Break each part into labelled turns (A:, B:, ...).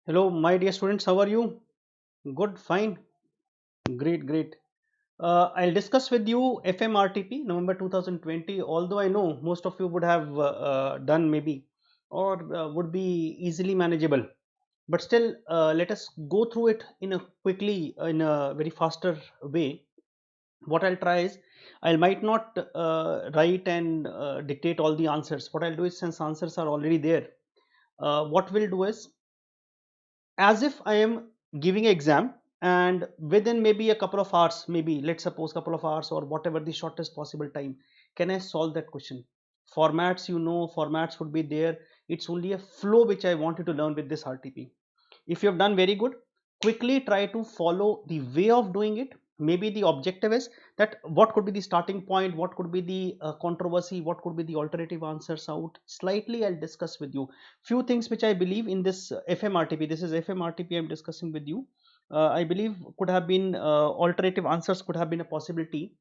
A: Hello, my dear students. How are you? Good, fine, great, great. I'll discuss with you FM RTP November 2020. Although I know most of you would have done maybe or would be easily manageable, but still, let us go through it in a quickly in a very faster way. What I'll try is I might not write and dictate all the answers. What I'll do is since answers are already there, what we'll do is as if I am giving an exam and within maybe a couple of hours, maybe let's suppose couple of hours or whatever the shortest possible time, can I solve that question? Formats, formats would be there. It's only a flow which I want you to learn with this RTP. If you have done very good, quickly try to follow the way of doing it. Maybe the objective is that what could be the starting point, what could be the controversy, what could be the alternative answers out. Slightly I'll discuss with you few things which I believe in this FMRTP. This is FMRTP I'm discussing with you. I believe could have been alternative answers could have been a possibility.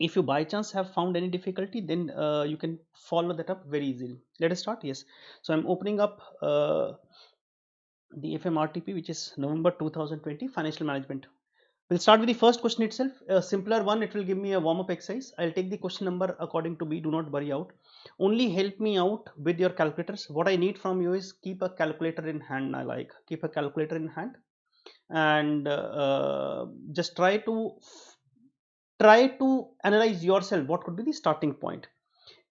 A: If you by chance have found any difficulty, then you can follow that up very easily. Let us start. Yes, so I'm opening up the FMRTP, which is November 2020 financial management. We'll start with the first question itself, a simpler one. It will give me a warm-up exercise. I'll take the question number according to B. Do not worry out. Only help me out with your calculators. What I need from you is keep a calculator in hand. I like keep a calculator in hand and just try to analyze yourself. What could be the starting point?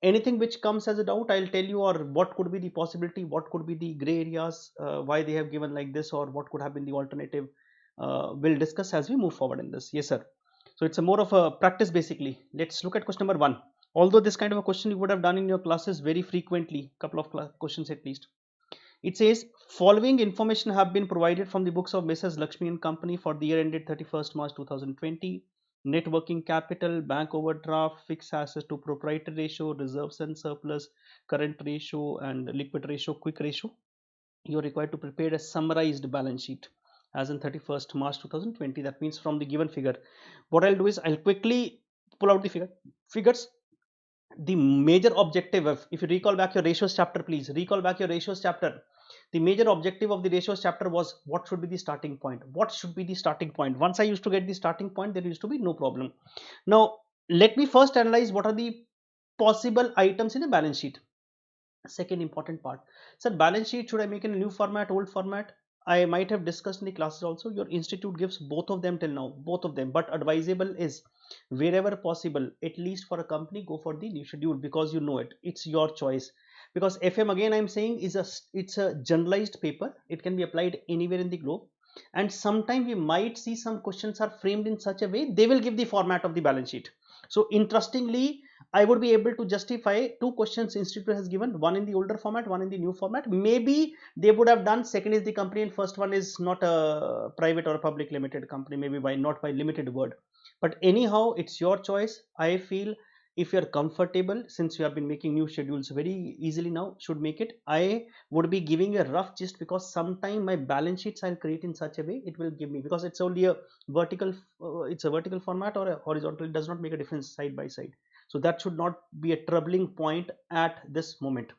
A: Anything which comes as a doubt, I'll tell you, or what could be the possibility, what could be the gray areas, why they have given like this, or what could have been the alternative. We'll discuss as we move forward in this. Yes, sir. So it's a more of a practice basically. Let's look at question number one. Although this kind of a question you would have done in your classes very frequently, couple of questions at least. It says following information have been provided from the books of Mrs. Lakshmi and Company for the year ended 31st March 2020. Net working capital, bank overdraft, fixed assets to proprietary ratio, reserves and surplus, current ratio and liquid ratio, quick ratio. You are required to prepare a summarized balance sheet as in 31st March 2020. That means from the given figure. What I'll do is I'll quickly pull out the figures. The major objective of, if you recall back your ratios chapter, please recall back your ratios chapter. The major objective of the ratios chapter was what should be the starting point. What should be the starting point? Once I used to get the starting point, there used to be no problem. Now let me first analyze what are the possible items in a balance sheet. Second important part, sir, balance sheet should I make in a new format, old format? I might have discussed in the classes also. Your institute gives both of them till now, both of them, but advisable is wherever possible, at least for a company, go for the new schedule, because you know it, it's your choice. Because FM, again I'm saying, is it's a generalized paper. It can be applied anywhere in the globe, and sometimes we might see some questions are framed in such a way they will give the format of the balance sheet. So interestingly, I would be able to justify two questions institute has given, one in the older format, one in the new format. Maybe they would have done second is the company and first one is not a private or a public limited company, maybe by not by limited word. But anyhow, it's your choice. I feel if you're comfortable, since you have been making new schedules very easily now, should make it. I would be giving a rough gist, because sometime my balance sheets I'll create in such a way it will give me, because it's only a vertical, it's a vertical format or a horizontal, it does not make a difference side by side. So that should not be a troubling point at this moment.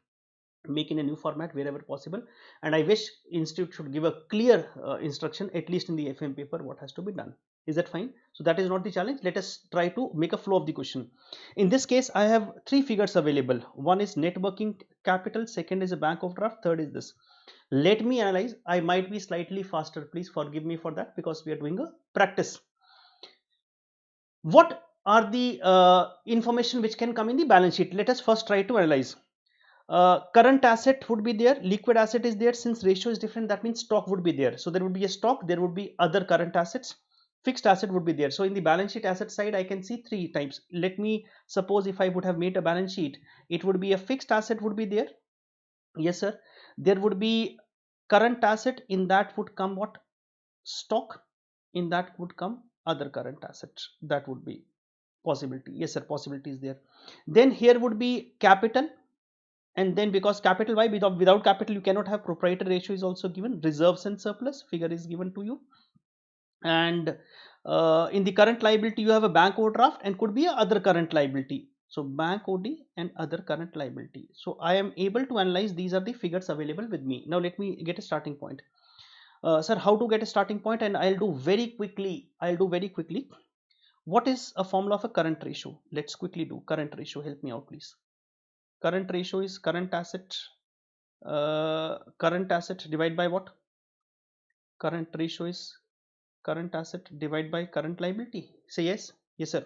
A: Make in a new format wherever possible, and I wish institute should give a clear instruction, at least in the FM paper, what has to be done. Is that fine? So that is not the challenge. Let us try to make a flow of the question. In this case, I have three figures available. One is net working capital, second is a bank overdraft, third is this. Let me analyze. I might be slightly faster, please forgive me for that, because we are doing a practice. What are the information which can come in the balance sheet? Let us first try to analyze. Current asset would be there, liquid asset is there. Since ratio is different, that means stock would be there. So there would be a stock, there would be other current assets, fixed asset would be there. So in the balance sheet asset side, I can see three types. Let me suppose if I would have made a balance sheet, it would be a fixed asset would be there. Yes, sir. There would be current asset, in that would come what? Stock. In that would come other current assets. That would be possibility. Yes, sir. Possibility is there. Then here would be capital, and then because capital, why? Without capital you cannot have. Proprietary ratio is also given. Reserves and surplus figure is given to you. And in the current liability you have a bank overdraft and could be a other current liability. So bank OD and other current liability. So I am able to analyze, these are the figures available with me. Now let me get a starting point. Sir, how to get a starting point? And I'll do very quickly. What is a formula of a current ratio? Let's quickly do current ratio. Help me out, please. Current ratio is current asset divided by what? Current ratio is current asset divided by current liability. Say yes. Yes, sir.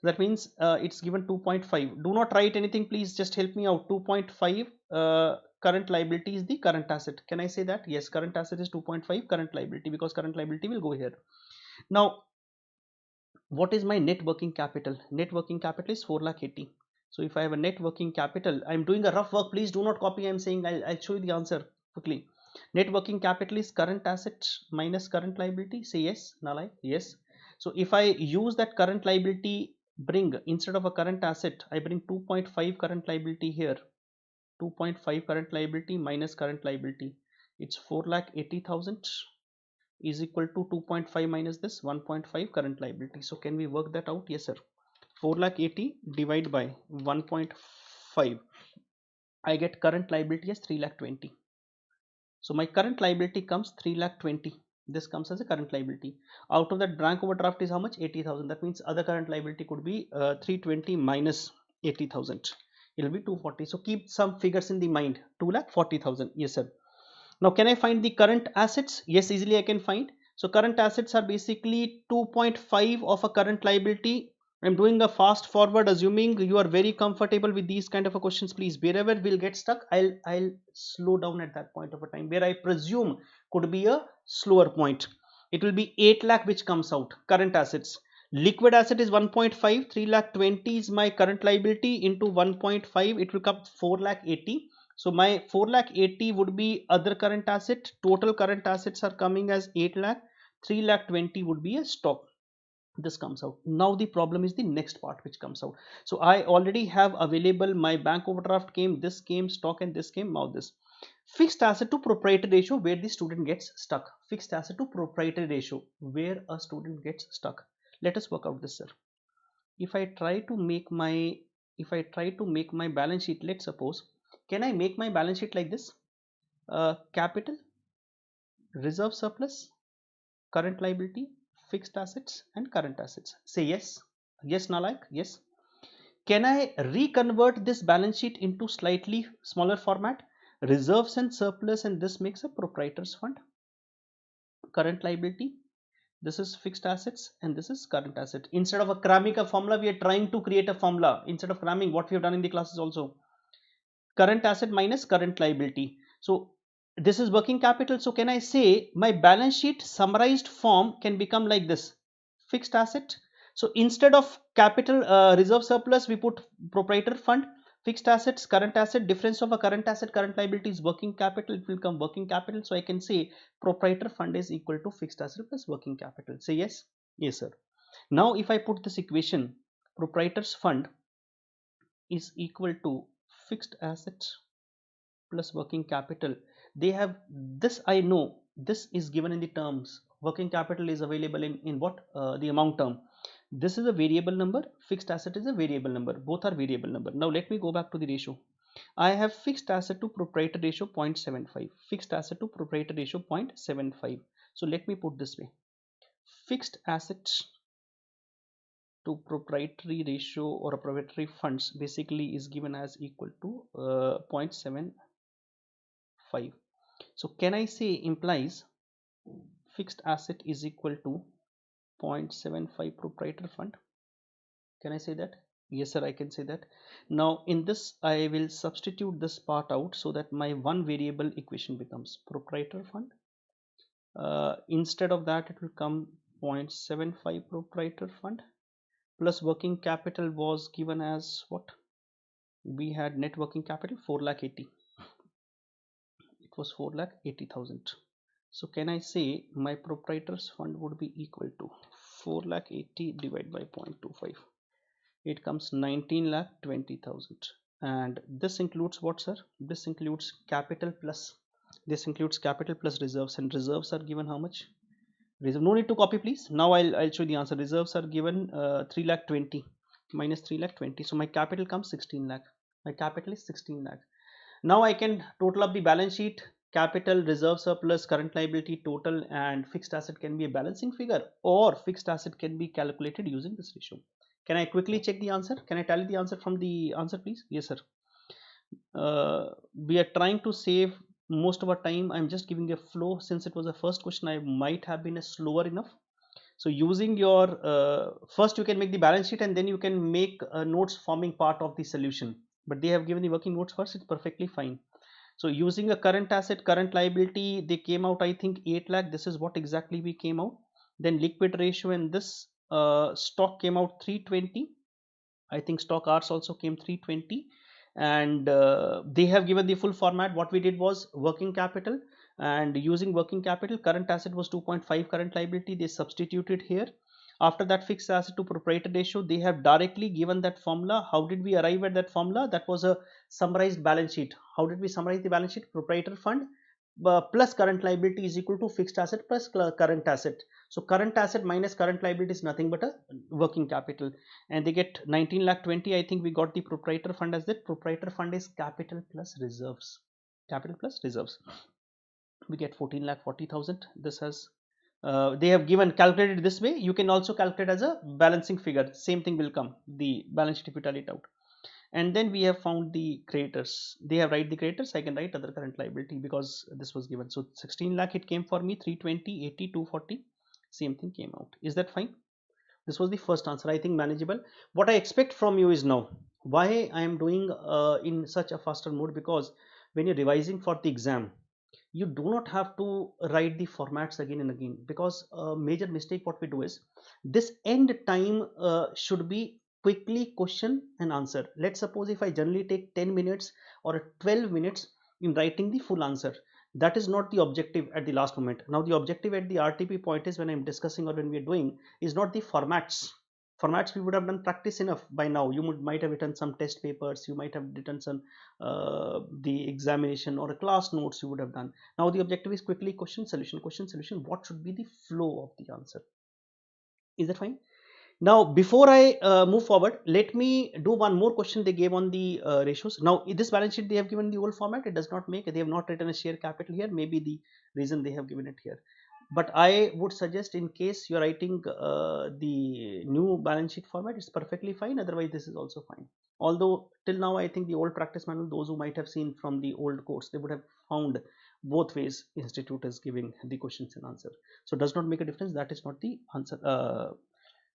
A: That means it's given 2.5. Do not write anything, please. Just help me out. 2.5 current liability is the current asset. Can I say that? Yes, current asset is 2.5 current liability, because current liability will go here. Now, what is my net working capital? Net working capital is 4,80,000. So if I have a net working capital, I'm doing a rough work. Please do not copy. I'm saying I'll show you the answer quickly. Net working capital is current asset minus current liability. Say yes, Nalai. Yes. So if I use that current liability, bring instead of a current asset, I bring 2.5 current liability here. 2.5 current liability minus current liability. It's 4,80,000 is equal to 2.5 minus this 1.5 current liability. So can we work that out? Yes, sir. 4,80,000 divided by 1.5. I get current liability as 3,20,000. So my current liability comes 3,20,000. This comes as a current liability. Out of that, bank overdraft is how much? 80,000. That means other current liability could be 320 minus 80,000. It will be 240. So keep some figures in the mind. 2,40,000. Yes, sir. Now, can I find the current assets? Yes, easily I can find. So current assets are basically 2.5 of a current liability. I'm doing a fast forward, assuming you are very comfortable with these kind of a questions. Please, wherever we'll get stuck, I'll slow down at that point of a time where I presume could be a slower point. It will be 8 lakh which comes out. Current assets. Liquid asset is 1.5. 3,20,000 is my current liability into 1.5. It will come 4,80,000. So my 4,80,000 would be other current asset. Total current assets are coming as 8 lakh. 3,20,000 would be a stock. This comes out. Now the problem is the next part which comes out. So I already have available my bank overdraft came, this came, stock, and this came. Now this fixed asset to proprietary ratio, where the student gets stuck. Fixed asset to proprietary ratio, where a student gets stuck. Let us work out this, sir. If I try to make my balance sheet, let's suppose, can I make my balance sheet like this? Capital, reserve surplus, current liability, fixed assets, and current assets. Say yes. Yes, Nalak. Yes. Can I reconvert this balance sheet into slightly smaller format? Reserves and surplus, and this makes a proprietor's fund. Current liability, this is fixed assets, and this is current asset. Instead of cramming a formula, we are trying to create a formula. Instead of cramming, what we have done in the classes also. Current asset minus current liability. So this is working capital. So can I say my balance sheet summarized form can become like this? Fixed asset. So instead of capital reserve surplus, we put proprietor fund. Fixed assets, current asset, difference of a current asset, current liability is working capital. It will come working capital. So I can say proprietor fund is equal to fixed asset plus working capital. Say yes. Yes, sir. Now if I put this equation, proprietor's fund is equal to fixed assets plus working capital. They have this, I know this is given in the terms. Working capital is available in what? The amount term. This is a variable number, fixed asset is a variable number. Both are variable number. Now let me go back to the ratio. I have fixed asset to proprietor ratio 0.75. Fixed asset to proprietor ratio 0.75. So let me put this way. Fixed assets to proprietary ratio or proprietary funds basically is given as equal to 0.75. So can I say implies fixed asset is equal to 0.75 proprietor fund? Can I say that? Yes, sir, I can say that. Now in this I will substitute this part out so that my one variable equation becomes proprietor fund. Instead of that, it will come 0.75 proprietor fund plus working capital was given as what? We had net working capital 4,80,000. It was 4,80,000. So can I say my proprietor's fund would be equal to 4,80,000 divided by 0.25. It comes 19,20,000. And this includes what, sir? This includes capital plus reserves, and reserves are given how much? Reserve, no need to copy, please. Now I'll show you the answer. Reserves are given 3,20,000 minus 3,20,000. So my capital comes 16 lakh. My capital is 16 lakh. Now I can total up the balance sheet. capital, reserve surplus, current liability, total, and fixed asset can be a balancing figure, or fixed asset can be calculated using this ratio? Can I quickly check the answer? Can I tally the answer from the answer, please? Yes, sir. We are trying to save most of our time. I'm just giving a flow. Since it was the first question, I might have been slower enough. So using your first, you can make the balance sheet, and then you can make notes forming part of the solution. But they have given the working notes first. It's perfectly fine. So using a current asset, current liability, they came out, I think, 8 lakh. This is what exactly we came out. Then liquid ratio, and this stock came out 320. I think stock hours also came 320. And they have given the full format. What we did was working capital, and using working capital, current asset was 2.5, current liability they substituted here. After that, fixed asset to proprietor ratio, they have directly given that formula. How did we arrive at that formula? That was a summarized balance sheet. How did we summarize the balance sheet? Proprietor fund plus current liability is equal to fixed asset plus current asset. So current asset minus current liability is nothing but a working capital, and they get 19 lakh 20. I think we got the proprietor fund as that. Proprietor fund is capital plus reserves. Capital plus reserves. We get 14 lakh 40,000. This has they have given calculated this way. You can also calculate as a balancing figure. Same thing will come. The balance sheet if you tally it out. And then we have found the creditors. They have write the creditors. I can write other current liability because this was given. So 16 lakh it came for me. 320, 80, 240. Same thing came out. Is that fine? This was the first answer. I think manageable. What I expect from you is now, why I am doing in such a faster mode, because when you're revising for the exam, you do not have to write the formats again and again, because a major mistake what we do is this end time should be quickly question and answer. Let's suppose if I generally take 10 minutes or 12 minutes in writing the full answer, that is not the objective at the last moment. Now the objective at the RTP point is, when I'm discussing or when we are doing, is not the formats we would have done practice enough by now. You might have written some test papers, you might have written some the examination or a class notes you would have done. Now the objective is quickly question solution, question solution. What should be the flow of the answer? Is that fine? Now before I move forward, let me do one more question they gave on the ratios. Now in this balance sheet they have given the old format. It does not make, they have not written a share capital here. Maybe the reason they have given it here, but I would suggest, in case you're writing the new balance sheet format, it's perfectly fine. Otherwise this is also fine. Although till now I think the old practice manual, those who might have seen from the old course, they would have found both ways institute is giving the questions and answer. So it does not make a difference. That is not the answer,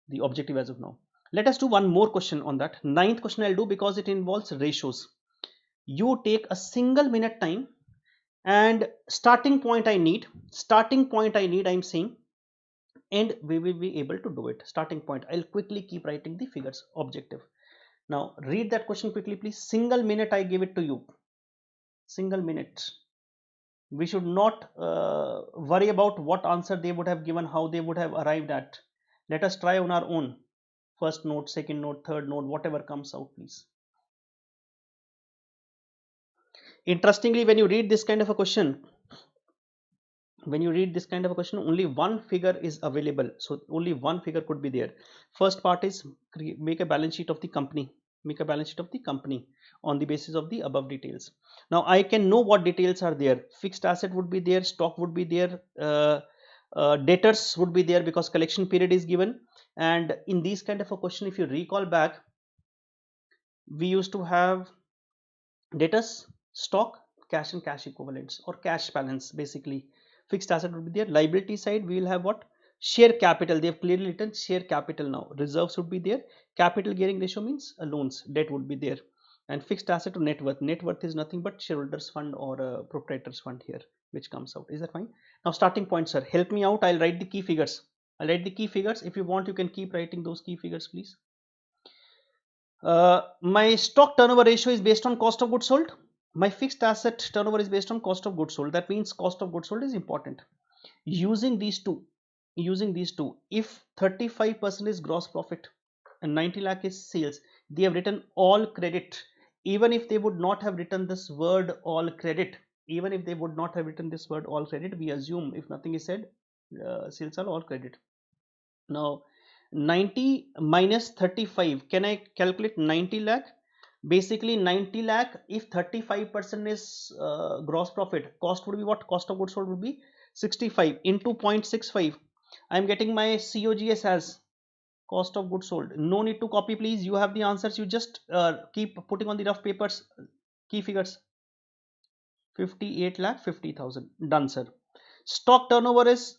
A: the objective as of now. Let us do one more question on that. Ninth question I'll do because it involves ratios. You take a single minute time, and starting point I need, I'm saying, and we will be able to do it. Starting point, I'll quickly keep writing the figures. Objective. Now read that question quickly please. Single minute I give it to you. Single minute. We should not worry about what answer they would have given, how they would have arrived at. Let us try on our own. First note, second note, third note, whatever comes out, please. Interestingly, when you read this kind of a question, only one figure is available. So only one figure could be there. First part is make a balance sheet of the company. Make a balance sheet of the company on the basis of the above details. Now I can know what details are there. Fixed asset would be there, stock would be there, debtors would be there because collection period is given. And in these kind of a question, if you recall back, we used to have debtors, stock, cash and cash equivalents, or cash balance. Basically fixed asset would be there. Liability side we will have what? Share capital. They have clearly written share capital. Now reserves would be there. Capital gearing ratio means loans. Debt would be there. And fixed asset to net worth. Net worth is nothing but shareholders fund or proprietors fund here, which comes out. Is that fine? Now starting point, sir, help me out. I'll write the key figures. If you want, you can keep writing those key figures, please. My stock turnover ratio is based on cost of goods sold. My fixed asset turnover is based on cost of goods sold. That means cost of goods sold is important. Using these two, if 35% is gross profit and 90 lakh is sales, they have written all credit. Even if they would not have written this word all credit, we assume, if nothing is said, sales are all credit. Now 90 minus 35, can I calculate 90 lakh Basically 90 lakh, if 35% is gross profit, cost would be what? Cost of goods sold would be 65 into 0.65. I am getting my COGS as cost of goods sold. No need to copy, please. You have the answers. You just keep putting on the rough papers key figures. 58 lakh 50,000. Done, sir. Stock turnover is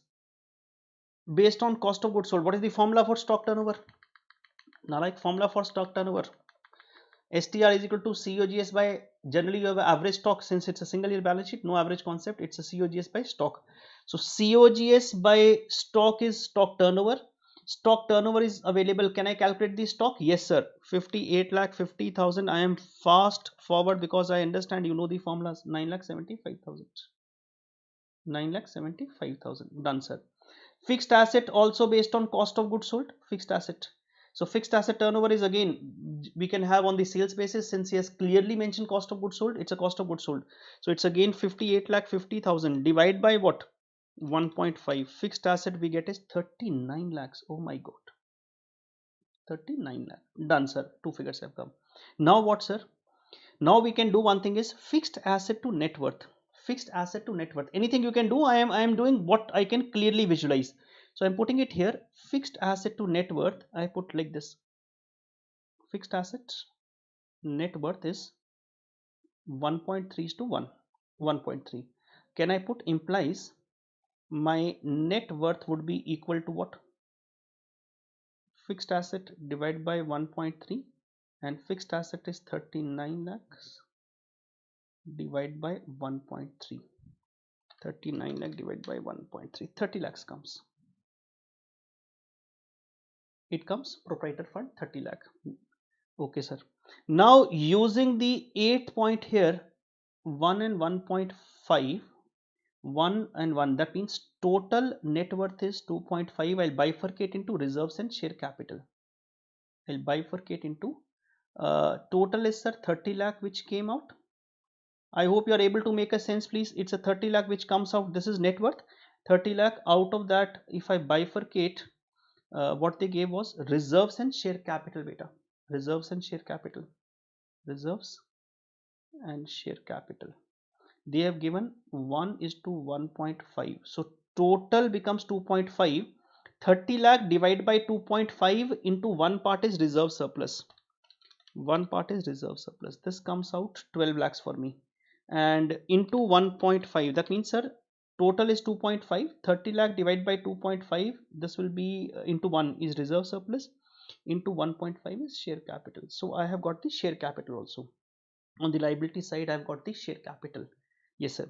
A: based on cost of goods sold. What is the formula for stock turnover? Now, like formula for stock turnover, STR is equal to COGS by, generally you have average stock, since it's a single year balance sheet, no average concept, it's a COGS by stock. So COGS by stock is stock turnover. Stock turnover is available. Can I calculate the stock? Yes, sir. 58 lakh 50,000. I am fast forward because I understand you know the formulas. 9 lakh 75,000. 9 lakh 75,000. Done, sir. Fixed asset also based on cost of goods sold. Fixed asset. So fixed asset turnover is, again, we can have on the sales basis, since he has clearly mentioned cost of goods sold, it's a cost of goods sold. So it's again 58 lakh 50,000 divide by what? 1.5. Fixed asset we get is 39 lakhs. Oh my god. 39 lakh. Done, sir. Two figures have come. Now what, sir? Now we can do one thing is fixed asset to net worth. Fixed asset to net worth. Anything you can do, I am doing what I can clearly visualize. So I'm putting it here. Fixed asset to net worth, I put like this. Fixed asset net worth is 1.3 to 1. 1.3. Can I put implies my net worth would be equal to what? Fixed asset divided by 1.3, and fixed asset is 39 lakhs divided by 1.3. 39 lakh divided by 1.3. 30 lakhs comes. It comes proprietor fund 30 lakh. Okay, sir. Now using the 8 point here, 1 and 1.5, 1 and 1, that means total net worth is 2.5. I'll bifurcate into reserves and share capital. I'll bifurcate into total is, sir, 30 lakh which came out. I hope you are able to make a sense, please. It's a 30 lakh which comes out. This is net worth. 30 lakh out of that, if I bifurcate, what they gave was reserves and share capital, beta. Reserves and share capital. Reserves and share capital. They have given 1 is to 1.5. So total becomes 2.5. 30 lakh divided by 2.5 into one part is reserve surplus. One part is reserve surplus. This comes out 12 lakhs for me. And into 1.5, that means, sir, total is 2.5. 30 lakh divided by 2.5, this will be into 1 is reserve surplus, into 1.5 is share capital. So I have got the share capital also. On the liability side, I've got the share capital. Yes, sir.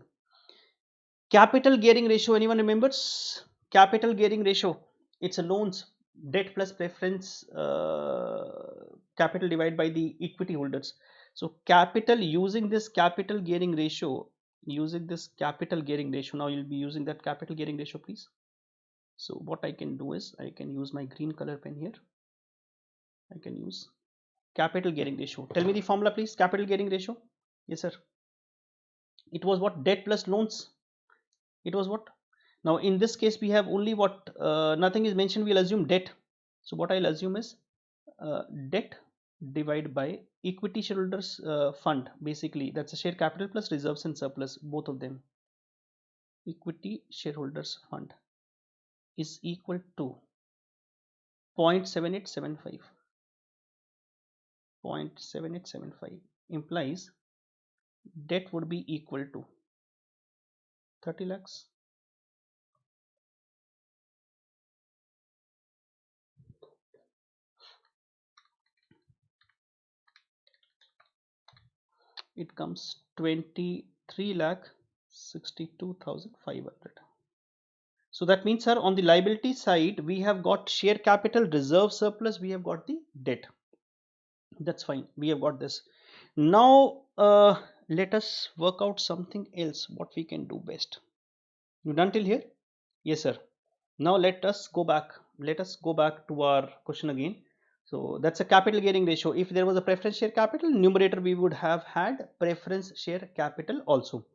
A: Capital gearing ratio, anyone remembers? Capital gearing ratio, it's a loans, debt plus preference capital divided by the equity holders. So capital, using this capital gearing ratio, now you'll be using that capital gearing ratio, please. So what I can do is I can use my green color pen here. I can use capital gearing ratio. Tell me the formula, please. Capital gearing ratio. Yes, sir. It was what? Debt plus loans. It was what? Now in this case we have only what, nothing is mentioned, we'll assume debt. So what I'll assume is debt divided by equity shareholders fund. Basically that's a share capital plus reserves and surplus, both of them. Equity shareholders fund is equal to 0.7875. 0.7875 implies debt would be equal to 30 lakhs. It comes 23 lakh 62,500. So that means, sir, on the liability side we have got share capital, reserve surplus, we have got the debt. That's fine, we have got this. Now let us work out something else, what we can do best. You done till here? Yes, sir. Now let us go back to our question again. So that's a capital gearing ratio. If there was a preference share capital, numerator we would have had preference share capital also.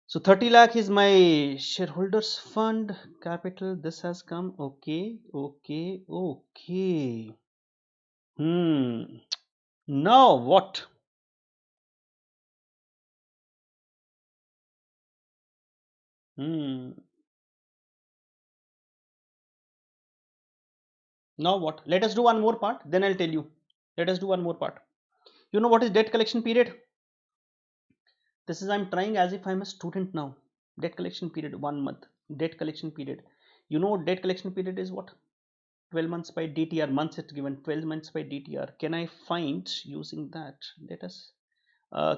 A: So 30 lakh is my shareholders fund capital. This has come. Okay. Now what? Hmm. Now what? Let us do one more part, then I'll tell you. Let us do one more part. You know what is debt collection period? This is, I'm trying as if I'm a student now. Debt collection period, 1 month. Debt collection period. You know debt collection period is what? 12 months by DTR. Months it's given. 12 months by DTR. Can I find using that? Let us.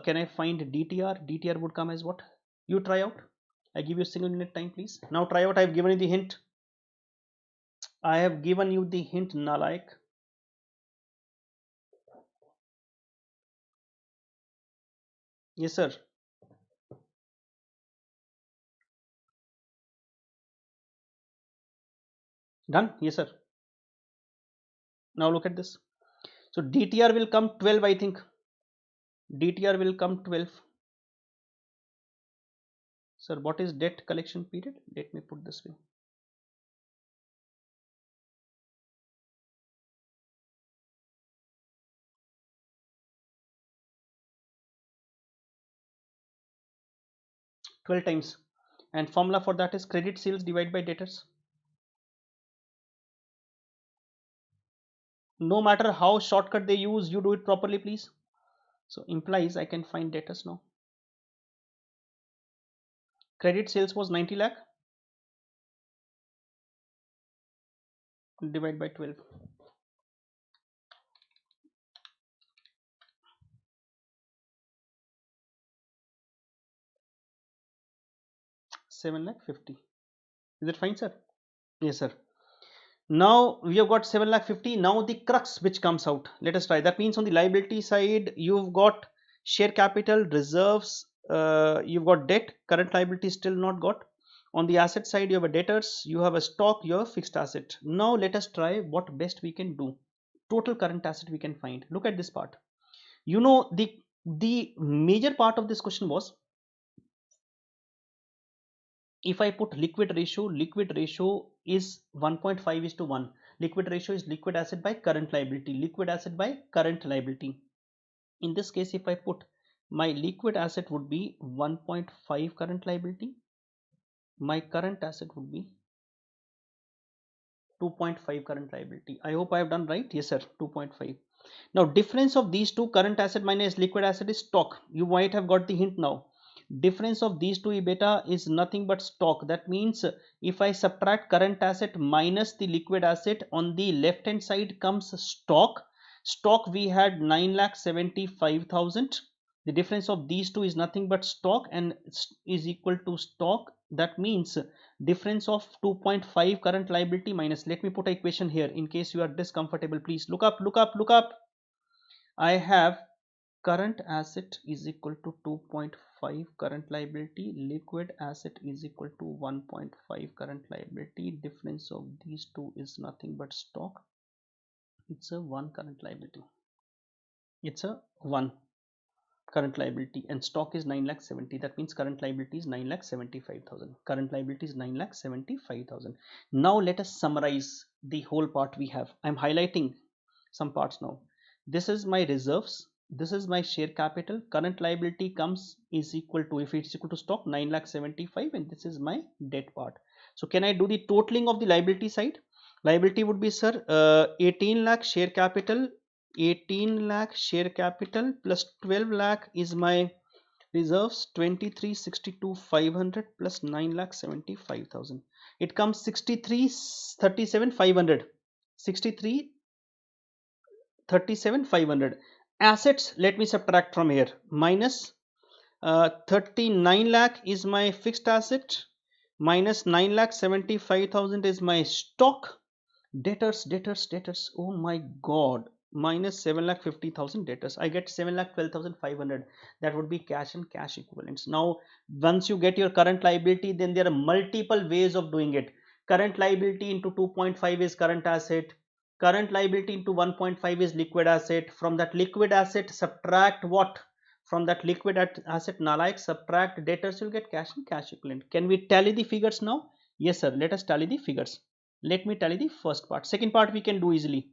A: Can I find DTR? DTR would come as what? You try out. I give you a single minute time, please. Now try out. I've given you the hint. I have given you the hint, Nalaik. Yes, sir. Done? Yes, sir. Now look at this. So DTR will come 12, I think. DTR will come 12. Sir, what is debt collection period? Let me put this way. 12 times. And formula for that is credit sales divided by debtors. No matter how shortcut they use, you do it properly, please. So implies I can find debtors now. Credit sales was 90 lakh. Divide by 12. 7 lakh 50. Is it fine, sir? Yes, sir. Now we have got 7 lakh 50. Now the crux which comes out. Let us try. That means on the liability side, you've got share capital, reserves, you've got debt, current liability still not got. On the asset side, you have a debtors, you have a stock, you have a fixed asset. Now let us try what best we can do. Total current asset we can find. Look at this part. You know the major part of this question was, if I put liquid ratio is 1.5 is to 1. Liquid ratio is liquid asset by current liability. Liquid asset by current liability. In this case, if I put my liquid asset would be 1.5 current liability. My current asset would be 2.5 current liability. I hope I have done right. Yes, sir. 2.5. Now, difference of these two, current asset minus liquid asset, is stock. You might have got the hint now. Difference of these two EBITDA is nothing but stock. That means if I subtract current asset minus the liquid asset, on the left hand side comes stock. Stock we had 9,75,000. The difference of these two is nothing but stock and is equal to stock. That means difference of 2.5 current liability minus, let me put an equation here in case you are discomfortable. Please look up, look up, look up. I have current asset is equal to 2.5 current liability, liquid asset is equal to 1.5 current liability. Difference of these two is nothing but stock. It's a 1 current liability. It's a 1 current liability and stock is 9 lakh 70. That means current liability is 9 lakh 75,000. Current liability is 9 lakh 75,000. Now let us summarize the whole part we have. I'm highlighting some parts now. This is my reserves. This is my share capital. Current liability comes is equal to, if it's equal to stock, 9 lakh 75, and this is my debt part. So can I do the totaling of the liability side? Liability would be, sir, 18 lakh share capital, 18 lakh share capital plus 12 lakh is my reserves, 23,62,500 plus 9 lakh 75,000. It comes 63,37,500. 63,37,500. Assets, let me subtract from here. Minus 39 lakh is my fixed asset. Minus 9 lakh 75,000 is my stock. Debtors, oh my god, minus 7 lakh 50,000 debtors. I get 7 lakh 12,500. That would be cash and cash equivalents. Now once you get your current liability, then there are multiple ways of doing it. Current liability into 2.5 is current asset, current liability into 1.5 is liquid asset. From that liquid asset, subtract what? From that liquid asset, Nalaik, subtract debtors, you'll get cash and cash equivalent. Can we tally the figures now? Yes, sir. Let us tally the figures. Let me tell you the first part. Second part we can do easily.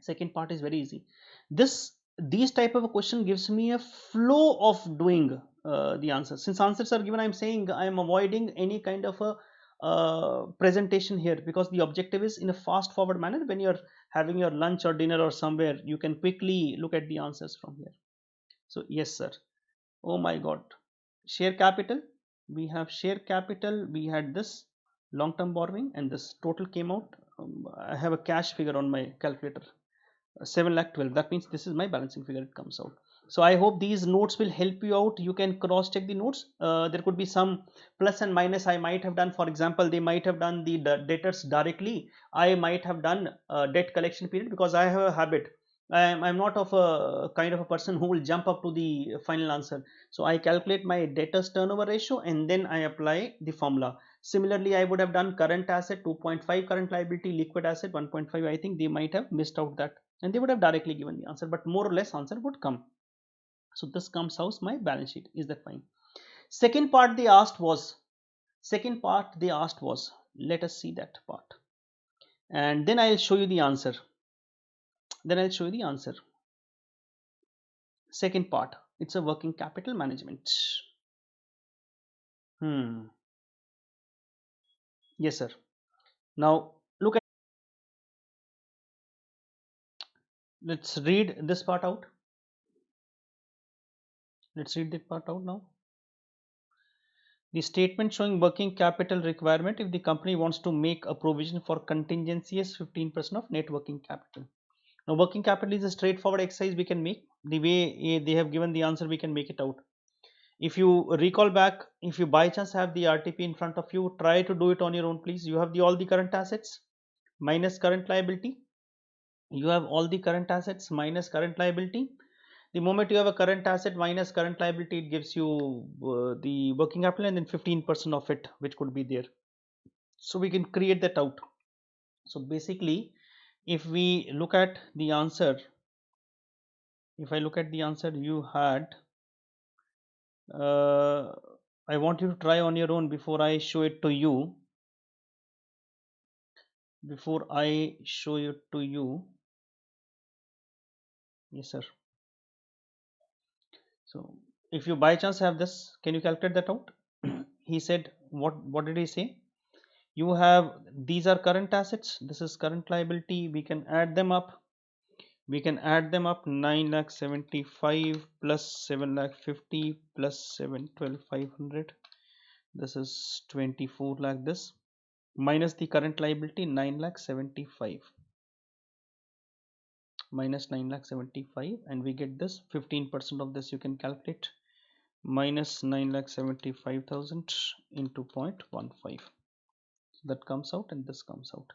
A: Second part is very easy. This these type of a question gives me a flow of doing the answers. Since answers are given, I'm saying I'm avoiding any kind of a presentation here, because the objective is in a fast forward manner. When you're having your lunch or dinner or somewhere, you can quickly look at the answers from here. So yes sir. Oh my god. Share capital, we have share capital, we had this long term borrowing, and this total came out. I have a cash figure on my calculator, 7 lakh 12. That means this is my balancing figure, it comes out. So I hope these notes will help you out. You can cross check the notes. There could be some plus and minus I might have done. For example, they might have done the debtors directly, I might have done debt collection period, because I have a habit. I'm not of a kind of a person who will jump up to the final answer. So I calculate my debtors turnover ratio and then I apply the formula. Similarly, I would have done current asset 2.5, current liability, liquid asset 1.5. I think they might have missed out that, and they would have directly given the answer, but more or less answer would come. So this comes out my balance sheet. Is that fine? Second part they asked was, let us see that part, and then I'll show you the answer. Second part, it's a working capital management. Hmm. Yes sir. Now look at, let's read this part out. Let's read that part out now. The statement showing working capital requirement if the company wants to make a provision for contingency is 15% of net working capital. Now working capital is a straightforward exercise we can make. The way they have given the answer, we can make it out. If you recall back, if you by chance have the RTP in front of you, try to do it on your own please. You have all the current assets minus current liability. You have all the current assets minus current liability. The moment you have a current asset minus current liability, it gives you the working capital and then 15% of it which could be there. So we can create that out. So basically, if we look at the answer, you had, I want you to try on your own before I show it to you. Yes sir. So if you by chance have this, can you calculate that out? He said, what did he say? You have, these are current assets, this is current liability, we can add them up. 9 lakh 75 plus 7 lakh 50 plus 7 12 500. This is 24 lakh, this minus the current liability 9 lakh 75 minus 9 lakh 75, and we get this 15% of this. You can calculate minus 9 lakh 75,000 into 0.15. That comes out and this comes out.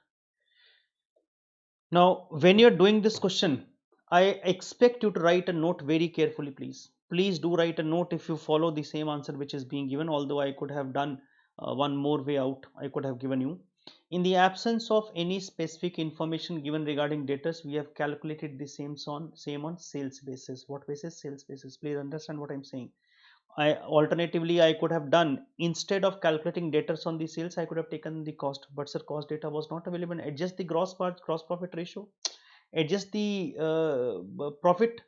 A: Now when you're doing this question, I expect you to write a note very carefully. Please do write a note if you follow the same answer which is being given, although I could have done one more way out. I could have given you, in the absence of any specific information given regarding debtors, we have calculated the same on sales basis. What basis? Sales basis. Please understand what I'm saying. Alternatively, I could have done, instead of calculating debtors on the sales, I could have taken the cost, but sir, cost data was not available. Adjust the gross profit ratio, adjust the profit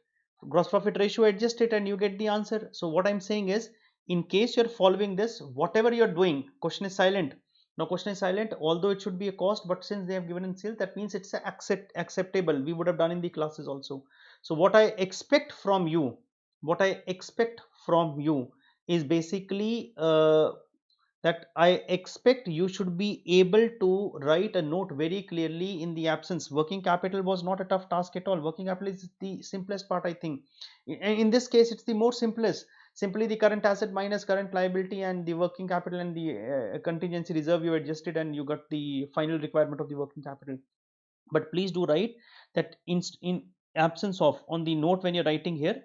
A: gross profit ratio, adjust it, and you get the answer. So what I'm saying is, in case you're following this, whatever you're doing, question is silent. Now question is silent, although it should be a cost, but since they have given in sales, that means it's acceptable. We would have done in the classes also. So what I expect from you, is basically that I expect you should be able to write a note very clearly. In the absence, working capital was not a tough task at all. Working capital is the simplest part, I think. In this case, it's the more simplest. Simply the current asset minus current liability, and the working capital and the contingency reserve you adjusted, and you got the final requirement of the working capital. But please do write that in absence of, on the note when you're writing here,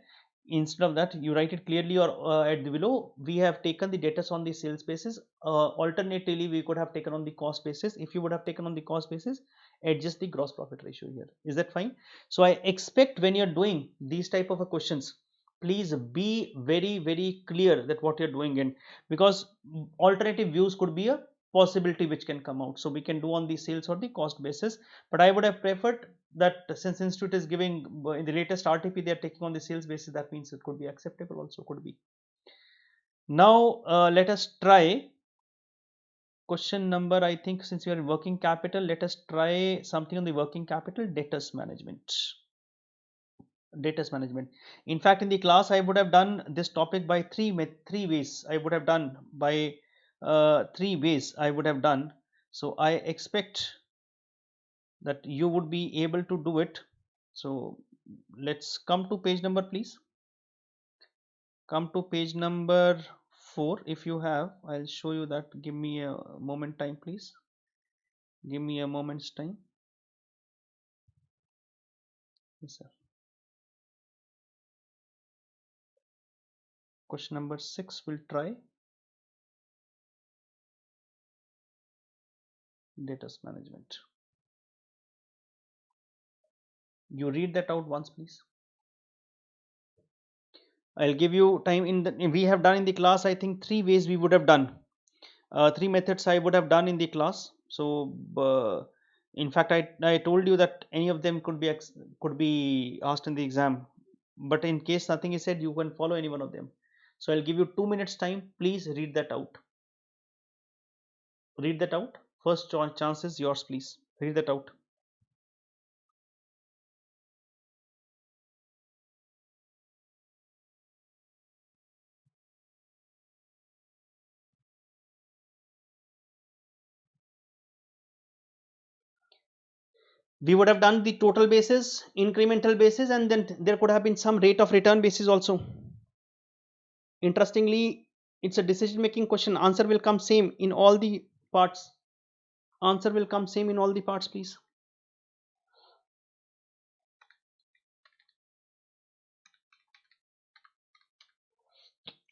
A: instead of that, you write it clearly, or at the below, we have taken the debtors on the sales basis. Alternatively, we could have taken on the cost basis. If you would have taken on the cost basis, adjust the gross profit ratio here. Is that fine? So I expect when you're doing these type of questions, please be very clear that what you're doing in, because alternative views could be a possibility which can come out. So we can do on the sales or the cost basis, but I would have preferred that since institute is giving in the latest RTP, they are taking on the sales basis, that means it could be acceptable also, could be. Now let us try question number, I think since we are in working capital, let us try something on the working capital, debtors management. Debtors management. In fact, in the class, I would have done this topic by three ways. I would have done by 3 ways. I would have done. So I expect that you would be able to do it. So let's come to page number, please. Come to page number 4 if you have. I'll show you that. Give me a moment time, please. Give me a moment's time. Yes, sir. Question number 6 we'll try. Debtors management. You read that out once, please. I'll give you time. We have done in the class, I think 3 ways we would have done. 3 methods I would have done in the class. So in fact, I told you that any of them could be asked in the exam. But in case nothing is said, you can follow any one of them. So I'll give you 2 minutes time. Please read that out. Read that out. First chance is yours, please. Read that out. We would have done the total basis, incremental basis, and then there could have been some rate of return basis also. Interestingly, it's a decision making question. Answer will come same in all the parts. Answer will come same in all the parts, please.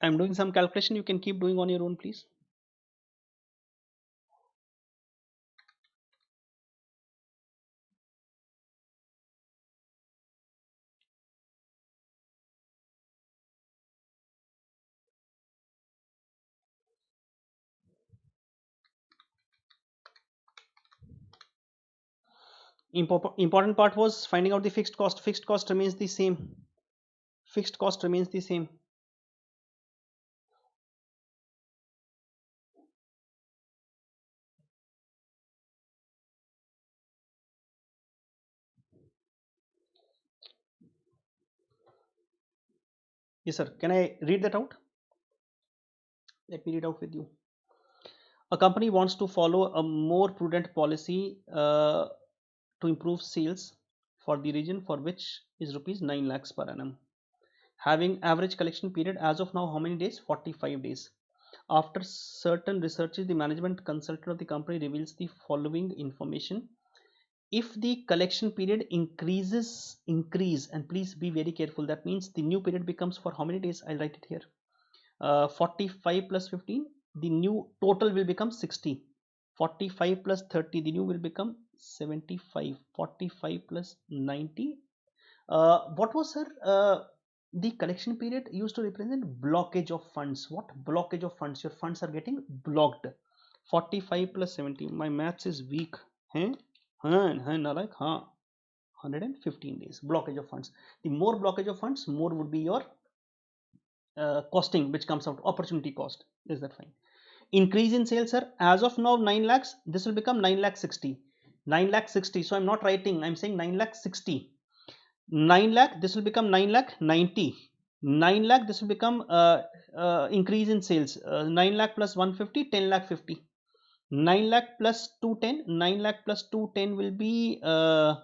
A: I'm doing some calculation. You can keep doing on your own, please. Important part was finding out the fixed cost. Fixed cost remains the same. Fixed cost remains the same. Yes, sir. Can I read that out? Let me read out with you. A company wants to follow a more prudent policy to improve sales for the region for which is rupees 9 lakhs per annum. Having average collection period as of now, how many days? 45 days. After certain researches, the management consultant of the company reveals the following information. If the collection period increase, and please be very careful, that means the new period becomes for how many days? I'll write it here. 45 plus 15, the new total will become 60. 45 plus 30, the new will become 75. 45 plus 90. What was, sir, the collection period used to represent blockage of funds. What blockage of funds? Your funds are getting blocked. 45 plus 70. My maths is weak. Like 115 days blockage of funds. The more blockage of funds, more would be your costing, which comes out opportunity cost. Is that fine? Increase in sales, sir. As of now, 9 lakhs. This will become 9 lakh 60. 9 lakh 60. So I'm not writing. I'm saying 9 lakh 60. 9 lakh. This will become 9 lakh 90. 9 lakh. This will become increase in sales. 9 lakh plus 150. 10 lakh 50. 9 lakh plus 210. 9 lakh plus 210 will be a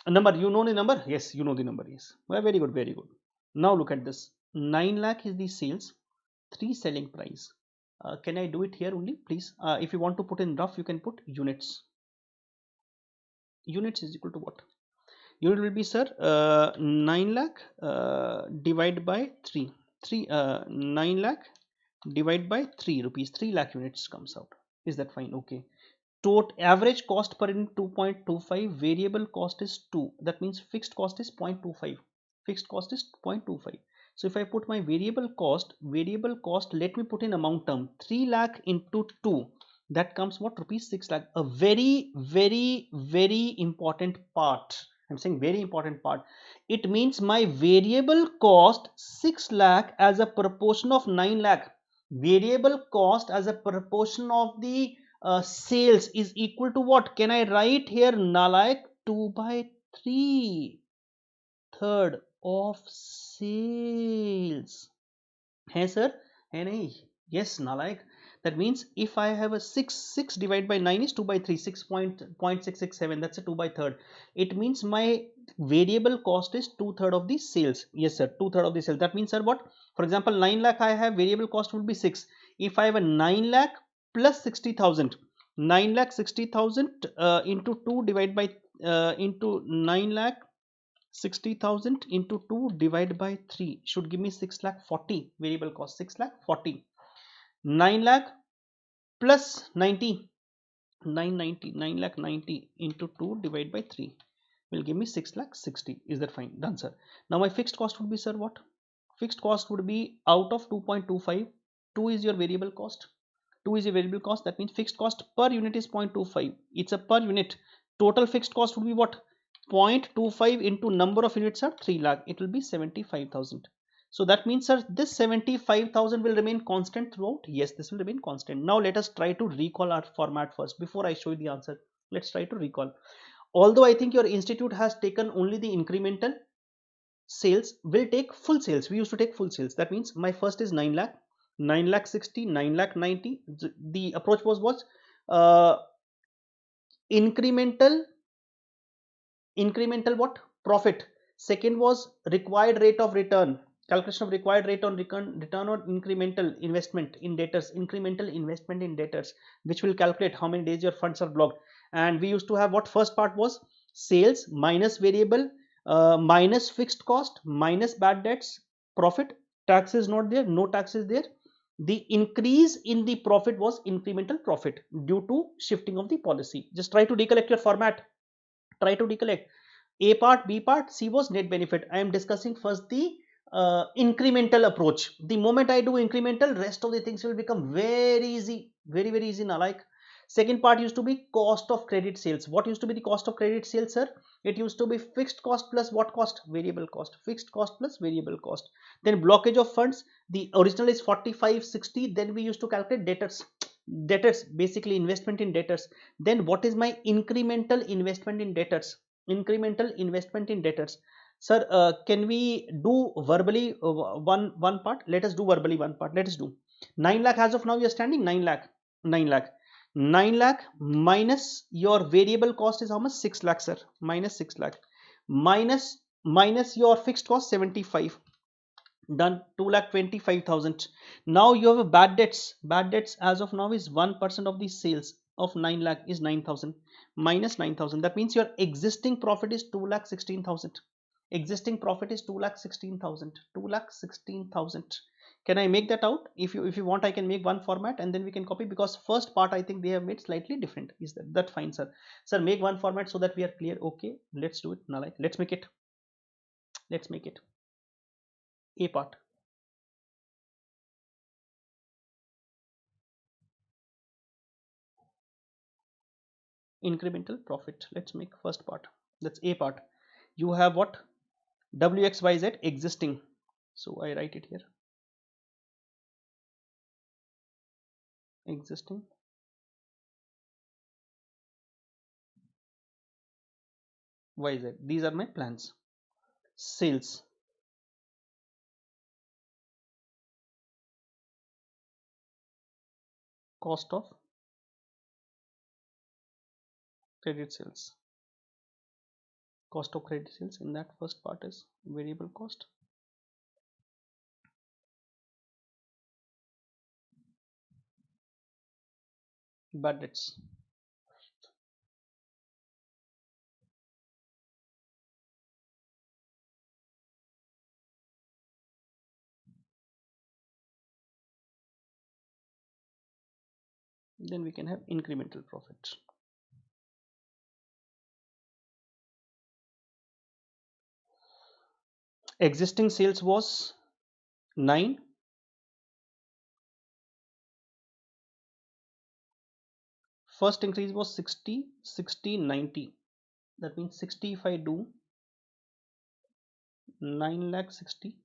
A: number. You know the number? Yes, you know the number. Yes. Well, very good. Very good. Now look at this. 9 lakh is the sales. 3 selling price. Can I do it here only, please? If you want to put in rough, you can put units. Units is equal to what? Unit will be, sir, 9 lakh divided by 3. 9 lakh divided by 3 rupees. 3 lakh units comes out. Is that fine? Okay. Total average cost per unit 2.25. Variable cost is 2. That means fixed cost is 0.25. Fixed cost is 0.25. So if I put my variable cost, let me put in amount term. 3 lakh into 2. That comes what? Rupees 6 lakh. A very, very, very important part. I'm saying very important part. It means my variable cost 6 lakh as a proportion of 9 lakh. Variable cost as a proportion of the sales is equal to what? Can I write here, Nalaik? 2 by 3 third of sales. है sir, है नहीं? Yes, Nalaik. That means if I have a 6 divided by 9 is 2 by 3, 6.667, that's a 2 by third. It means my variable cost is 2/3 of the sales. Yes sir, 2/3 of the sales. That means sir what? For example, 9 lakh I have, variable cost would be 6. If I have a 9 lakh plus 60,000, 9 lakh 60,000 into 2 divided by into 9 lakh 60,000 into 2 divided by 3 should give me 6 lakh 40 variable cost. 6 lakh 40. 9 lakh plus 90, 990, 9 lakh 90 into 2 divided by 3 will give me 6 lakh 60. Is that fine? Done sir. Now my fixed cost would be sir what? Fixed cost would be out of 2.25, 2 is your variable cost. 2 is a variable cost. That means fixed cost per unit is 0.25. It's a per unit. Total fixed cost would be what? 0.25 into number of units are 3 lakh. It will be 75,000. So that means sir, this 75,000 will remain constant throughout. Yes, this will remain constant. Now let us try to recall our format first before I show you the answer. Let's try to recall. Although I think your institute has taken only the incremental sales, will take full sales. We used to take full sales. That means my first is 9 lakh, 9 lakh 60, 9 lakh 90. The approach was what? Uh, incremental what? Profit. Second was required rate of return, calculation of required rate on return on incremental investment in debtors, incremental investment in debtors, which will calculate how many days your funds are blocked. And we used to have what? First part was sales minus variable minus fixed cost minus bad debts profit. Tax is not there, no tax is there. The increase in the profit was incremental profit due to shifting of the policy. Just try to recollect your format. Try to recollect. A part, B part, C was net benefit. I am discussing first the incremental approach. The moment I do incremental, rest of the things will become very easy, very, very easy now. Like second part used to be cost of credit sales. What used to be the cost of credit sales, sir? It used to be fixed cost plus what cost? Variable cost. Fixed cost plus variable cost. Then blockage of funds. The original is 4560. Then we used to calculate debtors. Debtors, basically investment in debtors. Then what is my incremental investment in debtors? Incremental investment in debtors. Sir, can we do verbally one part? Let us do verbally one part. Let us do 9 lakh as of now. You are standing 9 lakh, 9 lakh, 9 lakh minus your variable cost is how much? 6 lakh, sir. Minus 6 lakh minus your fixed cost 75. Done. 2,25,000. Now you have a bad debts. Bad debts as of now is 1% of the sales of 9 lakh is 9,000 minus 9,000. That means your existing profit is 2,16,000. Existing profit is 2,16,000. 2,16,000. Can I make that out? If you want, I can make one format and then we can copy, because first part I think they have made slightly different. Is that fine, sir? Sir, make one format so that we are clear. Okay, let's do it now. Like let's make it. Let's make it A part. Incremental profit. Let's make first part. That's A part. You have what? WXYZ existing. So I write it here. Existing. YZ. These are my plans. Sales. Cost of credit sales. Cost of credit sales in that first part is variable cost. Bad debts. Then we can have incremental profit. Existing sales was 9. First increase was 60, 60, 90. That means 60 if I do 9 lakh 60,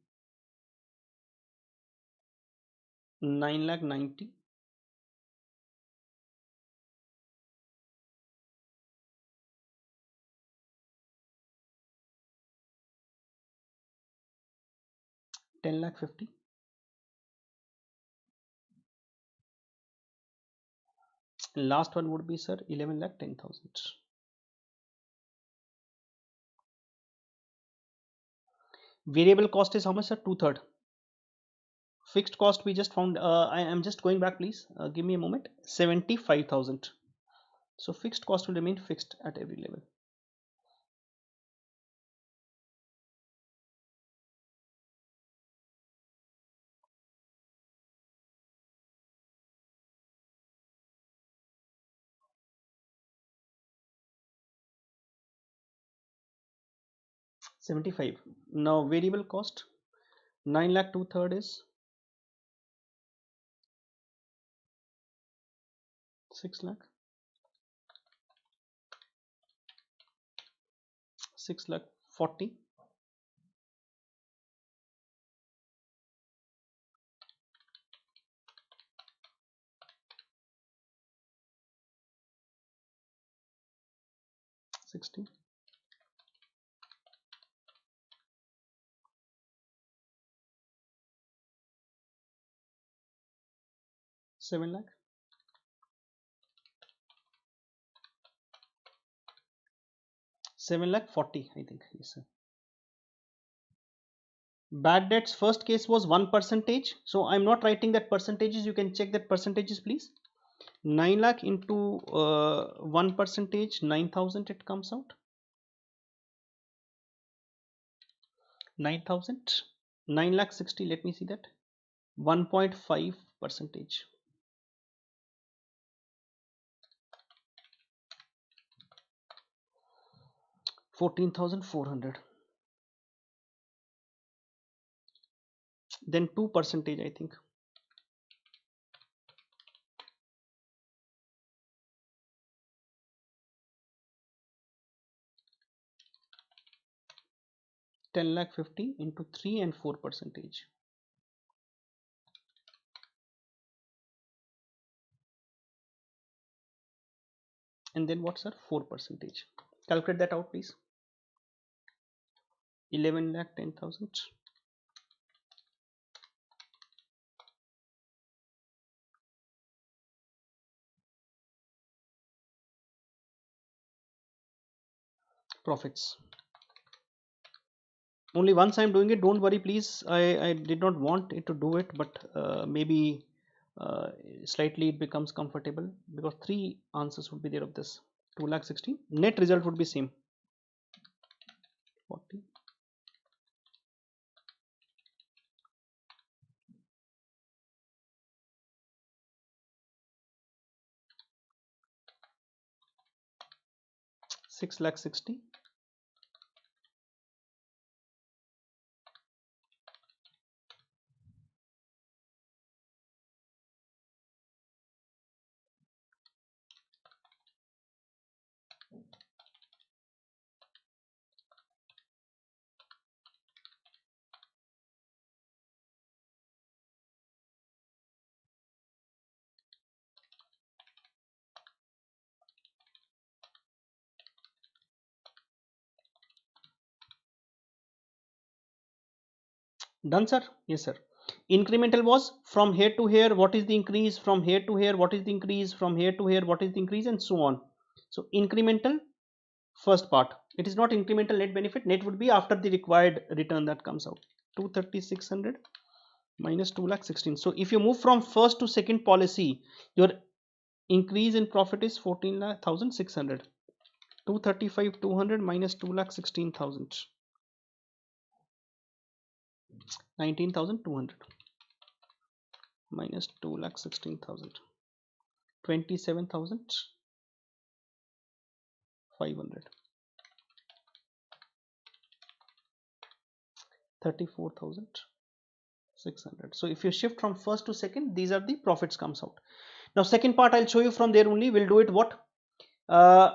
A: 9 lakh 90, 10 lakh 50. Last one would be, sir, 11 lakh 10,000. Variable cost is how much, sir? 2/3. Fixed cost we just found. I am just going back, please. Give me a moment. 75,000. So fixed cost will remain fixed at every level. $75. Now variable cost 9 lakh 2/3 is 6 lakh, 6 lakh 40, 60, 7 lakh, 7 lakh 40, I think. Yes, sir. Bad debts first case was 1%. So I'm not writing that percentages. You can check that percentages, please. 9 lakh into 1%, 9,000 it comes out. 9,000, 9 lakh 60. Let me see that. 1.5%. 14,400. Then 2%, I think. 10 lakh 50 into 3 and 4%. And then what, sir? 4%. Calculate that out, please. 11 lakh 10,000. Profits. Only once I'm doing it, don't worry, please. I did not want it to do it, but maybe slightly it becomes comfortable because 3 answers would be there of this. 2 lakh 16. Net result would be same. 40. 6 lakh 60. Done, sir? Yes, sir. Incremental was from here to here, what is the increase? From here to here, what is the increase? From here to here, what is the increase? And so on. So incremental, first part. It is not incremental net benefit. Net would be after the required return that comes out. 230,600 minus 2 lakh 16. So if you move from first to second policy, your increase in profit is 14,600. 235,200 minus 2 lakh 16,000. 19,200 minus 2 lakh 16,000. 27,500. 34,600. So if you shift from first to second, these are the profits comes out. Now second part I'll show you from there only. We'll do it what? Uh,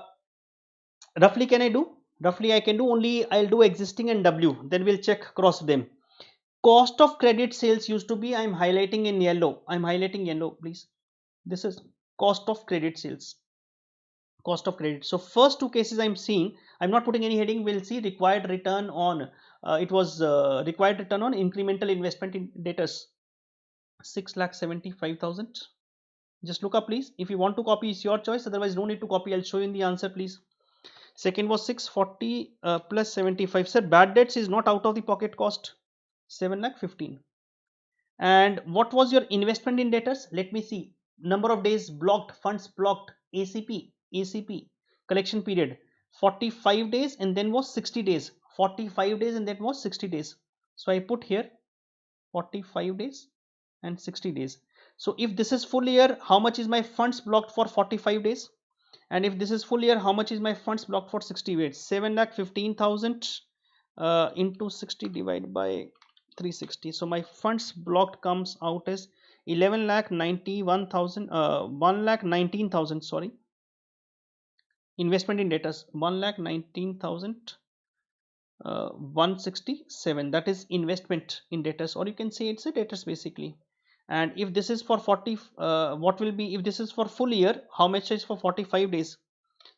A: roughly can I do? Roughly I can do only, I'll do existing and W, then we'll check cross them. Cost of credit sales used to be, I'm highlighting in yellow. I'm highlighting yellow, please. This is cost of credit sales. Cost of credit. So first two cases I'm seeing, I'm not putting any heading. We'll see required return on, it was required return on incremental investment in debtors, 6,75,000. Just look up please. If you want to copy, it's your choice. Otherwise, no need to copy. I'll show you in the answer, please. Second was 640 plus 75. Sir, bad debts is not out of the pocket cost. 7,15,000. And what was your investment in debtors? Let me see. Number of days blocked, funds blocked, ACP, collection period 45 days and then was 60 days. 45 days and then was 60 days. So I put here 45 days and 60 days. So if this is full year, how much is my funds blocked for 45 days? And if this is full year, how much is my funds blocked for 60 days? 7,15,000 into 60 divided by 360. So my funds blocked comes out as 11,91,000, 1,19,000. Sorry, investment in debtors 1,19,000. 167, that is investment in debtors, or you can say it's a debtors basically. And if this is for 40, what will be if this is for full year? How much is for 45 days?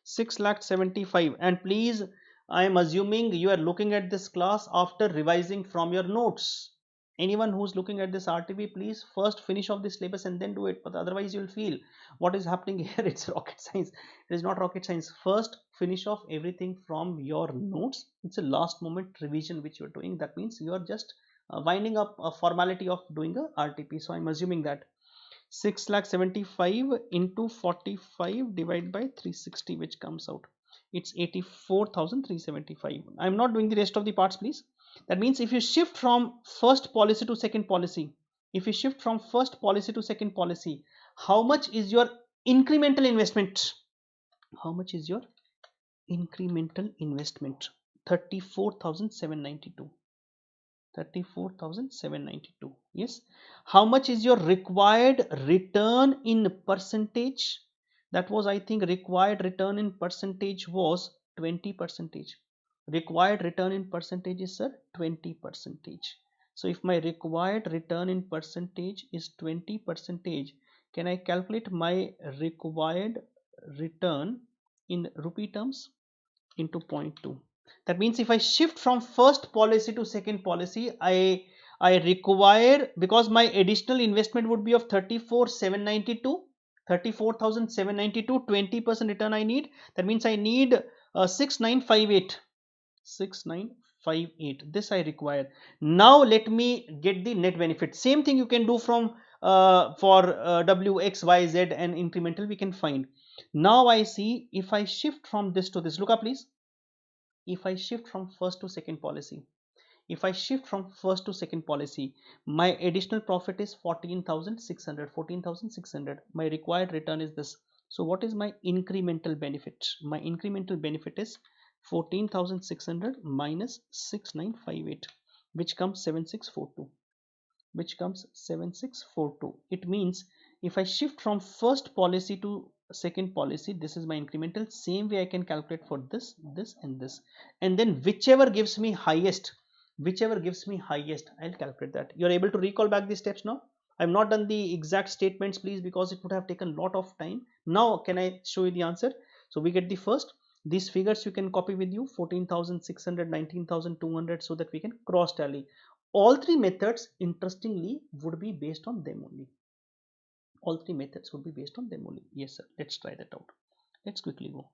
A: 6,75,000. And please, I am assuming you are looking at this class after revising from your notes. Anyone who's looking at this RTP, please first finish off this syllabus and then do it. But otherwise, you'll feel what is happening here. It's rocket science. It is not rocket science. First, finish off everything from your notes. It's a last moment revision which you're doing. That means you are just winding up a formality of doing a RTP. So I'm assuming that 6,75,000 into 45 divided by 360, which comes out, it's 84,375. I'm not doing the rest of the parts, please. That means if you shift from first policy to second policy, how much is your incremental investment? How much is your incremental investment? 34,792. 34,792. Yes. How much is your required return in percentage? That was, I think, required return in percentage was 20%. Required return in percentage is, sir, 20%. So if my required return in percentage is 20%, can I calculate my required return in rupee terms? Into 0.2. That means if I shift from first policy to second policy, I require, because my additional investment would be of 34,792, 34,792, 20% return I need. That means I need 6,958. 6,958. This I require. Now let me get the net benefit. Same thing you can do from for W, X, Y, Z and incremental we can find. Now I see if I shift from this to this, look up please. If I shift from first to second policy, my additional profit is 14,600. 14,600. My required return is this. So what is my incremental benefit? My incremental benefit is 14,600 minus 6,958, which comes 7,642. It means if I shift from first policy to second policy, this is my incremental. Same way I can calculate for this, this and this, and then whichever gives me highest, I'll calculate that. You're able to recall back the steps now. I've not done the exact statements, please, because it would have taken a lot of time. Now can I show you the answer? So we get the first, these figures you can copy with you, 14,600, 19,200, so that we can cross tally. All three methods, interestingly, would be based on them only. Yes, sir. Let's try that out. Let's quickly go.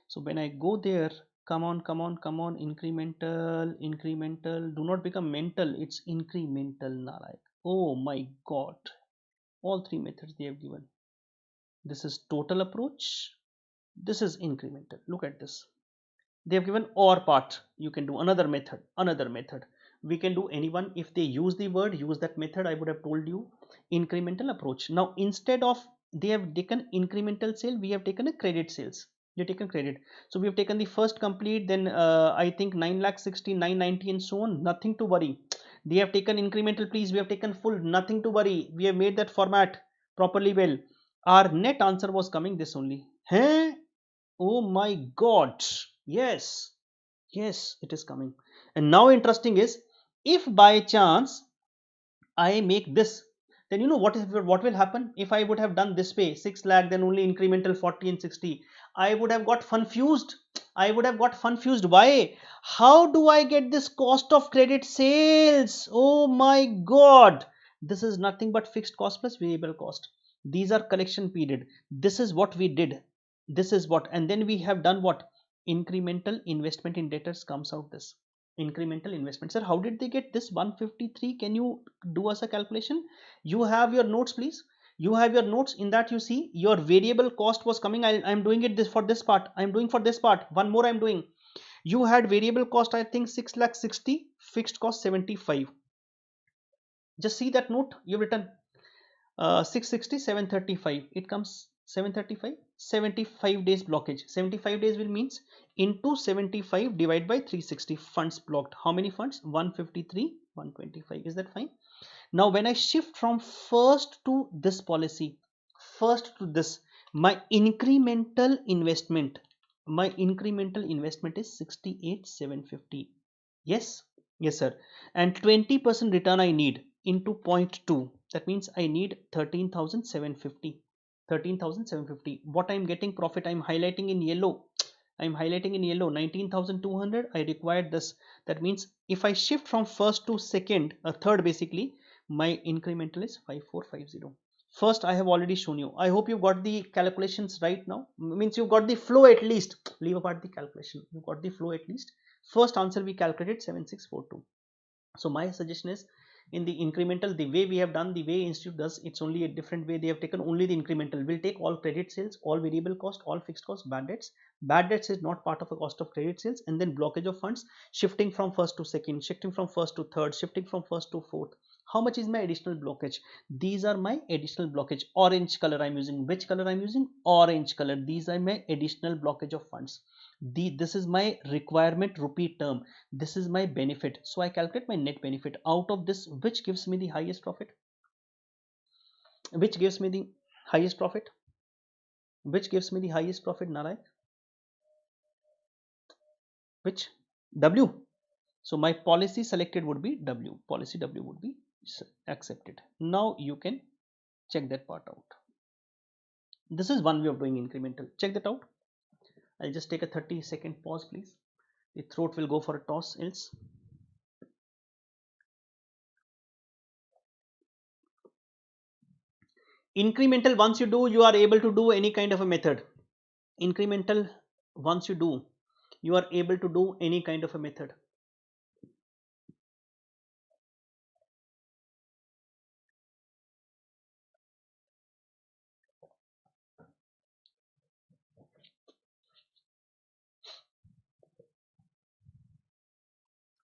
A: So when I go there, come on, incremental. Do not become mental. It's incremental, Nalai. Oh my God. All three methods they have given. This is total approach. This is incremental. Look at this. They have given OR part. You can do another method. We can do any one. If they use the word, use that method. I would have told you incremental approach. Now instead of they have taken incremental sale, we have taken a credit sales. You taken credit. So we have taken the first complete, then I think 9,60,000, 990 and so on. Nothing to worry. They have taken incremental, please. We have taken full. Nothing to worry. We have made that format properly well. Our net answer was coming this only. Huh? Oh my god. Yes. Yes, it is coming. And now interesting is, if by chance I make this, then you know what will happen if I would have done this way 6 lakh, then only incremental 40 and 60. I would have got confused. I would have got confused. Why? How do I get this cost of credit sales? Oh my god. This is nothing but fixed cost plus variable cost. These are collection period. This is what we did. This is what, and then we have done what? Incremental investment in debtors comes out this incremental investment. Sir, how did they get this 153? Can you do us a calculation? You have your notes, please. You have your notes. In that you see your variable cost was coming. I'm doing it this for this part. I'm doing for this part. One more I'm doing. You had variable cost, I think 6 lakh 60, fixed cost 75. Just see that note you've written. 660, 735. It comes 735, 75 days blockage. 75 days will means into 75 divided by 360 funds blocked. How many funds? 153, 125. Is that fine? Now when I shift from first to this policy, first to this, my incremental investment is 68,750. Yes, yes sir. And 20% return I need into 0.2. That means I need 13,750. 13,750. What I'm getting profit, I'm highlighting in yellow. I'm highlighting in yellow 19,200. I required this. That means if I shift from first to second, third basically, my incremental is 5450. First, I have already shown you. I hope you got the calculations right now. Means you got the flow at least. Leave apart the calculation. You got the flow at least. First answer we calculated 7642. So my suggestion is, in the incremental, the way we have done, the way institute does, it's only a different way. They have taken only the incremental. We'll take all credit sales, all variable cost, all fixed cost, bad debts. Bad debts is not part of a cost of credit sales. And then blockage of funds, shifting from first to second, shifting from first to third, shifting from first to fourth. How much is my additional blockage? These are my additional blockage. Orange color I'm using. Which color I'm using? Orange color. These are my additional blockage of funds. This is my requirement rupee term. This is my benefit. So I calculate my net benefit. Out of this, which gives me the highest profit? Which gives me the highest profit? Which gives me the highest profit, Narayan? Which? W. So my policy selected would be W. Policy W would be accepted. Now you can check that part out. This is one way of doing incremental. Check that out. I'll just take a 30-second pause, please. The throat will go for a toss else. Incremental, once you do, you are able to do any kind of a method. Incremental, once you do, you are able to do any kind of a method.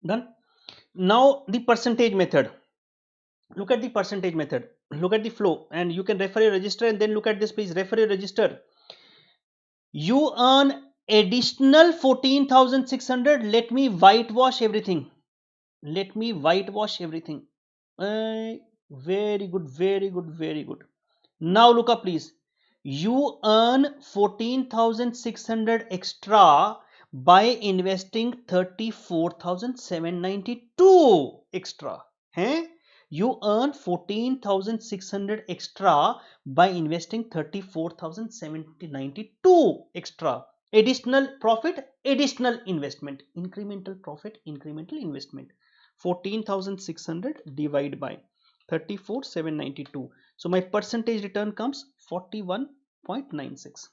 A: Done. Now the percentage method. Look at the percentage method. Look at the flow, and you can refer your register, and then look at this, please. Refer your register. You earn additional 14,600. Let me whitewash everything. Let me whitewash everything. Very good, very good, very good. Now look up, please. You earn 14,600 extra by investing 34,792 extra. Hey? You earn 14,600 extra by investing 34,792 extra. Additional profit, additional investment. Incremental profit, incremental investment. 14,600 divided by 34,792. So my percentage return comes 41.96.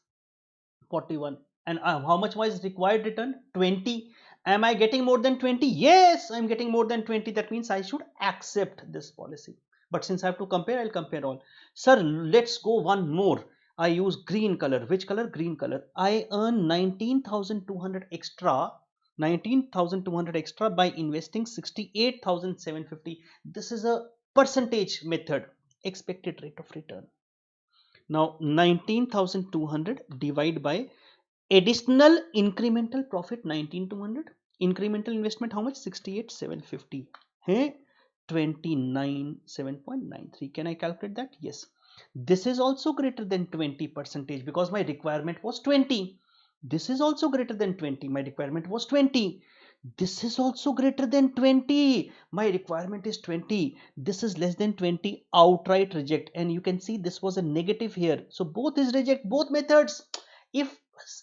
A: 41. And how much was required return? 20. Am I getting more than 20? Yes, I'm getting more than 20. That means I should accept this policy. But since I have to compare, I'll compare all. Sir, let's go one more. I use green color. Which color? Green color. I earn 19,200 extra. 19,200 extra by investing 68,750. This is a percentage method. Expected rate of return. Now 19,200 divided by additional incremental profit 19,200. Incremental investment how much? 68,750. Hey, 29,7.93. Can I calculate that? Yes. This is also greater than 20 percentage because my requirement was 20. This is also greater than 20. My requirement was 20. This is also greater than 20. My requirement is 20. This is less than 20. Outright reject. And you can see this was a negative here. So both is reject, both methods. If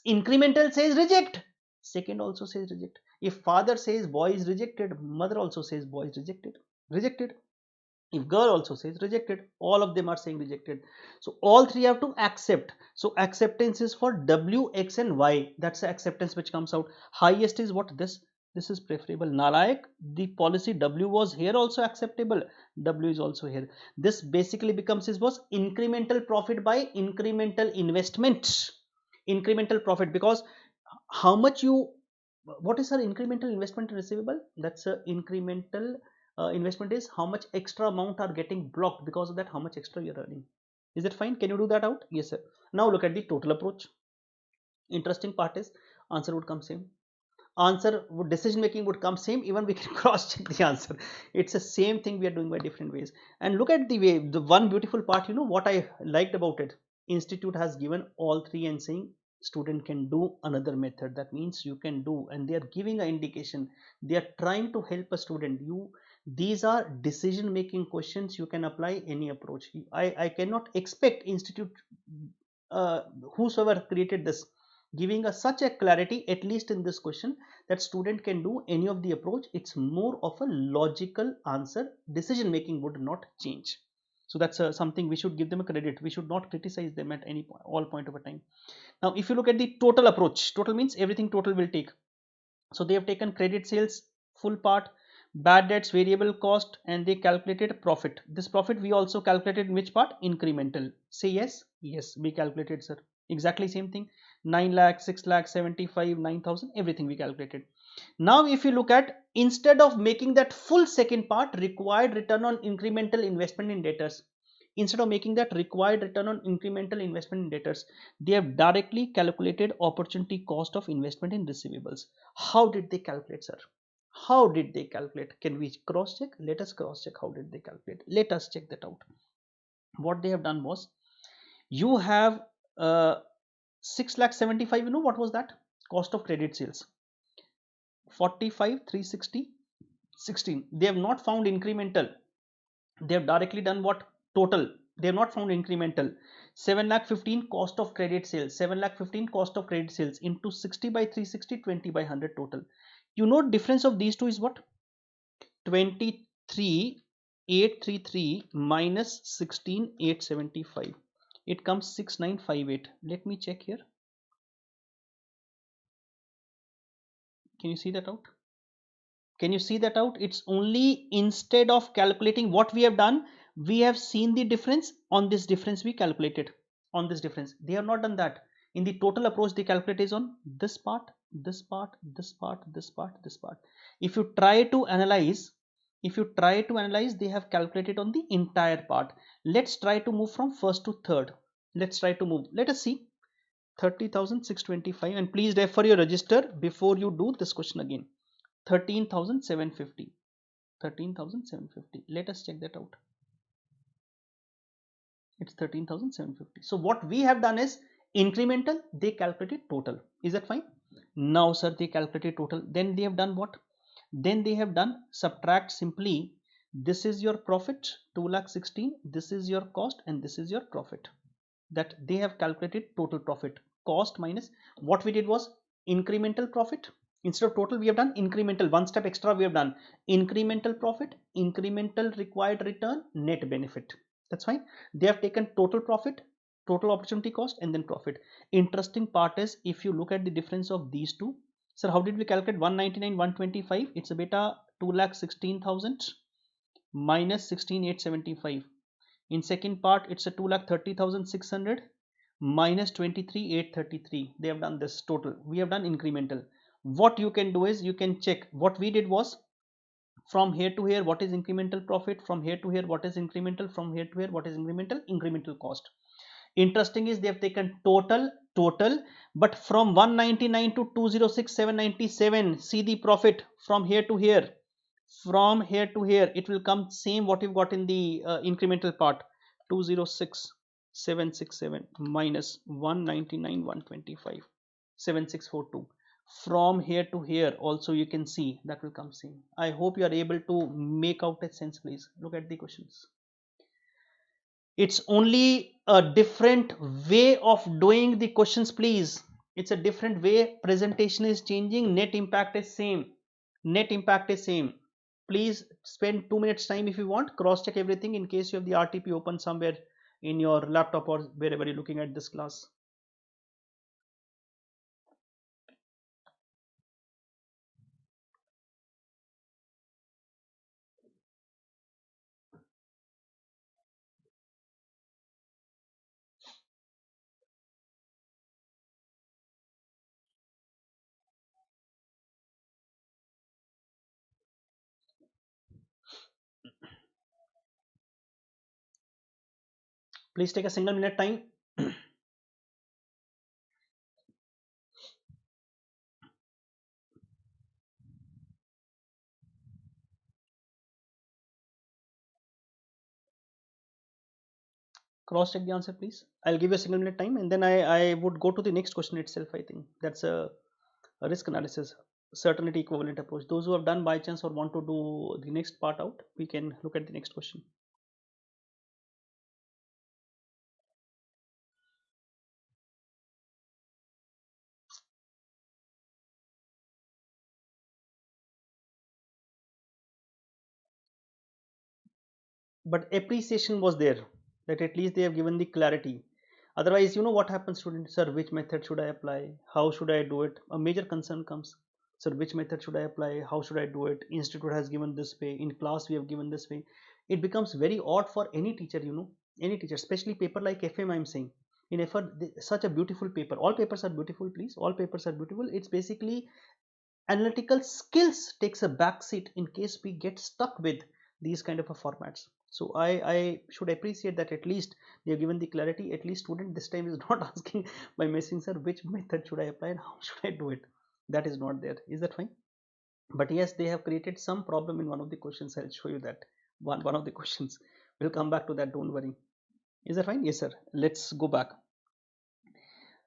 A: incremental says reject, second also says reject. If father says boy is rejected, mother also says boy is rejected. Rejected. If girl also says rejected, all of them are saying rejected. So all three have to accept. So acceptance is for W, X and Y. That's the acceptance which comes out. Highest is what? This is preferable. Nalayak, the policy W was here also acceptable. W is also here. This basically becomes his was incremental profit by incremental investment. Incremental profit, because how much you, what is our incremental investment receivable? That's a incremental investment is how much extra amount are getting blocked, because of that how much extra you're earning. Is it fine? Can you do that out? Yes sir. Now look at the total approach. Interesting part is answer would come same. Answer would, decision making would come same, even we can cross check the answer. It's the same thing we are doing by different ways. And look at the way, the one beautiful part, you know what I liked about it, institute has given all three and saying student can do another method. That means you can do, and they are giving an indication, they are trying to help a student. You, these are decision making questions, you can apply any approach. I cannot expect institute uh, whosoever created this giving us such a clarity, at least in this question, that student can do any of the approach. It's more of a logical answer, decision making would not change. So that's something we should give them a credit. We should not criticize them at any point, all point of a time. Now if you look at the total approach, total means everything total will take. So they have taken credit sales full part, bad debts, variable cost, and they calculated profit. This profit we also calculated in which part? Incremental. Say yes. Yes, we calculated, sir. Exactly same thing. 9 lakh, 6 lakh, 75, 9,000, everything we calculated. Now if you look at, instead of making that full second part, required return on incremental investment in debtors, instead of making that required return on incremental investment in debtors, they have directly calculated opportunity cost of investment in receivables. How did they calculate, sir? How did they calculate? Can we cross check? Let us cross check. How did they calculate? Let us check that out. What they have done was, you have 6 lakh 75, you know what was that? Cost of credit sales 45 360 16. They have not found incremental, they have directly done what? Total. They have not found incremental. 7 lakh 15 cost of credit sales, 7 lakh 15 cost of credit sales into 60 by 360, 20 by 100 total. You know difference of these two is what? 23,833 minus 16,875. It comes 6958. Let me check here. Can you see that out? Can you see that out? It's only, instead of calculating what we have done, we have seen the difference. On this difference we calculated, on this difference. They have not done that. In the total approach they calculate is on this part, this part, this part, this part, this part. If you try to analyze, they have calculated on the entire part. Let's try to move from first to third. Let's try to move. Let us see. 30,625, and please refer your register before you do this question again. 13,750. 13,750. Let us check that out. It's 13,750. So what we have done is incremental, they calculated total. Is that fine? Now sir, they calculated total. Then they have done what? Then they have done subtract simply. This is your profit 2,16,000. This is your cost and this is your profit. That they have calculated total profit. Cost minus what we did was incremental profit. Instead of total we have done incremental, one step extra we have done. Incremental profit, incremental required return, net benefit. That's fine. They have taken total profit, total opportunity cost, and then profit. Interesting part is, if you look at the difference of these two, sir, how did we calculate 199 125? It's a beta 2,16,000 minus 16,875. In second part it's a 2,30,600 minus 23,833. They have done this total. We have done incremental. What you can do is you can check. What we did was, from here to here what is incremental profit, from here to here what is incremental, from here to here what is incremental cost. Interesting is they have taken total, but from 199 to 206 797. See the profit from here to here, from here to here it will come same what you've got in the incremental part. 206 767 minus 199 125 7642. From here to here also you can see that will come same. I hope you are able to make out a sense. Please look at the questions. It's only a different way of doing the questions, please. It's a different way. Presentation is changing, net impact is same. Net impact is same. Please spend 2 minutes time if you want, cross check everything in case you have the RTP open somewhere in your laptop or wherever you're looking at this class. Please take a single minute time. Cross check the answer, please. I'll give you a single minute time and then I would go to the next question itself. I think that's a risk analysis, certainty equivalent approach. Those who have done by chance or want to do the next part out, we can look at the next question. But appreciation was there, that at least they have given the clarity. Otherwise, you know what happens, students? Sir, which method should I apply? How should I do it? A major concern comes. Sir, which method should I apply? How should I do it? Institute has given this way. In class, we have given this way. It becomes very odd for any teacher, any teacher, especially paper like FM. I'm saying in FR, such a beautiful paper. All papers are beautiful, please. All papers are beautiful. It's basically analytical skills takes a backseat in case we get stuck with these kind of a formats. So I should appreciate that at least they have given the clarity. At least student this time is not asking by messaging, sir, which method should I apply and how should I do it. That is not there. Is that fine? But yes, they have created some problem in one of the questions. I'll show you that one of the questions. We'll come back to that, don't worry. Is that fine? Yes, sir. Let's go back.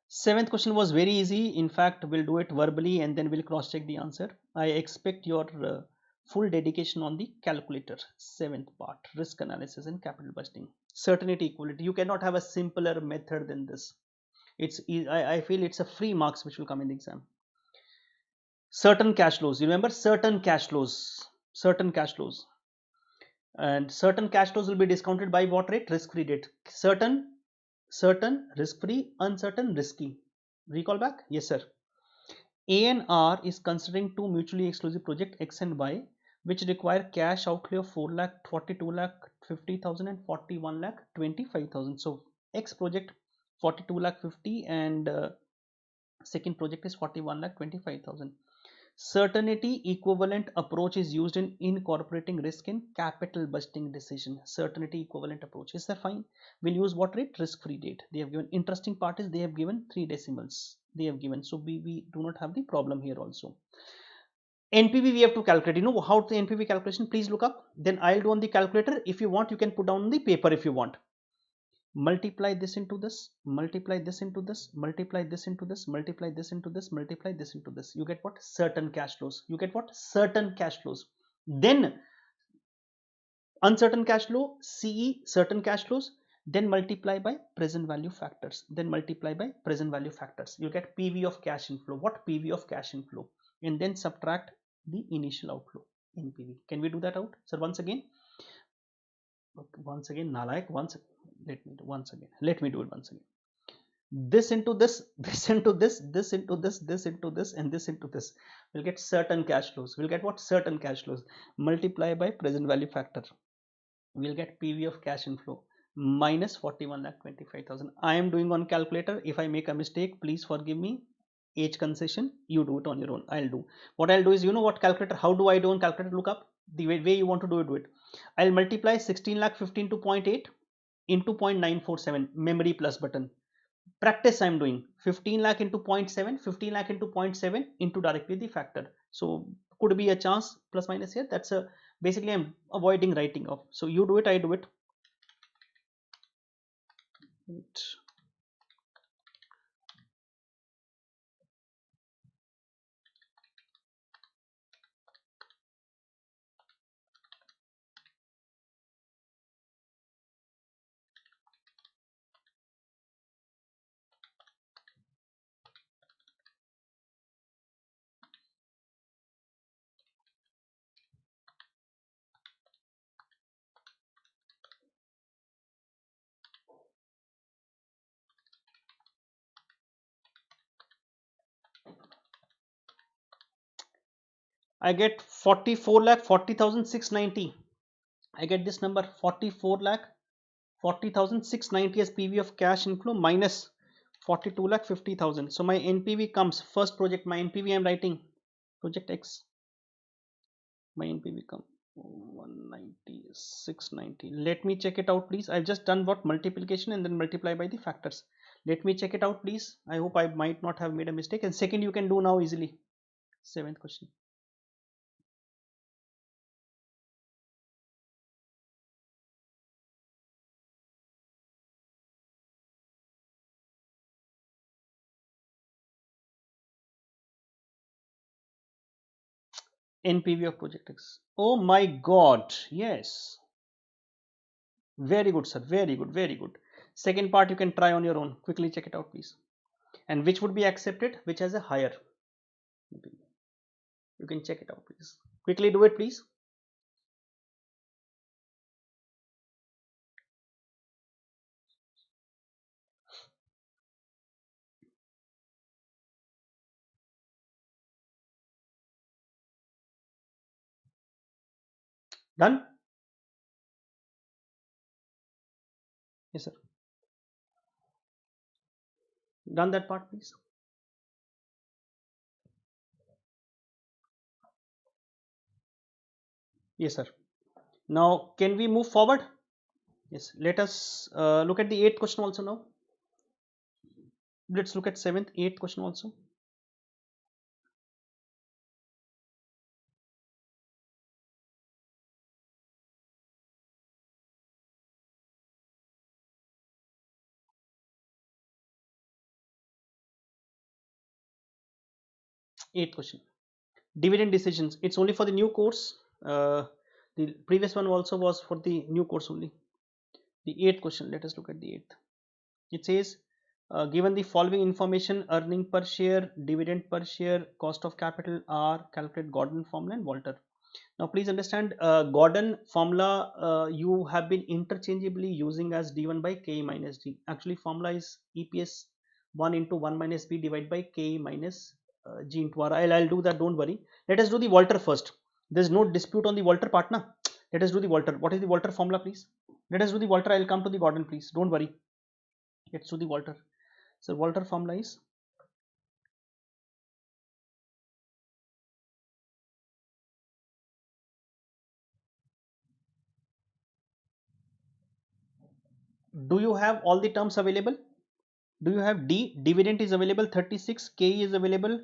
A: Seventh question was very easy. In fact, we'll do it verbally and then we'll cross check the answer. I expect your full dedication on the calculator. Seventh part, risk analysis and capital budgeting. Certainty equality. You cannot have a simpler method than this. I feel it's a free marks which will come in the exam. Certain cash flows. You remember certain cash flows. Certain cash flows. And certain cash flows will be discounted by what rate? Risk-free rate. Certain, risk-free, uncertain, risky. Recall back? Yes, sir. A and R is considering two mutually exclusive projects X and Y, which require cash outlay of 4 lakh, 42 lakh, 50,000 and 41 lakh, 25,000. So X project 42 lakh 50 and second project is 41 lakh 25,000. Certainty equivalent approach is used in incorporating risk in capital budgeting decision. Certainty equivalent approach. Is that fine? We'll use what rate? Risk-free rate. They have given. Interesting part is they have given 3 decimals. They have given. So we do not have the problem here also. NPV we have to calculate. You know how the NPV calculation? Please look up. Then I'll do on the calculator. If you want, you can put down on the paper if you want. Multiply this into this, multiply this into this, multiply this into this, multiply this into this, multiply this into this. You get what? Certain cash flows. You get what? Certain cash flows. Then uncertain cash flow, CE, certain cash flows, then multiply by present value factors. Then multiply by present value factors. You get PV of cash inflow. What? PV of cash inflow. And then subtract the initial outflow in PV. Can we do that out? So once again, Nalayak, let me do it once again. This into this, this into this, this into this, this into this, and this into this. We'll get certain cash flows. We'll get what? Certain cash flows. Multiply by present value factor. We'll get PV of cash inflow minus 41 lakh 25,000. I am doing on calculator. If I make a mistake, please forgive me. Age concession. You do it on your own. I'll do. What I'll do is, you know what calculator? How do I do on calculator? Look up the way you want to do it. Do it. I'll multiply 16 lakh 15 to 0.8 into 0.947. Memory plus button. Practice I'm doing 15 lakh into 0.7, 15 lakh into 0.7 into directly the factor. So could be a chance plus minus here. That's a basically I'm avoiding writing off. So you do it, I do it. Right. I get 44 lakh 40,690. I get this number 44 lakh 40,690 as PV of cash inflow minus 42 lakh 50,000. So my NPV comes first project. My NPV I am writing project X. My NPV come 190 690. Let me check it out, please. I've just done what multiplication and then multiply by the factors. Let me check it out, please. I hope I might not have made a mistake. And second, you can do now easily. Seventh question. NPV of project X. Oh my God. Yes. Very good, sir. Very good. Very good. Second part you can try on your own. Quickly check it out, please. And which would be accepted? Which has a higher NPV. You can check it out, please. Quickly do it, please. Done? Yes, sir. Done that part, please. Yes, sir. Now, can we move forward? Yes. Let us look at the eighth question also now. Let's look at seventh, eighth question also. Eighth question. Dividend decisions. It's only for the new course. The previous one also was for the new course only. The eighth question. Let us look at the eighth. It says, given the following information, earning per share, dividend per share, cost of capital are calculate Gordon formula and Walter. Now please understand, Gordon formula you have been interchangeably using as d1 by k minus d. Actually formula is EPS 1 into 1 minus b divided by k minus g into r. I'll do that, don't worry. Let us do the Walter first. There's no dispute on the Walter part na. Let us do the Walter. What is the Walter formula, please? Let us do the Walter. I'll come to the Gordon, please. Don't worry. Let's do the Walter. So Walter formula is, do you have all the terms available? Do you have D? Dividend is available 36, K is available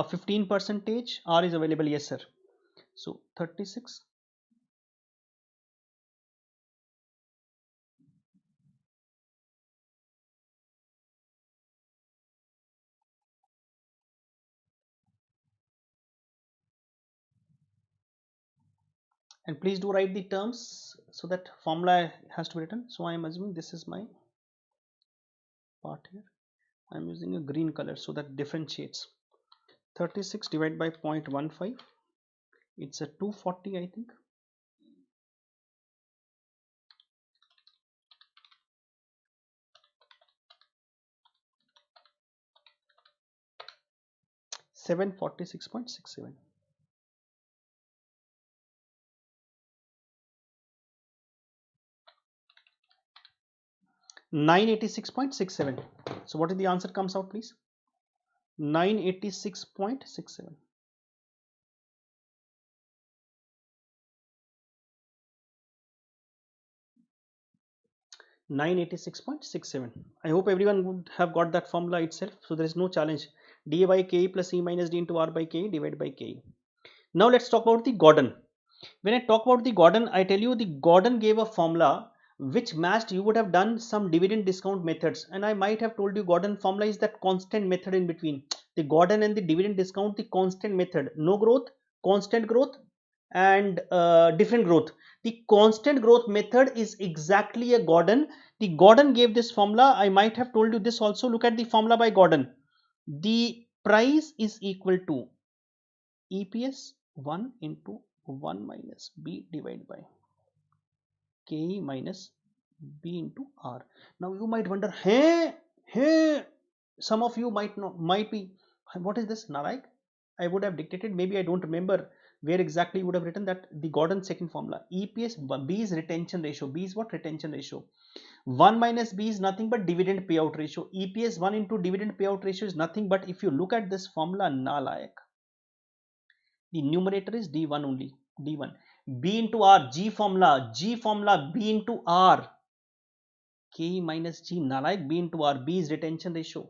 A: 15 percentage, R is available. Yes, sir. So 36. And please do write the terms so that formula has to be written. So I am assuming this is my part here. I am using a green color so that differentiates. 36 divided by 0.15. It's a 240, I think. 746.67. 986.67. So what is the answer comes out, please? 986.67. 986.67. I hope everyone would have got that formula itself. So there is no challenge. dA by ke plus E minus D into R by ke divided by ke. Now let's talk about the Gordon. When I talk about the Gordon, I tell you the Gordon gave a formula which matched, you would have done some dividend discount methods, and I might have told you Gordon formula is that constant method in between the Gordon and the dividend discount, the constant method, no growth, constant growth, and different growth. The constant growth method is exactly a Gordon. The Gordon gave this formula. I might have told you this also. Look at the formula by Gordon. The price is equal to EPS 1 into 1 minus B divided by Ke minus B into R. Now you might wonder, hey, some of you might be, what is this, Nalaik? I would have dictated, maybe I don't remember where exactly you would have written that the Gordon second formula. EPS, B is retention ratio. B is what? Retention ratio. 1 minus B is nothing but dividend payout ratio. EPS 1 into dividend payout ratio is nothing but, if you look at this formula, Nalaik, the numerator is D1 only. D1. B into R, G formula, B into R. K minus G, Nalaik, B into R. B is retention ratio.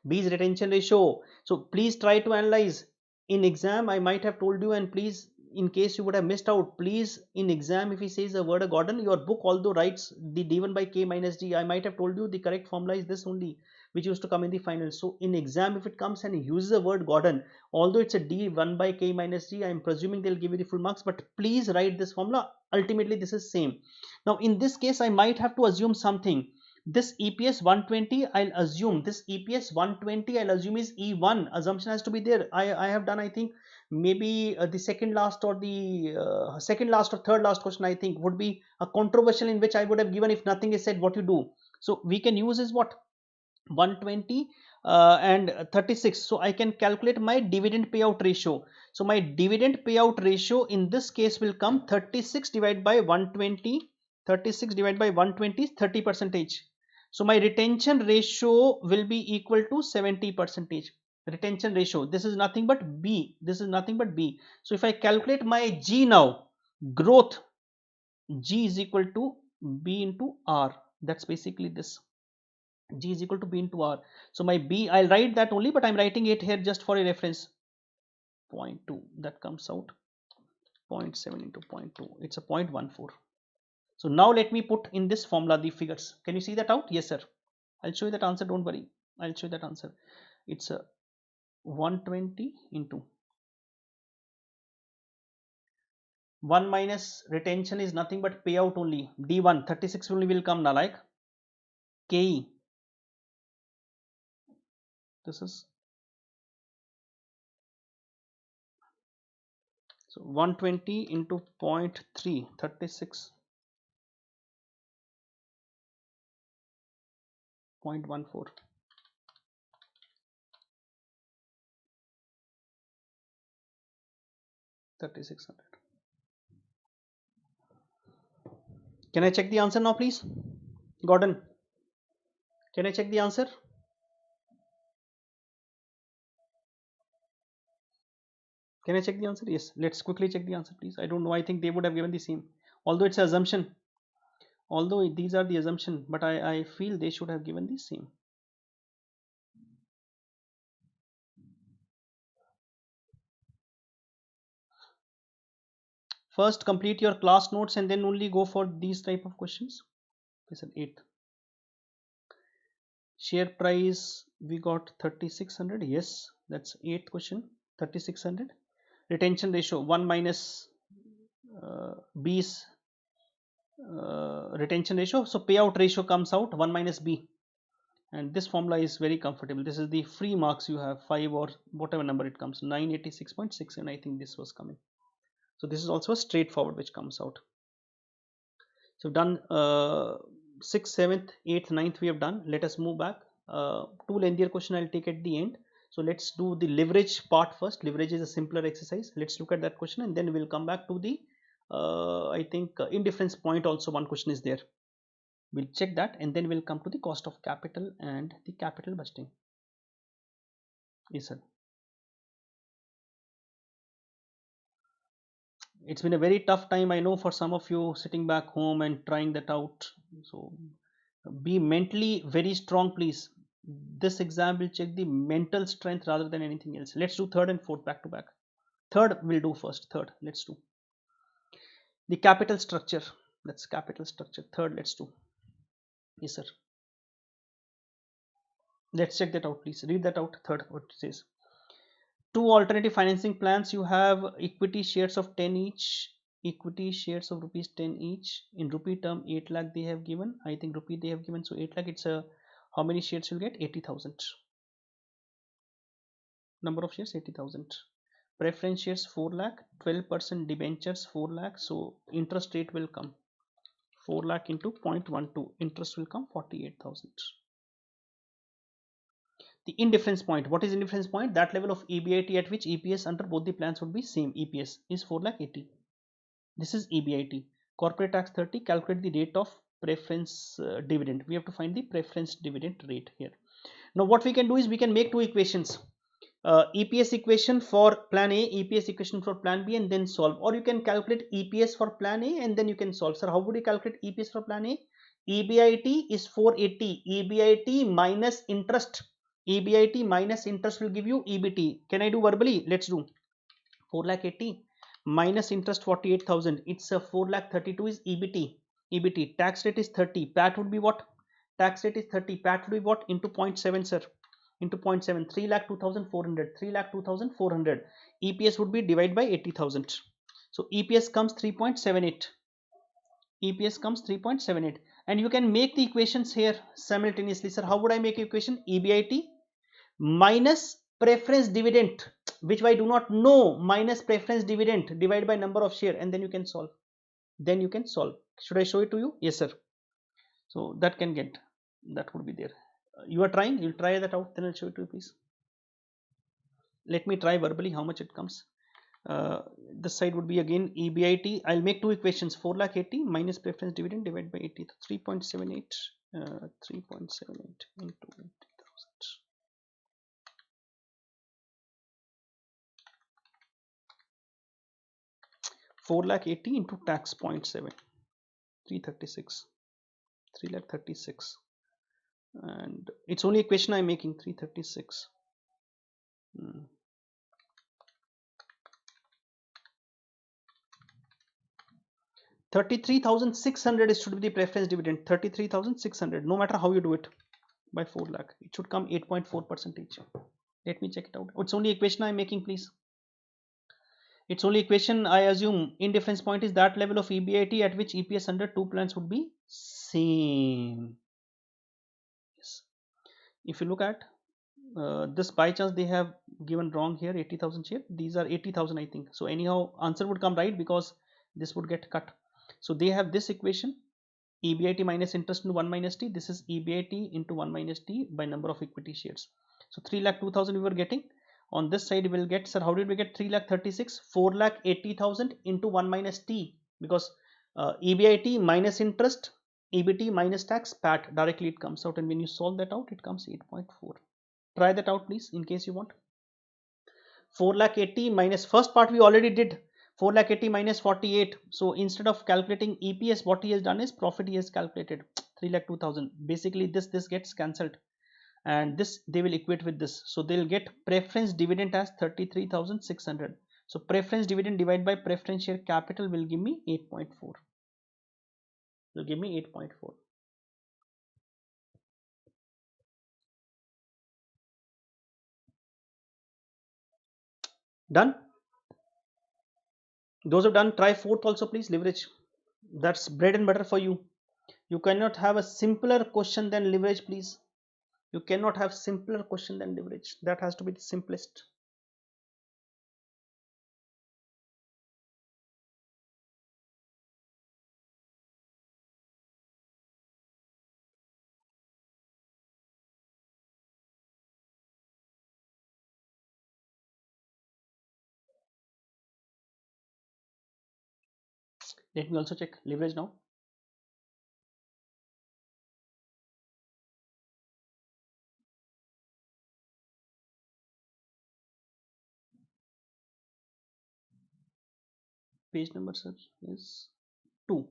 A: B is retention ratio. So please try to analyze. In exam, I might have told you, and please, in case you would have missed out, please, in exam, if he says a word of Gordon, your book although writes the D1 by K minus G, I might have told you the correct formula is this only, which used to come in the final. So in exam, if it comes and uses the word Gordon, although it's a D1 by K minus G, I am presuming they'll give you the full marks, but please write this formula. Ultimately, this is same. Now, in this case, I might have to assume something. This EPS 120, I'll assume this EPS 120, I'll assume is E1. Assumption has to be there. I have done, I think, maybe the second last or the second last or third last question, I think, would be a controversial, in which I would have given, if nothing is said, what you do. So we can use is what? 120 and 36. So I can calculate my dividend payout ratio. So my dividend payout ratio in this case will come 36 divided by 120. 36 divided by 120 is 30%. So my retention ratio will be equal to 70%. Retention ratio, this is nothing but B. This is nothing but B. So if I calculate my G now, growth, G is equal to B into R. That's basically this. G is equal to B into R. So my B, I'll write that only, but I'm writing it here just for a reference. 0.2, that comes out 0.7 into 0.2. It's a 0.14. So now let me put in this formula the figures. Can you see that out? Yes, sir. I'll show you that answer. Don't worry. I'll show you that answer. It's a 120 into 1 minus retention is nothing but payout only. D1, 36 only will come now, like KE. This is so 120 into 0.3, 36. 0.14. 3600. Can I check the answer now, please? Gordon, can I check the answer? Can I check the answer? Yes, let's quickly check the answer, please. I don't know. I think they would have given the same. Although it's an assumption. Although these are the assumption, but I feel they should have given the same. First, complete your class notes and then only go for these type of questions. Question 8. Share price, we got 3600. Yes, that's 8th question. 3600. Retention ratio 1 minus B's retention ratio. So payout ratio comes out 1 minus B. And this formula is very comfortable. This is the free marks you have, 5 or whatever number it comes, 986.6, and I think this was coming. So this is also a straightforward which comes out. So done 6th, 7th, 8th, 9th we have done. Let us move back. Two lengthier question I'll take at the end. So let's do the leverage part first. Leverage is a simpler exercise. Let's look at that question and then we'll come back to the I think indifference point. Also one question is there. We'll check that and then we'll come to the cost of capital and the capital budgeting. Yes, sir. It's been a very tough time, I know, for some of you sitting back home and trying that out. So be mentally very strong, please. This exam will check the mental strength rather than anything else. Let's do third and fourth back to back. Third we'll do first. Third, let's do the capital structure. That's capital structure. Third, let's do. Yes, sir. Let's check that out, please. Read that out. Third, what it says. Two alternative financing plans. You have equity shares of 10 each. Equity shares of rupees 10 each. In rupee term, 8 lakh they have given. I think rupee they have given. So 8 lakh. It's a how many shares you'll get? 80,000. Number of shares 80,000. Preference shares 4 lakh. 12% debentures 4 lakh. So interest rate will come 4 lakh into 0.12. Interest will come 48,000. The indifference point. What is indifference point? That level of EBIT at which EPS under both the plans would be same. EPS is 4 lakh 80. This is EBIT. Corporate tax 30. Calculate the rate of preference dividend. We have to find the preference dividend rate here. Now what we can do is we can make two equations. EPS equation for plan A, EPS equation for plan B, and then solve. Or you can calculate EPS for plan A and then you can solve. Sir, how would you calculate EPS for plan A? EBIT is 480. EBIT minus interest. EBIT minus interest will give you EBT. Can I do verbally? Let's do. 4 lakh 80 minus interest 48,000. It's a 4 lakh 32 is EBT. EBT. Tax rate is 30. PAT would be what? Tax rate is 30. PAT would be what? Into 0.7, sir. Into 0.7. 3 lakh 2,400. 3 lakh 2,400. EPS would be divided by 80,000. So EPS comes 3.78. EPS comes 3.78. And you can make the equations here simultaneously. Sir, how would I make equation? EBIT minus preference dividend, which I do not know, minus preference dividend divided by number of share, and then you can solve. Then you can solve. Should I show it to you? Yes, sir. So that can get, that would be there. You are trying, you'll try that out, then I'll show it to you, please. Let me try verbally how much it comes. This side would be again EBIT. I'll make two equations. 4 lakh 80 minus preference dividend divided by 80. 3.78. 3.78 into 80,000. 4 lakh 80 into tax 0.7. 336. 3 lakh 36. And it's only equation I'm making. 336. 33,600 is should be the preference dividend. 33,600. No matter how you do it by 4 lakh, it should come 8.4% each. Let me check it out. It's only equation I'm making, please. It's only equation. I assume indifference point is that level of EBIT at which EPS under two plans would be same. Yes. If you look at this, by chance they have given wrong here, 80,000 share. These are 80,000, I think. So anyhow, answer would come right because this would get cut. So they have this equation, EBIT minus interest into 1 minus T. This is EBIT into 1 minus T by number of equity shares. So 3 lakh 2,000 we were getting. On this side we will get, sir, how did we get 3 lakh 36? 4 lakh 80,000 into 1 minus T, because EBIT minus interest, EBT minus tax, PAT, directly it comes out, and when you solve that out, it comes 8.4. Try that out, please, in case you want. 4 lakh 80 minus, first part we already did. 4 lakh 80 minus 48. So instead of calculating EPS, what he has done is profit he has calculated 3 lakh 2,000. Basically this gets cancelled, and this they will equate with this. So they'll get preference dividend as 33,600. So preference dividend divided by preference share capital will give me 8.4. Will give me 8.4. Done? Those who have done, try fourth also, please. Leverage. That's bread and butter for you. You cannot have a simpler question than leverage, please. You cannot have simpler question than leverage. That has to be the simplest. Let me also check leverage now. Page number, sir, is 2.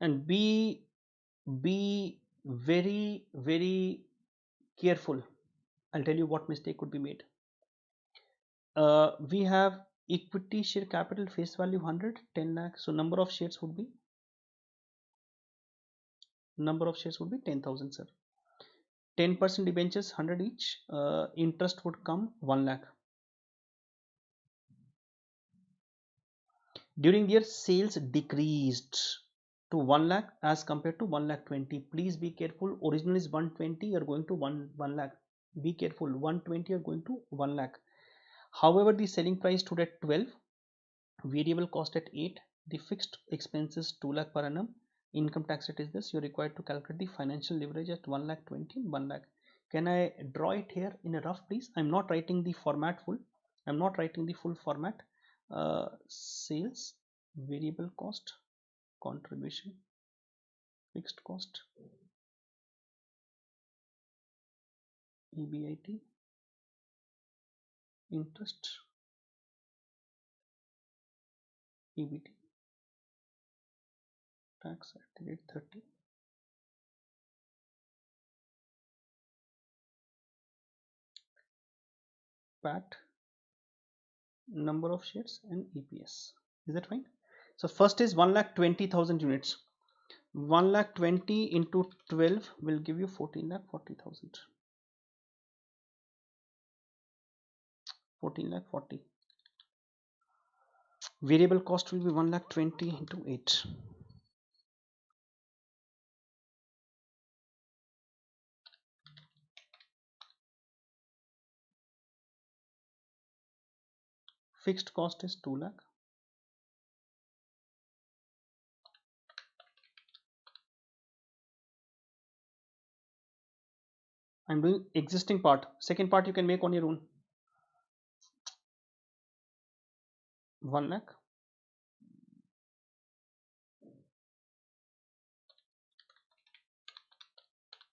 A: And be very, very careful. I'll tell you what mistake could be made. We have Equity share capital face value 100, 10 lakh. So number of shares would be 10,000, sir. 10% debentures 100 each. Interest would come 1 lakh. During the year, sales decreased to 1 lakh as compared to 1 lakh 20. Please be careful. Original is 120. You're going to 1 lakh. Be careful. 120. You're going to 1 lakh. However, the selling price stood at 12. Variable cost at 8. The fixed expenses 2 lakh per annum. Income tax rate is this. You're required to calculate the financial leverage at 1 lakh 20 and 1 lakh. Can I draw it here in a rough, please? I'm not writing the format full. I'm not writing the full format. Sales, variable cost, contribution, fixed cost, EBIT, interest, EBT, tax at the rate 30, PAT, number of shares, and EPS. Is that fine? So first is 1,20,000 units. 1,20,000 into 12 will give you 14,40,000. 14,40,000. Variable cost will be 1,20,000 into 8. Fixed cost is 2 lakh. I'm doing existing part. Second part you can make on your own. 1 lakh.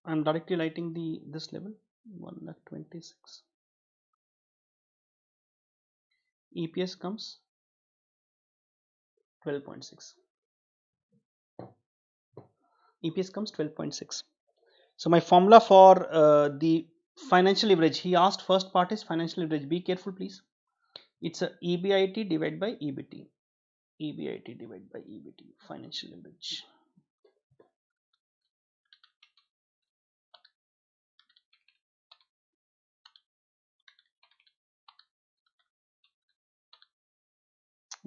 A: I'm directly writing this level 1,26,000. EPS comes 12.6. EPS comes 12.6. So my formula for the financial leverage, he asked first part is financial leverage. Be careful, please. It's a EBIT divided by EBT. EBIT divided by EBT. Financial leverage.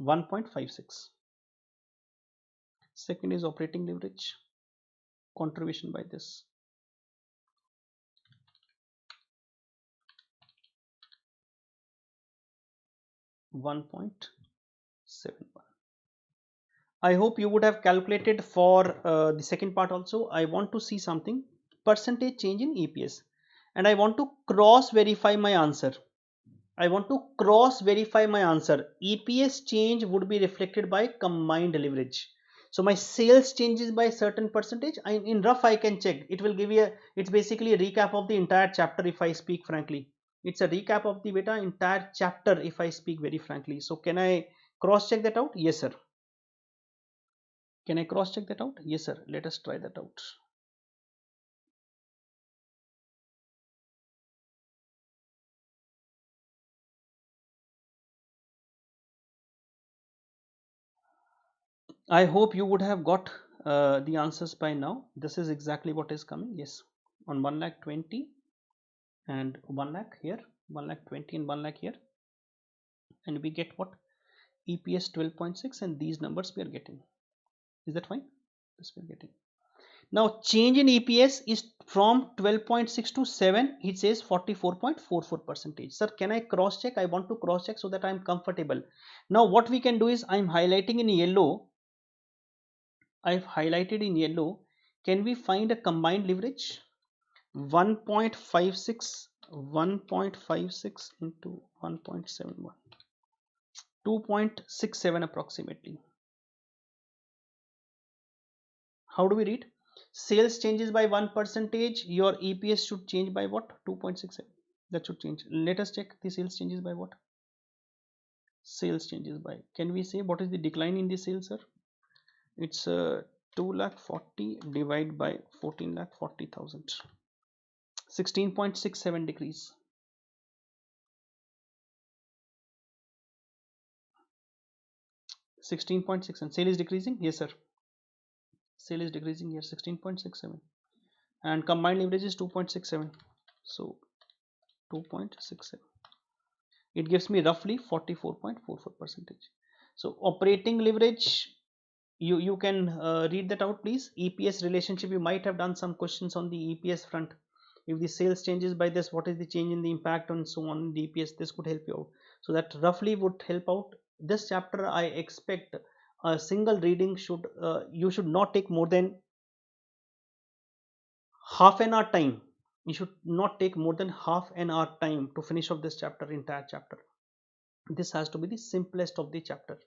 A: $1.56. Second is operating leverage. Contribution by this. 1.71. I hope you would have calculated for the second part also. I want to see something, percentage change in EPS, and I want to cross verify my answer. EPS change would be reflected by combined leverage. So my sales changes by certain percentage. In rough I can check. It will give you it's basically a recap of the entire chapter if I speak frankly. It's a recap of the entire chapter if I speak very frankly. So can I cross check that out? Yes, sir. Can I cross check that out? Yes, sir. Let us try that out. I hope you would have got the answers by now. This is exactly what is coming. Yes, on 1,20,000 and 1 lakh here, 1,20,000 and 1 lakh here, and we get what? EPS 12.6, and these numbers we are getting. Is that fine? This we are getting. Now change in EPS is from 12.6 to 7. It says 44.44%. Sir, can I cross check? I want to cross check so that I am comfortable. Now what we can do is I am highlighting in yellow. I've highlighted in yellow. Can we find a combined leverage? 1.56 into 1.71, 2.67 approximately. How do we read? Sales changes by 1%, your EPS should change by what? 2.67. That should change. Let us check the sales changes by what? Sales changes by, can we say what is the decline in the sales, sir? It's 2,40,000 divided by 14,40,000. 16.67 decrease. 16.6, and sale is decreasing. Yes sir, sale is decreasing here, 16.67, and combined leverage is 2.67. So 2.67, it gives me roughly 44.44 percentage. So operating leverage, you can read that out please. EPS relationship, you might have done some questions on the EPS front. If the sales changes by this, what is the change in the impact and so on the EPS? This could help you out. So that roughly would help out. This chapter I expect a single reading should you should not take more than half an hour time. You should not take more than half an hour time to finish off this chapter, entire chapter. This has to be the simplest of the chapter.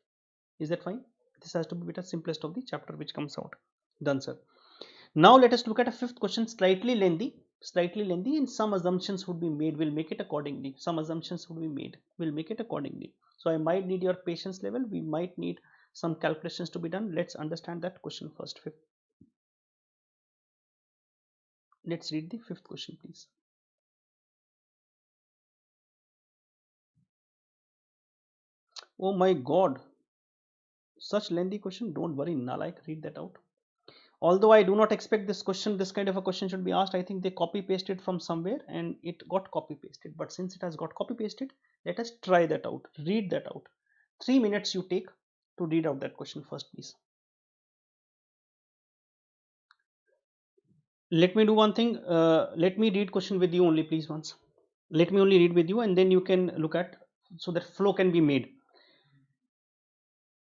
A: Is that fine? This has to be the simplest of the chapter which comes out. Done sir. Now let us look at a fifth question, slightly lengthy, and some assumptions would be made. We'll make it accordingly. Some assumptions would be made. We'll make it accordingly. So I might need your patience level. We might need some calculations to be done. Let's understand that question first. Let's read the fifth question, please. Oh my God, such lengthy question. Don't worry, Nalaik, read that out. Although I do not expect this kind of a question should be asked. I think they copy pasted from somewhere and it got copy pasted. But since it has got copy pasted, let us try that out. Read that out. 3 minutes you take to read out that question first, please. Let me do one thing. Let me read question with you only, please, once. Let me only read with you, and then you can look at, so that flow can be made.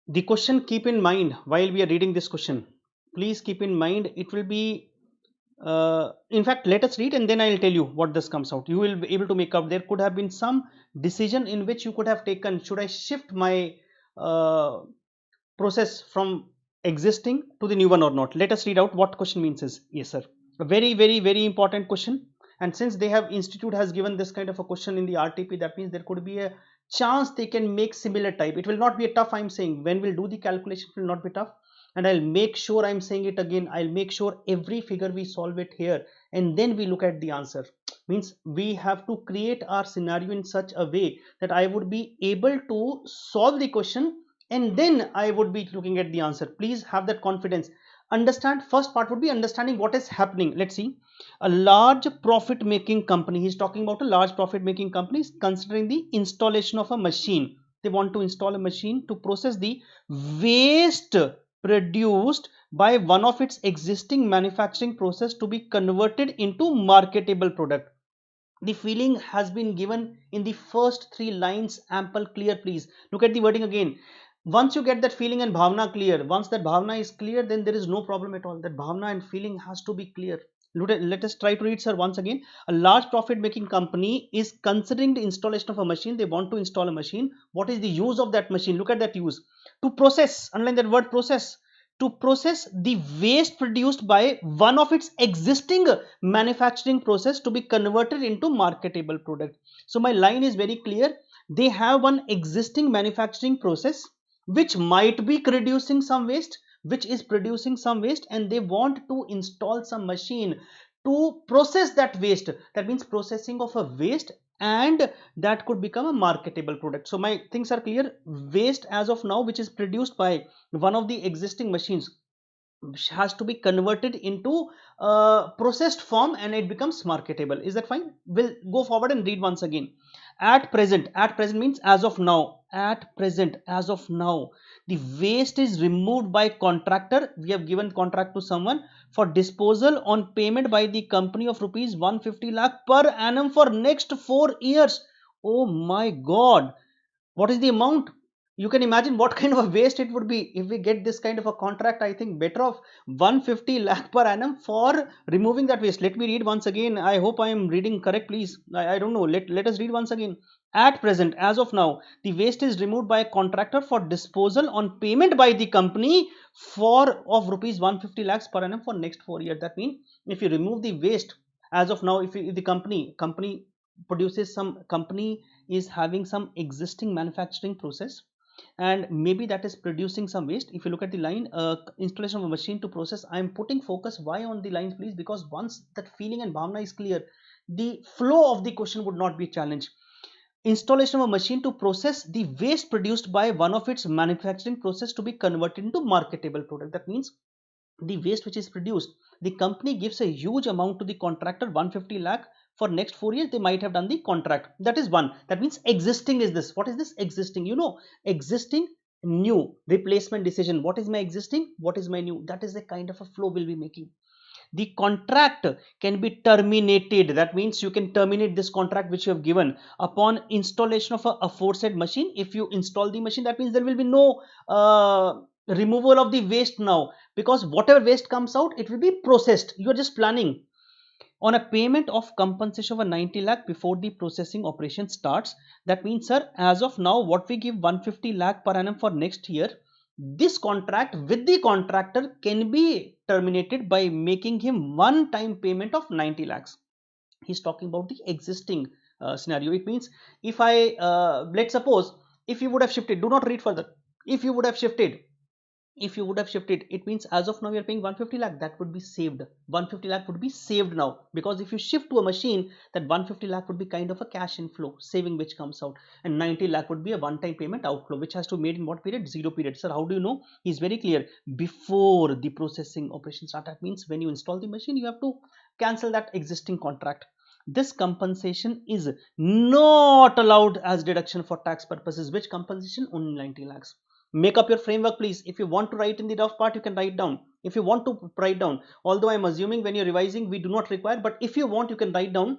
A: The question, keep in mind while we are reading this question. Please keep in mind, it will be in fact, let us read and then I'll tell you what this comes out. You will be able to make out. There could have been some decision in which you could have taken, should I shift my process from existing to the new one or not. Let us read out what question means is. Yes sir, a very important question. And since they have institute has given this kind of a question in the RTP, that means there could be a chance they can make similar type. It will not be a tough, I'm saying. When we'll do the calculation, it will not be tough. And I'll make sure, I'm saying it again, I'll make sure every figure we solve it here and then we look at the answer. Means we have to create our scenario in such a way that I would be able to solve the question and then I would be looking at the answer. Please have that confidence. Understand, first part would be understanding what is happening. Let's see. A large profit making company, he's talking about a large profit making company, is considering the installation of a machine. They want to install a machine to process the waste produced by one of its existing manufacturing process to be converted into marketable product. The feeling has been given in the first 3 lines, ample, clear. Please look at the wording again. Once you get that feeling and bhavna clear, once that bhavna is clear, then there is no problem at all. That bhavna and feeling has to be clear. Let us try to read sir once again. A large profit making company is considering the installation of a machine. They want to install a machine. What is the use of that machine? Look at that use. To process, underline that word, process. To process the waste produced by one of its existing manufacturing process to be converted into marketable product. So my line is very clear. They have one existing manufacturing process which might be producing some waste, and they want to install some machine to process that waste. That means processing of a waste, and that could become a marketable product. So my things are clear. Waste as of now, which is produced by one of the existing machines, has to be converted into processed form and it becomes marketable. Is that fine? We'll go forward and read once again. At present means as of now. At present, as of now, the waste is removed by contractor. We have given contract to someone for disposal on payment by the company of rupees 150 lakh per annum for next 4 years. Oh my God, what is the amount? You can imagine what kind of a waste it would be if we get this kind of a contract. I think better of 150 lakh per annum for removing that waste. Let me read once again. I hope I am reading correct, please. I don't know. Let us read once again. At present, as of now, the waste is removed by a contractor for disposal on payment by the company for of rupees 150 lakhs per annum for next 4 years. That means if you remove the waste as of now, if the company produces, some company is having some existing manufacturing process and maybe that is producing some waste. If you look at the line, installation of a machine to process, I am putting focus why on the lines, please, because once that feeling and bhavna is clear, the flow of the question would not be a challenge. installation of a machine to process the waste produced by one of its manufacturing process to be converted into marketable product. That means the waste which is produced, the company gives a huge amount to the contractor, 150 lakh for next 4 years. They might have done the contract. That is one. That means existing is this. What is this existing? You know, existing, new, replacement decision. What is my existing? What is my new? That is the kind of a flow we'll be making. The contract can be terminated. That means you can terminate this contract which you have given upon installation of a aforesaid machine. If you install the machine, that means there will be no removal of the waste now, because whatever waste comes out, it will be processed. You are just planning on a payment of compensation of a 90 lakh before the processing operation starts. That means, sir, as of now, what we give 150 lakh per annum for next year, this contract with the contractor can be terminated by making him one time payment of 90 lakhs. He's talking about the existing scenario. It means if I, let's suppose, if you would have shifted, do not read further. If you would have shifted, it means as of now you are paying 150 lakh, that would be saved. 150 lakh would be saved now, because if you shift to a machine, that 150 lakh would be kind of a cash inflow saving which comes out, and 90 lakh would be a one time payment outflow which has to be made in what period? Zero period. Sir, how do you know? He's very clear, before the processing operation start. That means when you install the machine, you have to cancel that existing contract. This compensation is not allowed as deduction for tax purposes. Which compensation? Only 90 lakhs. Make up your framework, please. If you want to write in the rough part, you can write down. If you want to write down, although I'm assuming when you're revising we do not require, but if you want, you can write down.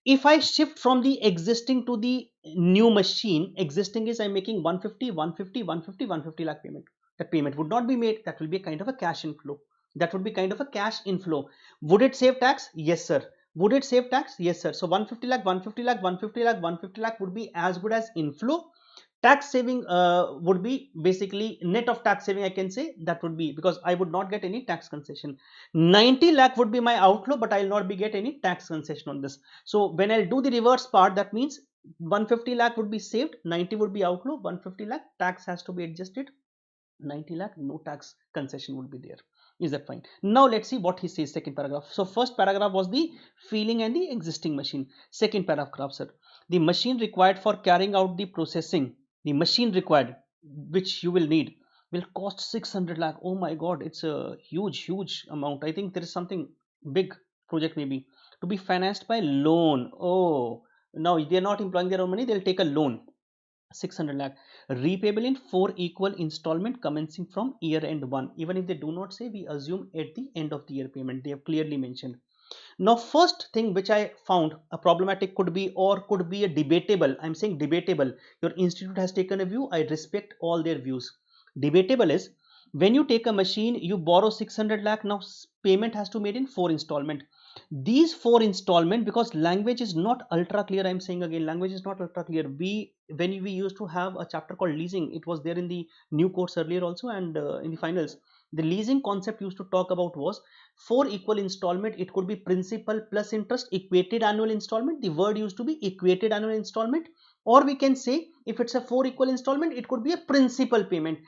A: If I shift from the existing to the new machine, existing is I'm making 150, 150, 150, 150 lakh payment. That payment would not be made. That will be a kind of a cash inflow. That would be kind of a cash inflow. Would it save tax? Yes, sir. Would it save tax? Yes, sir. So 150 lakh, 150 lakh, 150 lakh, 150 lakh would be as good as inflow. Tax saving would be basically net of tax saving, I can say. That would be because I would not get any tax concession. 90 lakh would be my outflow, but I'll not be get any tax concession on this. So when I'll do the reverse part, that means 150 lakh would be saved, 90 would be outflow, 150 lakh tax has to be adjusted, 90 lakh no tax concession would be there. Is that fine? Now let's see what he says, second paragraph. So first paragraph was the feeling and the existing machine. Second paragraph, sir, the machine required for carrying out the processing, the machine required which you will need, will cost 600 lakh. Oh my god, it's a huge amount. I think there is something big project maybe to be financed by loan. Oh, now they're not employing their own money, they'll take a loan. 600 lakh repayable in 4 equal installment commencing from year end 1. Even if they do not say, we assume at the end of the year payment, they have clearly mentioned. Now first thing which I found a problematic could be, or could be a debatable, I'm saying debatable, your institute has taken a view, I respect all their views. Debatable is, when you take a machine, you borrow 600 lakh, now payment has to be made in 4 installment. These 4 installment, because language is not ultra clear, I'm saying again, language is not ultra clear. When we used to have a chapter called leasing, it was there in the new course earlier also, and in the finals, the leasing concept used to talk about was 4 equal installment. It could be principal plus interest, equated annual installment. The word used to be equated annual installment, or we can say if it's a 4 equal installment, it could be a principal payment.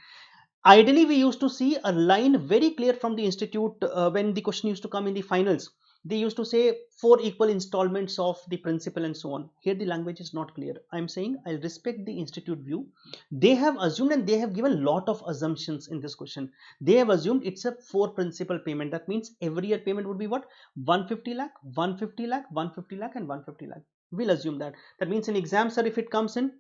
A: Ideally, we used to see a line very clear from the institute when the question used to come in the finals. They used to say 4 equal installments of the principal and so on. Here the language is not clear. I'm saying I'll respect the institute view. They have assumed, and they have given a lot of assumptions in this question. They have assumed it's a 4 principal payment. That means every year payment would be what? 150 lakh, 150 lakh, 150 lakh and 150 lakh. We'll assume that. That means in exam, sir, if it comes in,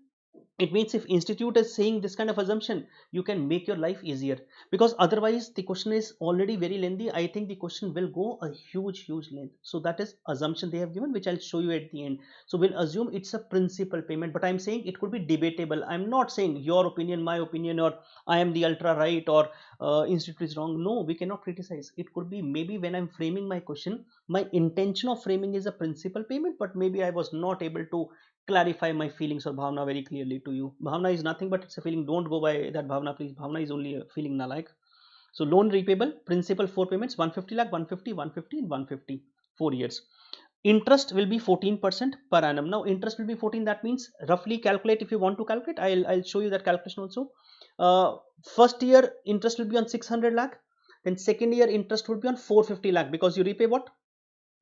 A: it means if institute is saying this kind of assumption, you can make your life easier, because otherwise the question is already very lengthy. I think the question will go a huge length. So that is assumption they have given, which I'll show you at the end. So we'll assume it's a principal payment, but I'm saying it could be debatable. I'm not saying your opinion, my opinion, or I am the ultra right, or institute is wrong. No, we cannot criticize. It could be maybe when I'm framing my question, my intention of framing is a principal payment, but maybe I was not able to clarify my feelings or bhavna very clearly to you. Bhavna is nothing but it's a feeling. Don't go by that bhavna, please. Bhavna is only a feeling, na like. So loan repayable, principal 4 payments, 150 lakh, 150, 150 and 150, 4 years. Interest will be 14% per annum. Now interest will be 14. That means roughly calculate, if you want to calculate, I'll show you that calculation also. First year interest will be on 600 lakh. Then second year interest would be on 450 lakh, because you repay what?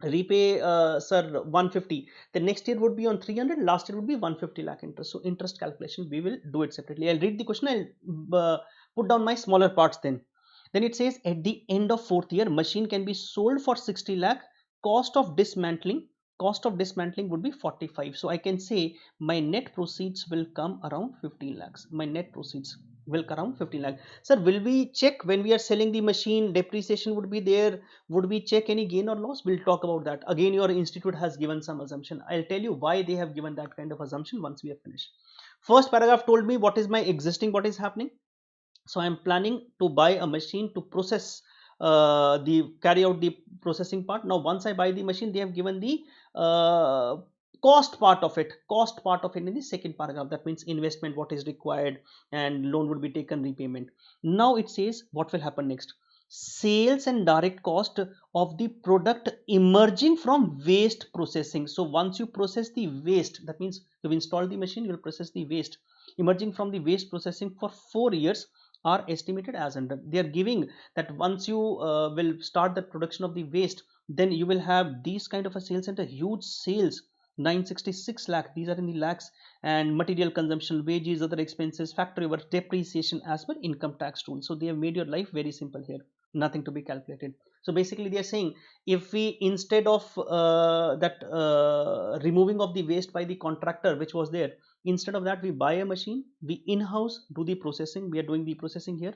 A: repay sir 150, the next year would be on 300, last year would be 150 lakh interest. So interest calculation we will do it separately. I'll read the question, I'll put down my smaller parts. Then it says at the end of fourth year machine can be sold for 60 lakh, cost of dismantling, would be 45. So I can say my net proceeds will come around 15 lakhs. My net proceeds will come around 15 lakh. Sir, will we check when we are selling the machine, depreciation would be there, would we check any gain or loss? We'll talk about that. Again, your institute has given some assumption. I'll tell you why they have given that kind of assumption once we have finished. First paragraph told me what is my existing, what is happening. So I'm planning to buy a machine to process the carry out the processing part. Now once I buy the machine, they have given the cost part of it, in the second paragraph. That means investment, what is required, and loan would be taken, repayment. Now it says what will happen next. Sales and direct cost of the product emerging from waste processing. So once you process the waste, that means you've installed the machine, you will process the waste emerging from the waste processing for 4 years are estimated as under. They are giving that once you will start the production of the waste, then you will have these kind of a sales center, huge sales, 966 lakh, these are in the lakhs, and material consumption, wages, other expenses, factory work, depreciation as per income tax rule. So they have made your life very simple here, nothing to be calculated. So basically they are saying, if we, instead of that removing of the waste by the contractor which was there, instead of that we buy a machine, we in-house do the processing, we are doing the processing here.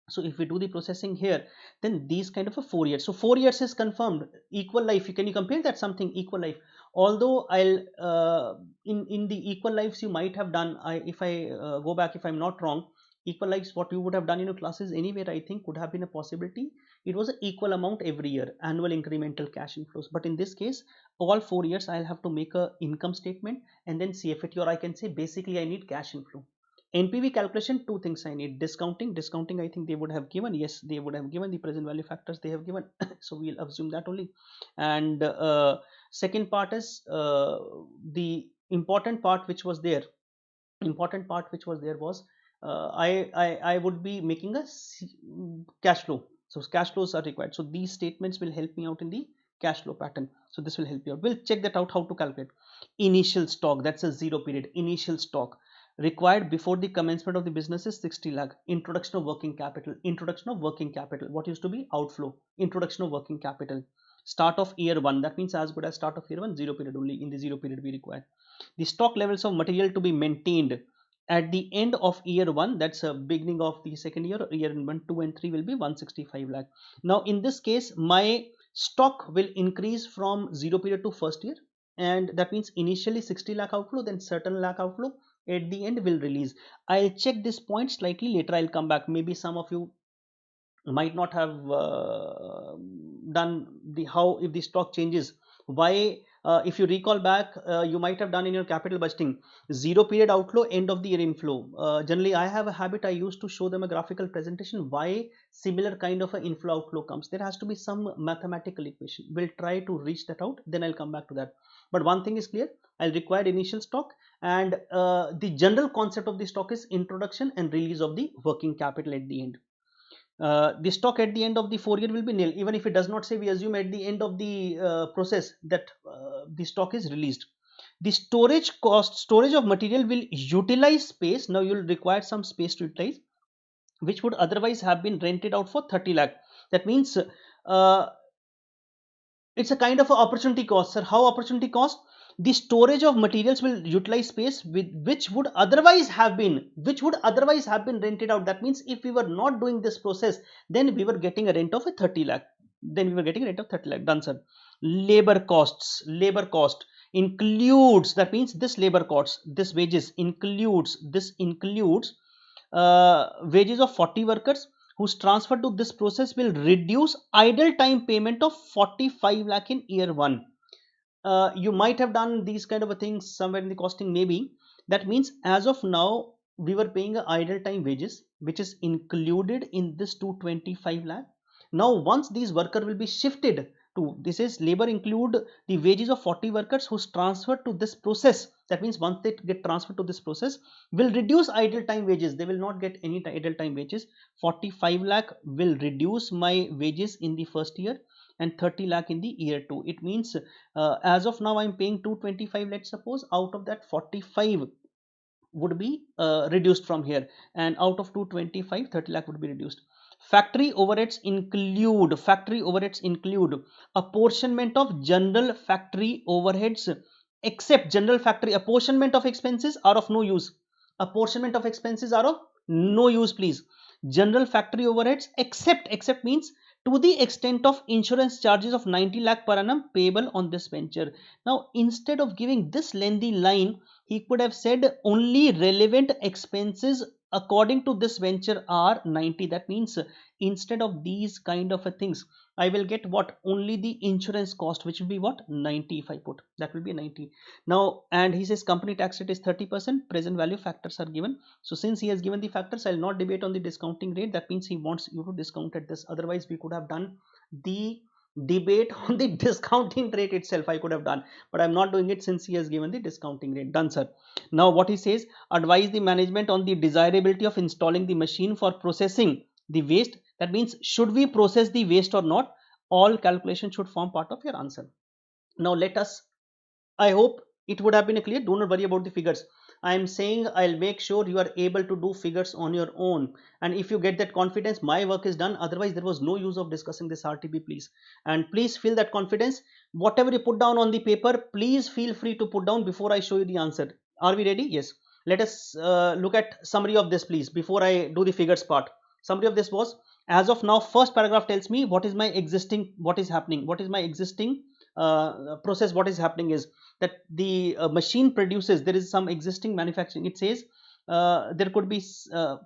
A: So if we do the processing here, then these kind of a 4 years, so 4 years is confirmed, equal life. Can you compare that, something equal life? Although I'll in the equal lives you might have done, if I go back, if I'm not wrong, equal lives, what you would have done in your classes anywhere, I think could have been a possibility. It was an equal amount every year, annual incremental cash inflows. But in this case, all 4 years I'll have to make a income statement and then CFT, or I can say basically I need cash inflow. NPV calculation, two things I need. Discounting I think they would have given, yes, they would have given the present value factors they have given. So we'll assume that only. And second part is the important part which was there. Was I would be making a cash flow. So cash flows are required. So these statements will help me out in the cash flow pattern. So this will help you out. We'll check that out, how to calculate. Initial stock, that's a zero period. Initial stock required before the commencement of the business is 60 lakh. Introduction of working capital. What used to be outflow? Introduction of working capital. Start of year 1, that means as good as start of year 1, zero period only. In the zero period we require the stock levels of material to be maintained at the end of year 1, that's a beginning of the second year. Year 1, 2 and 3 will be 165 lakh. Now in this case my stock will increase from zero period to first year, and that means initially 60 lakh outflow, then certain lakh outflow, at the end will release. I'll check this point slightly later, I'll come back. Maybe some of you might not have done the how, if the stock changes, why. If you recall back, you might have done in your capital budgeting, zero period outflow, end of the year inflow. Generally I have a habit, I used to show them a graphical presentation why similar kind of an inflow outflow comes. There has to be some mathematical equation. We'll try to reach that out, then I'll come back to that. But one thing is clear, I'll require initial stock, and the general concept of the stock is introduction and release of the working capital at the end. The stock at the end of the 4 year will be nil. Even if it does not say, we assume at the end of the process that the stock is released. The storage cost, storage of material will utilize space. Now you will require some space to utilize, which would otherwise have been rented out for 30 lakh. That means it's a kind of a opportunity cost. Sir, how opportunity cost? The storage of materials will utilize space which would otherwise have been rented out. That means if we were not doing this process, then we were getting a rent of a 30 lakh. Done, sir. Labor costs. Labor cost includes, that means this labor costs, this wages includes, wages of 40 workers whose transfer to this process will reduce idle time payment of 45 lakh in year 1. You might have done these kind of a things somewhere in the costing, maybe. That means as of now we were paying a idle time wages which is included in this 225 lakh. Now once these worker will be shifted to, this is labor include the wages of 40 workers whose transfer to this process that means once they get transferred to this process, will reduce idle time wages. They will not get any idle time wages. 45 lakh will reduce my wages in the first year, and 30 lakh in the year 2. It means as of now I'm paying 225, let's suppose. Out of that, 45 would be reduced from here, and out of 225, 30 lakh would be reduced. Factory overheads include apportionment of general factory overheads, except general factory apportionment of expenses are of no use. Apportionment of expenses are of no use, please. General factory overheads, except means to the extent of insurance charges of 90 lakh per annum payable on this venture. Now, instead of giving this lengthy line, he could have said only relevant expenses according to this venture are 90. That means instead of these kind of a things, I will get what? Only the insurance cost, which will be what? 90. If I put that, will be 90. Now, and he says company tax rate is 30%. Present value factors are given. So since he has given the factors, I'll not debate on the discounting rate. That means he wants you to discount at this. Otherwise, we could have done the debate on the discounting rate itself. I could have done, but I'm not doing it since he has given the discounting rate. Done, sir. Now what he says, advise the management on the desirability of installing the machine for processing the waste. That means should we process the waste or not? All calculations should form part of your answer. Now let us, I hope it would have been clear. Do not worry about the figures. I am saying I'll make sure you are able to do figures on your own, and if you get that confidence, my work is done. Otherwise there was no use of discussing this RTP, please. And please feel that confidence. Whatever you put down on the paper, please feel free to put down before I show you the answer. Are we ready? Yes. Let us look at summary of this, please, before I do the figures part. Summary of this was, as of now, first paragraph tells me what is my existing, what is happening, what is my existing process. What is happening is that the machine produces, there is some existing manufacturing. It says there could be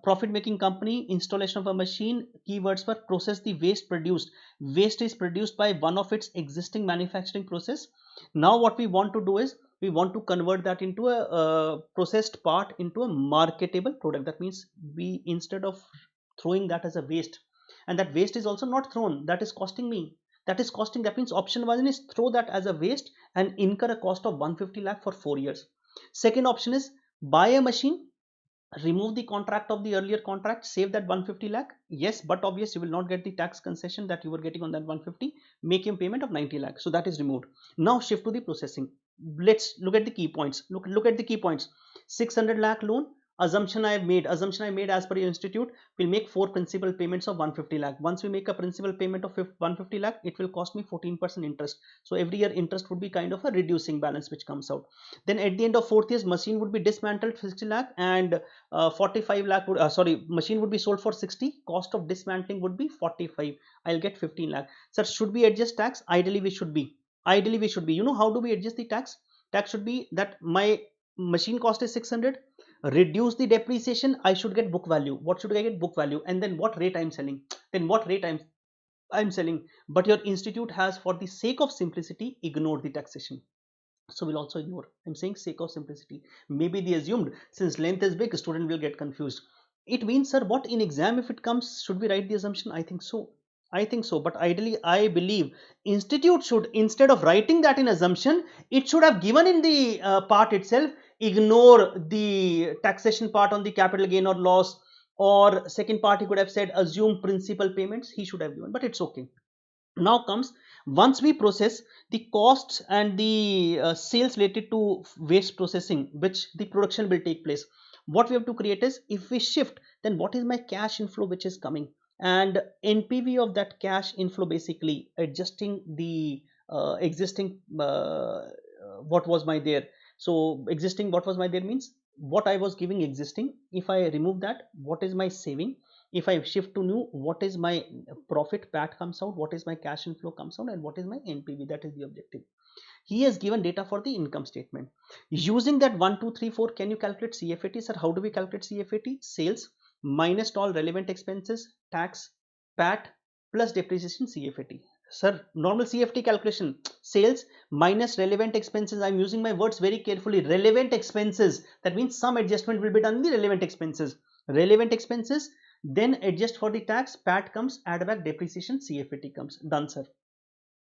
A: profit making company, installation of a machine, keywords for process the waste produced. Waste is produced by one of its existing manufacturing process. Now what we want to do is we want to convert that into a processed part into a marketable product. That means we, instead of throwing that as a waste, and that waste is also not thrown, that is costing me, that means option 1 is throw that as a waste and incur a cost of 150 lakh for 4 years. Second option is buy a machine, remove the contract of the earlier contract, save that 150 lakh. Yes, but obvious you will not get the tax concession that you were getting on that 150. Make him payment of 90 lakh. So that is removed. Now shift to the processing. Let's look at the key points. Look at the key points. 600 lakh loan. Assumption I made as per your institute, we'll make 4 principal payments of 150 lakh. Once we make a principal payment of 150 lakh, it will cost me 14% interest. So every year interest would be kind of a reducing balance which comes out. Then at the end of 4th years, machine would be dismantled 60 lakh, and 45 lakh would, machine would be sold for 60. Cost of dismantling would be 45. I'll get 15 lakh. Sir, should we adjust tax? Ideally we should be. You know how do we adjust the tax? Tax should be that my machine cost is 600, reduce the depreciation, I should get book value. What should I get? Book value. And then what rate I'm selling, I'm selling. But your institute has, for the sake of simplicity, ignored the taxation. So we'll also ignore. I'm saying sake of simplicity. Maybe they assumed since length is big, student will get confused. It means, sir, what in exam if it comes, should we write the assumption? I think so. But ideally I believe institute should, instead of writing that in assumption, it should have given in the part itself, ignore the taxation part on the capital gain or loss, or second part he could have said assume principal payments. He should have given, but it's okay. Now comes, once we process the costs and the sales related to waste processing, which the production will take place, what we have to create is, if we shift, then what is my cash inflow which is coming, and NPV of that cash inflow, basically adjusting the existing what was my there. So existing what was my there means what I was giving existing. If I remove that, what is my saving? If I shift to new, what is my profit PAT comes out, what is my cash inflow comes out, and what is my NPV. That is the objective. He has given data for the income statement. Using that 1, 2, 3, 4, can you calculate CFAT? Sir, how do we calculate CFAT? Sales minus all relevant expenses, tax, PAT plus depreciation, CFAT. Sir, normal CFT calculation, sales minus relevant expenses. I'm using my words very carefully. Relevant expenses, that means some adjustment will be done in the relevant expenses. Relevant expenses, then adjust for the tax, PAT comes, add back depreciation, CFAT comes. Done, sir.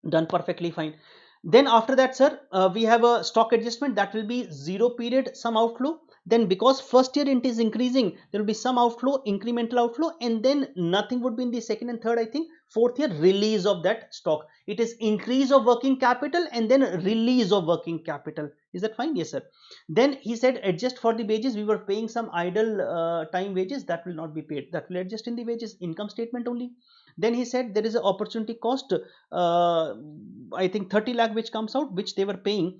A: Done perfectly fine. Then after that, sir, we have a stock adjustment that will be 0 period some outflow. Then because first year it is increasing, there will be some outflow, incremental outflow, and then nothing would be in the second and third. I think fourth year release of that stock. It is increase of working capital and then release of working capital. Is that fine? Yes, sir. Then he said adjust for the wages. We were paying some idle time wages that will not be paid. That will adjust in the wages income statement only. Then he said there is an opportunity cost, I think 30 lakh which comes out, which they were paying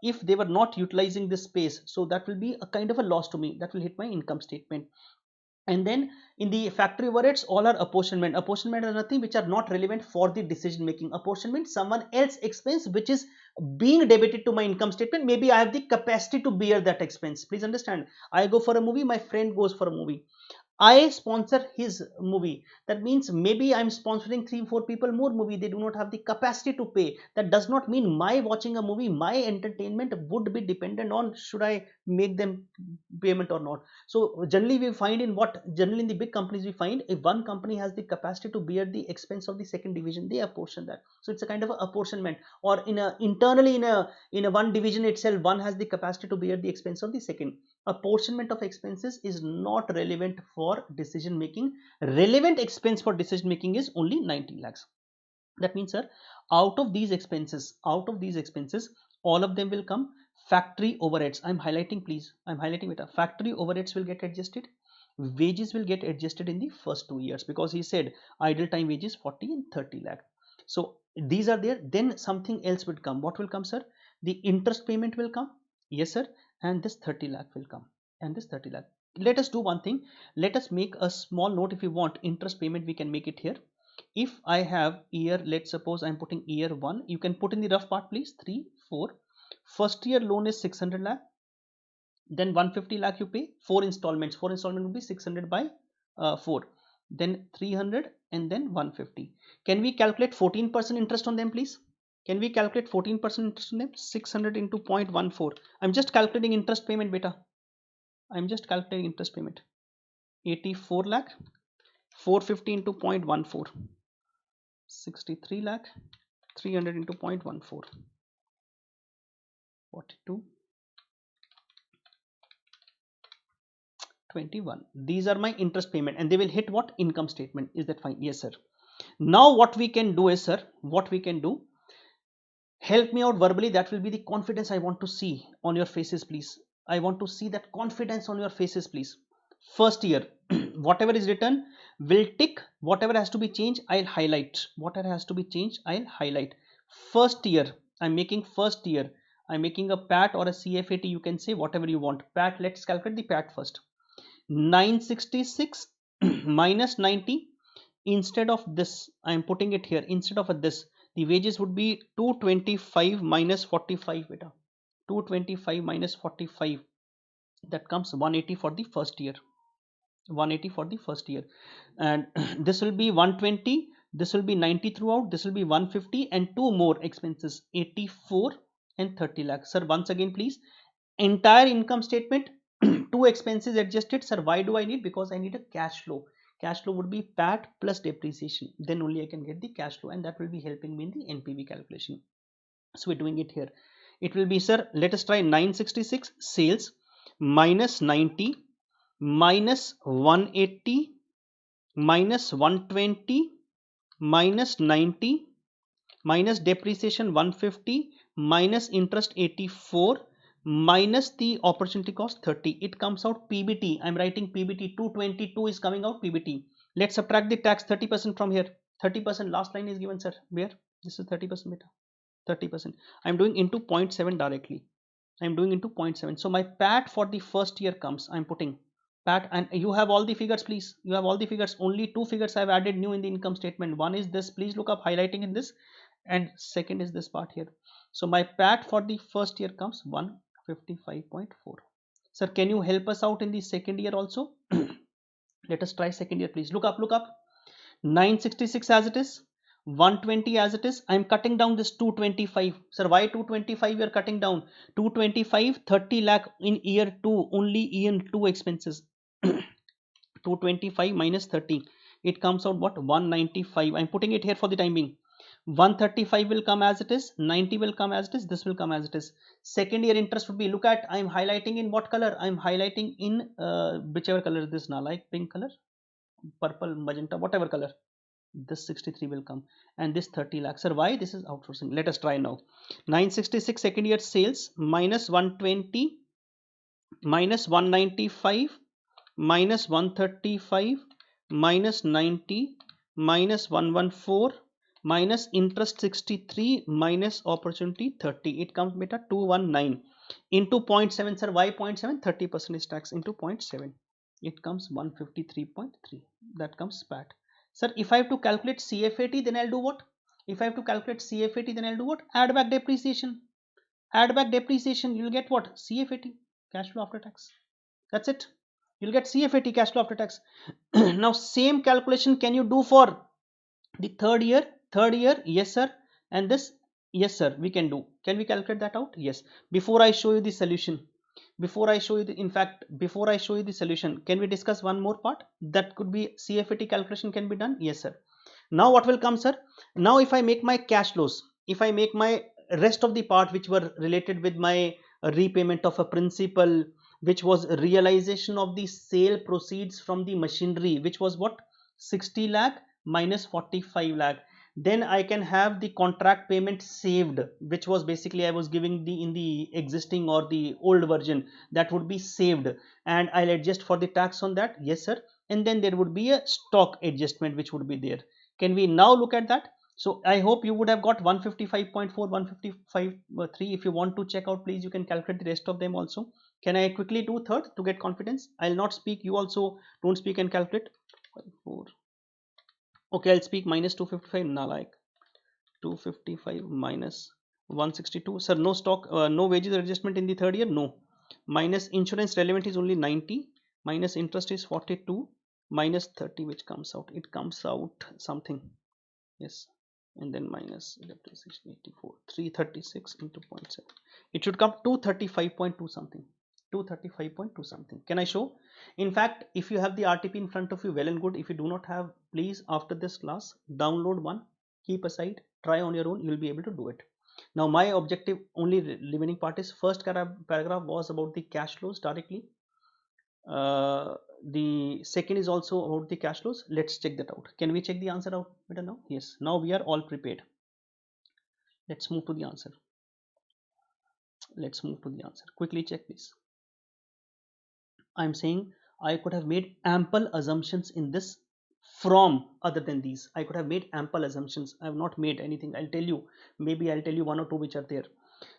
A: if they were not utilizing this space. So that will be a kind of a loss to me. That will hit my income statement. And then in the factory overheads, all are apportionment. Apportionment are nothing which are not relevant for the decision making. Apportionment, someone else expense which is being debited to my income statement. Maybe I have the capacity to bear that expense. Please understand. I go for a movie, my friend goes for a movie, I sponsor his movie. That means maybe I'm sponsoring 3 4 people more movie. They do not have the capacity to pay. That does not mean my watching a movie, my entertainment would be dependent on should I make them payment or not. So generally we find in what generally in the big companies we find if one company has the capacity to bear the expense of the second division, they apportion that. So it's a kind of a apportionment. Or in a internally in a one division itself, one has the capacity to bear the expense of the second. Apportionment of expenses is not relevant for decision making. Relevant expense for decision making is only 90 lakhs. That means, sir, out of these expenses, all of them will come factory overheads. I'm highlighting, please. I'm highlighting it. Factory overheads will get adjusted. Wages will get adjusted in the first 2 years because he said idle time wages 40 and 30 lakh. So these are there. Then something else would come. What will come, sir? The interest payment will come. Yes, sir. And this 30 lakh will come. And this 30 lakh. Let us do one thing. Let us make a small note. If you want interest payment, we can make it here. If I have year, let's suppose I'm putting year 1, you can put in the rough part please, 3 4. First year loan is 600 lakh, then 150 lakh you pay, 4 installments. 4 installment will be 600 by 4, then 300 and then 150. Can we calculate 14% interest on them please? Can we calculate 14% interest on them? 600 into 0.14. I'm just calculating interest payment beta. I'm just calculating interest payment. 84 lakh, 450 into 0.14, 63 lakh, 300 into 0.14, 42, 21. These are my interest payment and they will hit what? Income statement. Is that fine? Yes, sir. Now what we can do is, sir, what we can do, help me out verbally. That will be the confidence I want to see on your faces, please. I want to see that confidence on your faces, please. First year, whatever is written will tick. Whatever has to be changed, I'll highlight. Whatever has to be changed, I'll highlight. First year, I'm making first year. I'm making a PAT or a CFAT. You can say whatever you want. PAT, let's calculate the PAT first. 966 minus 90. Instead of this, I am putting it here. Instead of this, the wages would be 225 minus 45 beta. 225 minus 45, that comes 180 for the first year. 180 for the first year, and this will be 120, this will be 90 throughout, this will be 150 and two more expenses 84 and 30 lakhs. Sir, once again please, entire income statement, two expenses adjusted. Sir, why do I need? Because I need a cash flow. Cash flow would be PAT plus depreciation, then only I can get the cash flow, and that will be helping me in the NPV calculation. So we're doing it here. It will be, sir, let us try 966 sales minus 90 minus 180 minus 120 minus 90 minus depreciation 150 minus interest 84 minus the opportunity cost 30. It comes out PBT. I'm writing PBT. 222 is coming out PBT. Let's subtract the tax 30% from here. 30% last line is given, sir. Where? This is 30% beta. 30%. I'm doing into 0.7 directly. I'm doing into 0.7. So my PAT for the first year comes. I'm putting PAT, and you have all the figures, please. You have all the figures. Only two figures I've added new in the income statement. One is this. Please look up highlighting in this, and second is this part here. So my PAT for the first year comes 155.4. Sir, can you help us out in the second year also? Let us try second year, please. Look up, look up. 966 as it is, 120 as it is. I'm cutting down this 225. Sir, why 225 we are cutting down? 225, 30 lakh in year 2, only year 2 expenses. 225 minus 30, it comes out what? 195. I'm putting it here for the time being. 135 will come as it is, 90 will come as it is, this will come as it is. Second year interest would be, look at, I am highlighting in what color? I am highlighting in whichever color is this now, like pink color, purple, magenta, whatever color. This 63 will come, and this 30 lakhs. Sir, why? This is outsourcing. Let us try now. 966 second year sales minus 120 minus 195 minus 135 minus 90 minus 114 minus interest 63 minus opportunity 30. It comes beta 219 into 0.7. Sir, why 0.7? 30% is tax into 0.7. It comes 153.3. That comes PAT. Sir, if I have to calculate CFAT, then I'll do what? If I have to calculate CFAT, then I'll do what? Add back depreciation. Add back depreciation. You'll get what? CFAT, cash flow after tax. That's it. You'll get CFAT, cash flow after tax. Now same calculation can you do for the third year? Third year, yes sir. And this, yes sir, we can do. Can we calculate that out? Yes. Before I show you the solution, before I show you the, in fact, before I show you the solution, can we discuss one more part? That could be CFAT calculation can be done. Yes sir. Now what will come, sir? Now if I make my cash flows, if I make my rest of the part which were related with my repayment of a principal, which was realization of the sale proceeds from the machinery, which was what? 60 lakh minus 45 lakh. Then I can have the contract payment saved, which was basically I was giving the in the existing or the old version, that would be saved, and I'll adjust for the tax on that. Yes sir. And then there would be a stock adjustment which would be there. Can we now look at that? So I hope you would have got 155.4, 155.3. If you want to check out, please, you can calculate the rest of them also. Can I quickly do third to get confidence? I'll not speak. You also don't speak and calculate. 4. Okay, I'll speak. Minus 255. Nah, like 255 minus 162. Sir, no stock, no wages adjustment in the third year. No. Minus insurance relevant is only 90. Minus interest is 42. Minus 30, which comes out. It comes out something. Yes. And then minus 84, 336 into 0.7. It should come 235.2 something. 235.2 something. Can I show? In fact, if you have the RTP in front of you, well and good. If you do not have, please, after this class, download one, keep aside, try on your own. You will be able to do it. Now, my objective, only remaining part is first paragraph was about the cash flows directly. The second is also about the cash flows. Let's check that out. Can we check the answer out better now? Yes. Now we are all prepared. Let's move to the answer. Let's move to the answer. Quickly check this. I'm saying I could have made ample assumptions in this from other than these. I could have made ample assumptions. I have not made anything. I'll tell you. Maybe I'll tell you one or two which are there.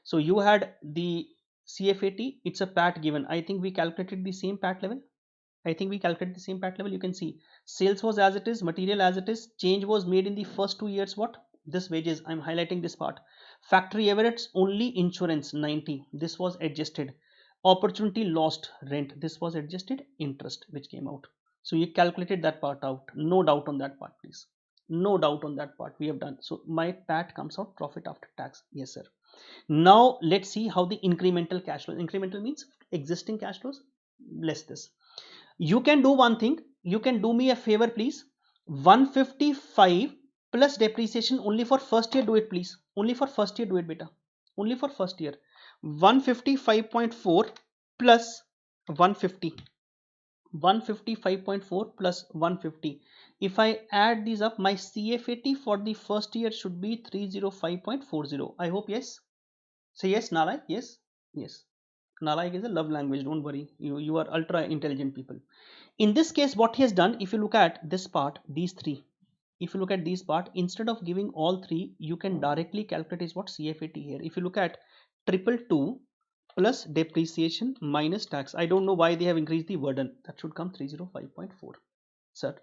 A: So you had the CFAT. It's a PAT given. I think we calculated the same PAT level. I think we calculated the same PAT level. You can see sales was as it is, material as it is. Change was made in the first 2 years. What? This wages. I'm highlighting this part. Factory averages only insurance 90. This was adjusted. Opportunity lost rent. This was adjusted. Interest which came out. So you calculated that part out. No doubt on that part, please. No doubt on that part. We have done. So my PAT comes out profit after tax. Yes, sir. Now let's see how the incremental cash flow. Incremental means existing cash flows less this. You can do one thing. You can do me a favor, please. 155 plus depreciation only for first year. Do it, please. Only for first year. Do it, beta. Only for first year. 155.4 plus 150. 155.4 plus 150. If I add these up, my CFAT for the first year should be 305.40. I hope yes. Say yes, Nalai. Yes. Yes. Nalaik is a love language. Don't worry. You are ultra intelligent people. In this case, what he has done, if you look at this part, these three, if you look at these part, instead of giving all three, you can directly calculate is what CFAT here. If you look at 222 plus depreciation minus tax. I don't know why they have increased the burden. That should come 305.4. Sir.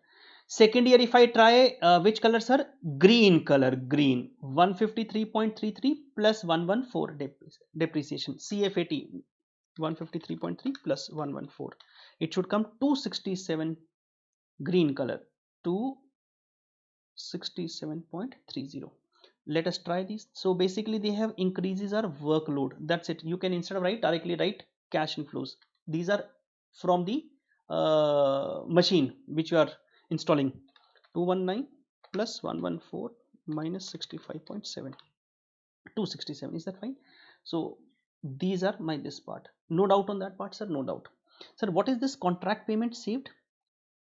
A: Second year, if I try which color, sir? Green color, green. 153.33 plus 114 depreciation. CFAT 153.3 plus 114. It should come 267 green color. 267.30. Let us try this. So basically they have increases our workload. That's it. You can instead of directly write cash inflows. These are from the machine which you are installing. 219 plus 114 minus 65.7, 267. Is that fine? So these are my this part. No doubt on that part, sir? No doubt. Sir, what is this contract payment saved?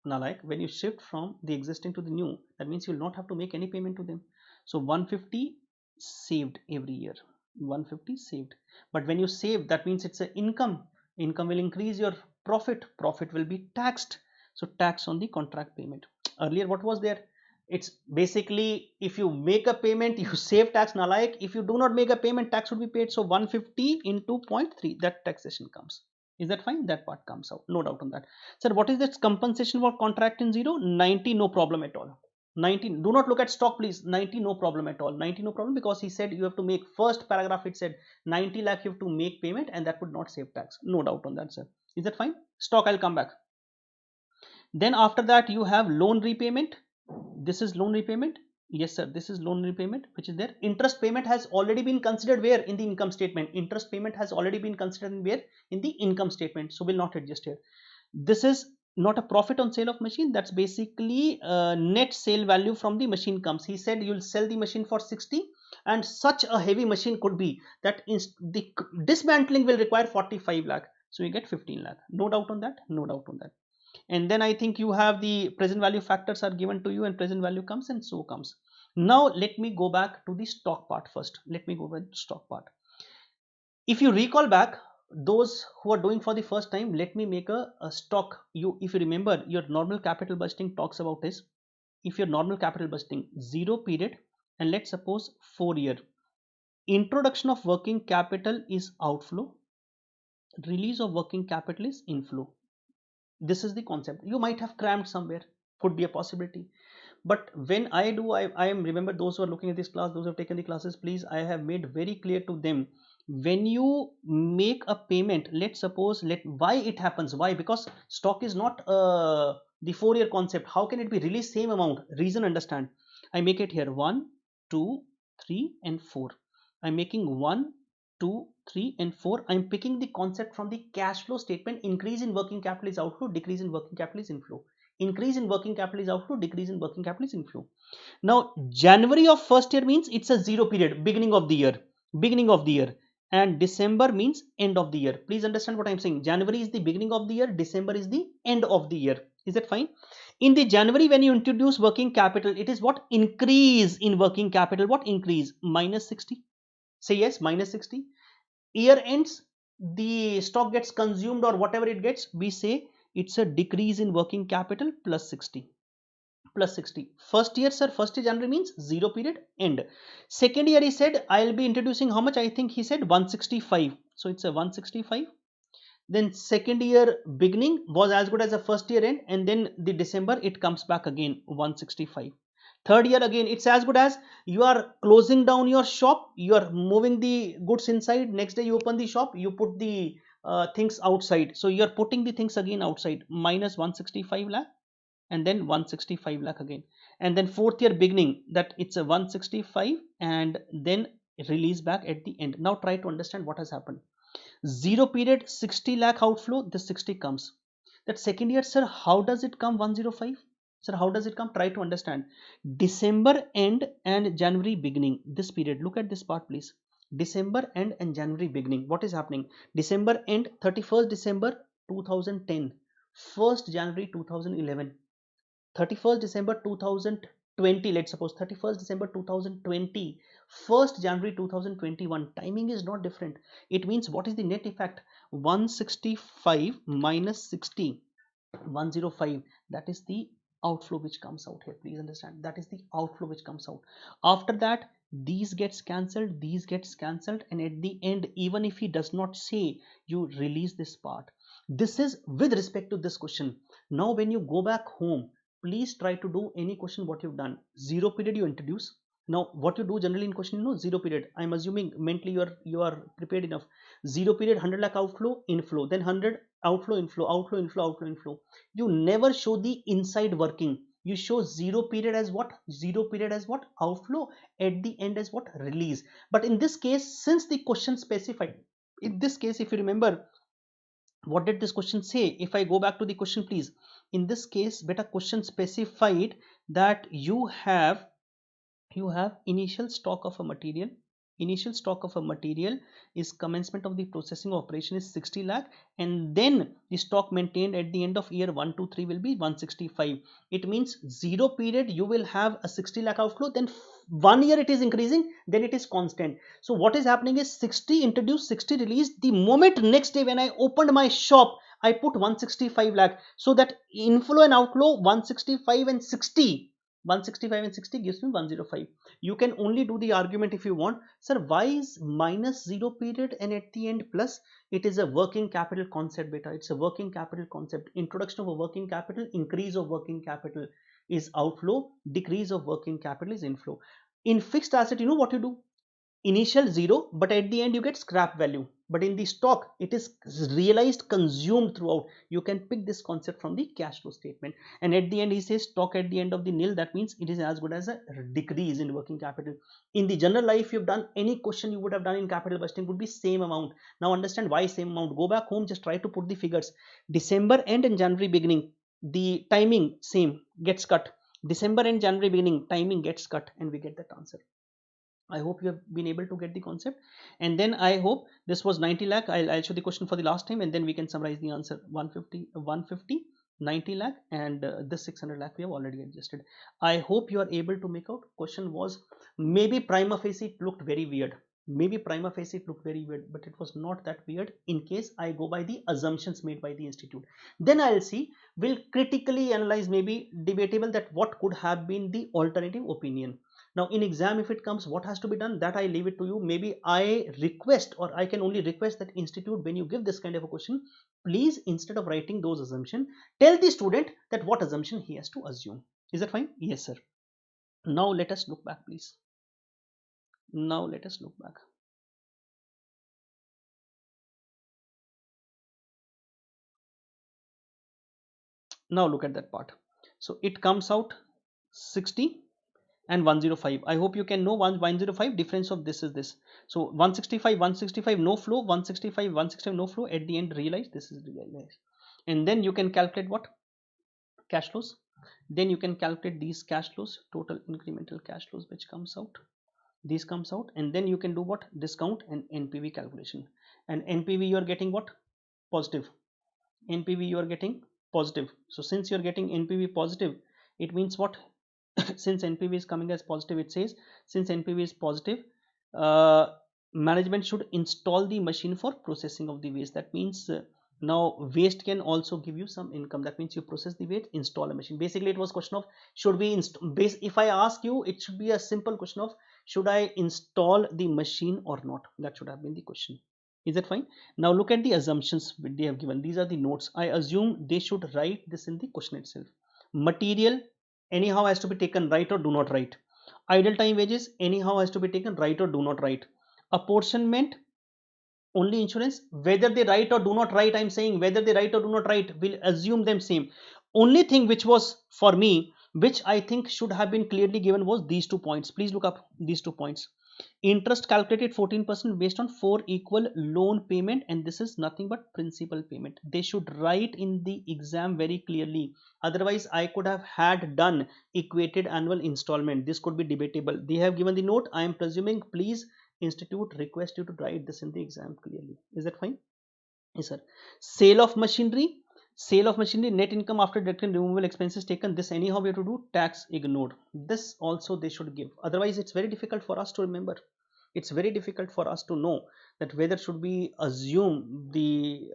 A: Now, like when you shift from the existing to the new, that means you will not have to make any payment to them. So 150 saved every year, 150 saved. But when you save, that means it's an income. Income will increase your profit. Profit will be taxed. So tax on the contract payment. Earlier, what was there? It's basically if you make a payment, you save tax. Now, like if you do not make a payment, tax would be paid. So 150 into 0.3, that taxation comes. Is that fine? That part comes out. No doubt on that. Sir, what is this compensation for contract in zero? 90, no problem at all. 19, do not look at stock please. 90, no problem at all. 90, no problem, because he said you have to make, first paragraph it said 90 lakh you have to make payment, and that would not save tax. No doubt on that, sir. Is that fine? Stock, I'll come back. Then after that you have loan repayment. This is loan repayment. Yes sir, this is loan repayment which is there. Interest payment has already been considered where? In the income statement. Interest payment has already been considered in where? In the income statement. So we'll not adjust here. This is not a profit on sale of machine. That's basically net sale value from the machine comes. He said you'll sell the machine for 60, and such a heavy machine could be that the dismantling will require 45 lakh. So you get 15 lakh. No doubt on that. No doubt on that. And then I think you have the present value factors are given to you, and present value comes, and so comes. Now let me go back to the stock part first. Let me go back to stock part. If you recall back, those who are doing for the first time, let me make a stock. If you remember, your normal capital budgeting talks about is, if your normal capital budgeting 0 period, and let's suppose 4-year, introduction of working capital is outflow, release of working capital is inflow. This is the concept. You might have crammed somewhere, could be a possibility. But when I do, I am, remember those who are looking at this class, those who have taken the classes, please, I have made very clear to them, when you make a payment, let's suppose, why it happens, why? Because stock is not the 4-year concept. How can it be released same amount? Reason, understand. I make it here 1, 2, 3 and 4. I'm making 1, 2, 3 and 4. I'm picking the concept from the cash flow statement. Increase in working capital is outflow, decrease in working capital is inflow. Increase in working capital is outflow, decrease in working capital is inflow. Now January of first year means it's a 0 period, beginning of the year, and December means end of the year. Please understand what I'm saying. January is the beginning of the year, December is the end of the year. Is that fine? In the January, when you introduce working capital, it is what? Increase in working capital. What increase? Minus 60. Say yes, minus 60. Year ends, the stock gets consumed or whatever it gets, we say it's a decrease in working capital plus 60. Plus 60. First year, sir, first year January means 0 period, end. Second year he said I'll be introducing how much? I think he said 165. So it's a 165. Then second year beginning was as good as the first year end, and then the December it comes back again 165. Third year again it's as good as you are closing down your shop, you are moving the goods inside, next day you open the shop, you put the things outside, so you are putting the things again outside, minus 165 lakh, and then 165 lakh again. And then fourth year beginning, that it's a 165, and then release back at the end. Now try to understand what has happened. 0 period 60 lakh outflow, the 60 comes. That second year, sir, how does it come 105? Sir, how does it come? Try to understand. December end and January beginning, this period, look at this part please. December end and January beginning, what is happening? December end 31st December 2010, 1st January 2011, 31st December 2020, let's suppose 31st December 2020, 1st January 2021. Timing is not different. It means what is the net effect? 165 minus 60, 105. That is the outflow which comes out here. Please understand, that is the outflow which comes out. After that, these gets cancelled, these gets cancelled, and at the end, even if he does not say, you release this part. This is with respect to this question. Now when you go back home, please try to do any question what you've done. 0 period you introduce. Now what you do generally in question, 0 period, I'm assuming mentally you are prepared enough. 0 period 100 lakh outflow, inflow, then 100 outflow, inflow, outflow, inflow, outflow, inflow. You never show the inside working. You show 0 period as what? 0 period as what? Outflow, at the end as what? Release. But in this case, since the question specified, in this case, if you remember, what did this question say? If I go back to the question please, in this case, beta question specified that you have you have initial stock of a material. Initial stock of a material is commencement of the processing operation is 60 lakh, and then the stock maintained at the end of year 1 to 3 will be 165. It means 0 period you will have a 60 lakh outflow, then 1 year it is increasing, then it is constant. So what is happening is 60 introduced, 60 released. The moment next day when I opened my shop, I put 165 lakh. So that inflow and outflow 165 and 60. 165 and 60 gives me 105. You can only do the argument if you want, sir, why is minus 0 period and at the end plus? It is a working capital concept, beta. It's a working capital concept. Introduction of a working capital, increase of working capital is outflow, decrease of working capital is inflow. In fixed asset, you know what you do? Initial 0, but at the end you get scrap value. But in the stock, it is realized, consumed throughout. You can pick this concept from the cash flow statement. And at the end, he says stock at the end of the nil. That means it is as good as a decrease in working capital. In the general life, you've done any question you would have done in capital budgeting would be same amount. Now understand why same amount. Go back home, just try to put the figures. December end and January beginning, the timing same gets cut. December and January beginning, timing gets cut, and we get that answer. I hope you have been able to get the concept. And then I hope this was 90 lakh. I'll show the question for the last time, and then we can summarize the answer. 150, 90 lakh, and this 600 lakh we have already adjusted. I hope you are able to make out. Question was, maybe prima facie it looked very weird. Maybe prima facie it looked very weird, but it was not that weird in case I go by the assumptions made by the institute. Then I'll see, will critically analyze, maybe debatable, that what could have been the alternative opinion. Now in exam, if it comes, what has to be done, that I leave it to you. Maybe I request, or I can only request that institute, when you give this kind of a question, please, instead of writing those assumptions, tell the student that what assumption he has to assume. Is that fine? Yes, sir. Now let us look back, please. Now let us look back. Now look at that part. So it comes out 60 and 105. I hope you can know 105 difference of this is this. So 165 no flow, 165 no flow, at the end realize this is realized. And then you can calculate what? Cash flows. Then you can calculate these cash flows, total incremental cash flows, which comes out. This comes out, and then you can do what? Discount and NPV calculation. And NPV you are getting what? Positive. NPV you are getting positive. So since you are getting NPV positive, it means what? Since NPV is coming as positive, it says since NPV is positive, management should install the machine for processing of the waste. That means now waste can also give you some income. That means you process the waste, install a machine. Basically, it was question of should we if I ask you, it should be a simple question of should I install the machine or not. That should have been the question. Is that fine? Now look at the assumptions they have given. These are the notes. I assume they should write this in the question itself. Material anyhow has to be taken, right or do not write. Idle time wages anyhow has to be taken, right or do not write. Apportionment only insurance, whether they write or do not write, I'm saying whether they write or do not write, we'll assume them same. Only thing which was for me, which I think should have been clearly given, was these 2 points. Please look up these 2 points. Interest calculated 14% based on 4 equal loan payment, and this is nothing but principal payment. They should write in the exam very clearly. Otherwise, I could have had done equated annual installment. This could be debatable. They have given the note. I am presuming, please, institute request you to write this in the exam clearly. Is that fine? Yes, sir. Sale of machinery. Sale of machinery, net income after deducting removable expenses taken. This anyhow we have to do, tax ignored. This also they should give. Otherwise, it's very difficult for us to remember. It's very difficult for us to know that whether should we assume the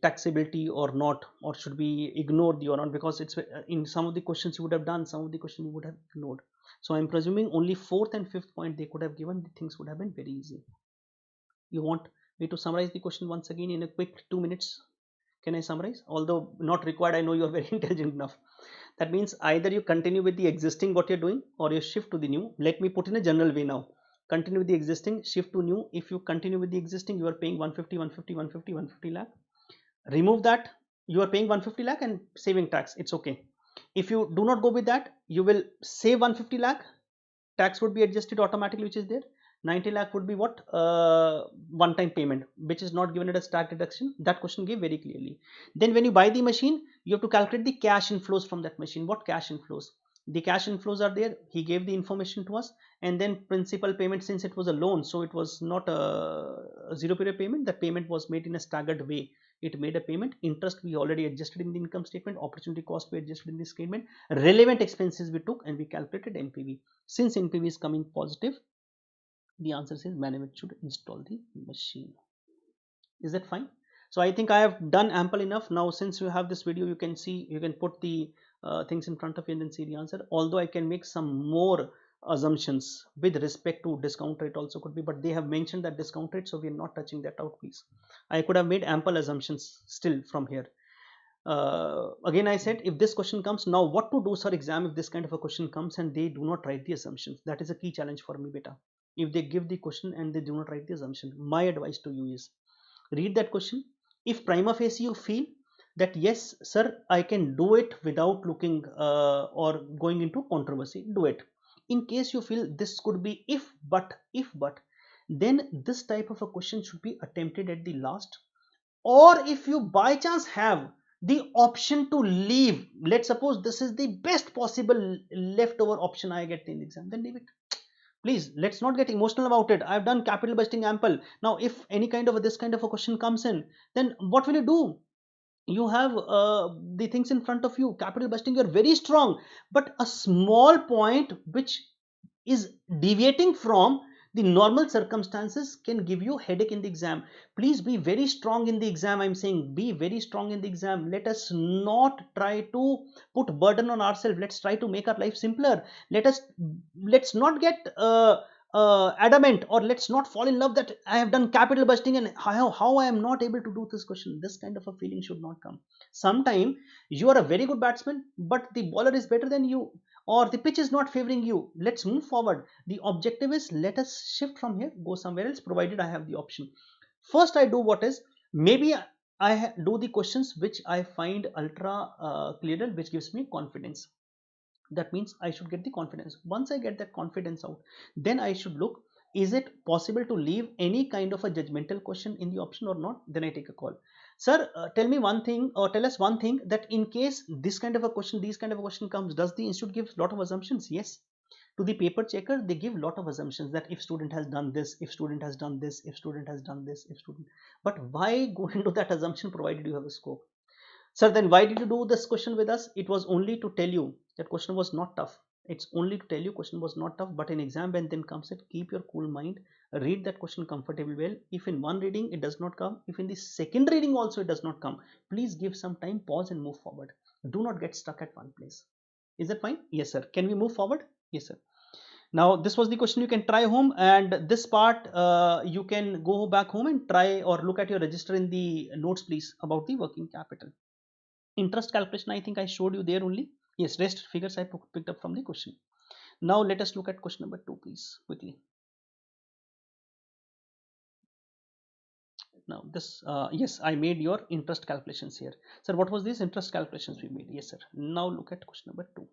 A: taxability or not, or should we ignore the or not, because it's in some of the questions you would have done, some of the questions you would have ignored. So I'm presuming only 4th and 5th point they could have given. The things would have been very easy. You want me to summarize the question once again in a quick 2 minutes? Can I summarize? Although not required, I know you are very intelligent enough. That means either you continue with the existing what you're doing, or you shift to the new. Let me put in a general way now. Continue with the existing, shift to new. If you continue with the existing, you are paying 150, 150, 150, 150 lakh. Remove that, you are paying 150 lakh and saving tax. It's okay. If you do not go with that, you will save 150 lakh. Tax would be adjusted automatically, which is there. 90 lakh would be what? One time payment, which is not given at a tax deduction. That question gave very clearly. Then when you buy the machine, you have to calculate the cash inflows from that machine. What cash inflows? The cash inflows are there. He gave the information to us, and then principal payment, since it was a loan, so it was not a zero period payment. The payment was made in a staggered way. It made a payment. Interest we already adjusted in the income statement. Opportunity cost we adjusted in the statement. Relevant expenses we took, and we calculated NPV. Since NPV is coming positive, the answer is management should install the machine. Is that fine? So I think I have done ample enough. Now since you have this video, you can see, you can put the things in front of you and then see the answer. Although I can make some more assumptions with respect to discount rate also could be, but they have mentioned that discount rate, so we are not touching that out, please. I could have made ample assumptions still from here. Again I said, if this question comes, now what to do, sir, exam, if this kind of a question comes and they do not write the assumptions? That is a key challenge for me, beta. If they give the question and they do not write the assumption, my advice to you is, read that question. If prima facie you feel that yes sir, I can do it without looking or going into controversy, do it. In case you feel this could be if but, then this type of a question should be attempted at the last. Or if you by chance have the option to leave, let's suppose this is the best possible leftover option I get in the exam, then leave it. Please, let's not get emotional about it. I've done capital budgeting ample. Now if any kind of this kind of a question comes in, then what will you do? You have the things in front of you, capital budgeting, you're very strong, but a small point which is deviating from the normal circumstances can give you headache in the exam. Please be very strong in the exam. I'm saying be very strong in the exam. Let us not try to put burden on ourselves. Let's try to make our life simpler. Let's not get adamant, or let's not fall in love that I have done capital budgeting and how I am not able to do this question. This kind of a feeling should not come. Sometime you are a very good batsman, but the bowler is better than you, or the pitch is not favoring you. Let's move forward. The objective is, let us shift from here, go somewhere else, provided I have the option. First I do what is, maybe I do the questions which I find ultra clearer, which gives me confidence. That means I should get the confidence. Once I get that confidence out, then I should look, is it possible to leave any kind of a judgmental question in the option or not? Then I take a call. Sir, tell me one thing, or tell us one thing, that in case this kind of a question, these kind of a question comes, does the institute give a lot of assumptions? Yes. To the paper checker, they give a lot of assumptions, that if student has done this, if student has done this, if student has done this, if student. But why go into that assumption provided you have a scope? Sir, then why did you do this question with us? It was only to tell you that question was not tough. It's only to tell you question was not tough, but in exam when then comes it, keep your cool mind, read that question comfortably well. If in one reading it does not come, if in the second reading also it does not come, please give some time, pause and move forward. Do not get stuck at one place. Is that fine? Yes, sir. Can we move forward? Yes, sir. Now this was the question. You can try home, and this part you can go back home and try, or look at your register in the notes please, about the working capital. Interest calculation, I think I showed you there only. Yes, rest figures I picked up from the question. Now let us look at question number 2 please, quickly. Now this yes, I made your interest calculations here. Sir, what was these interest calculations we made? Yes sir. Now look at question number 2.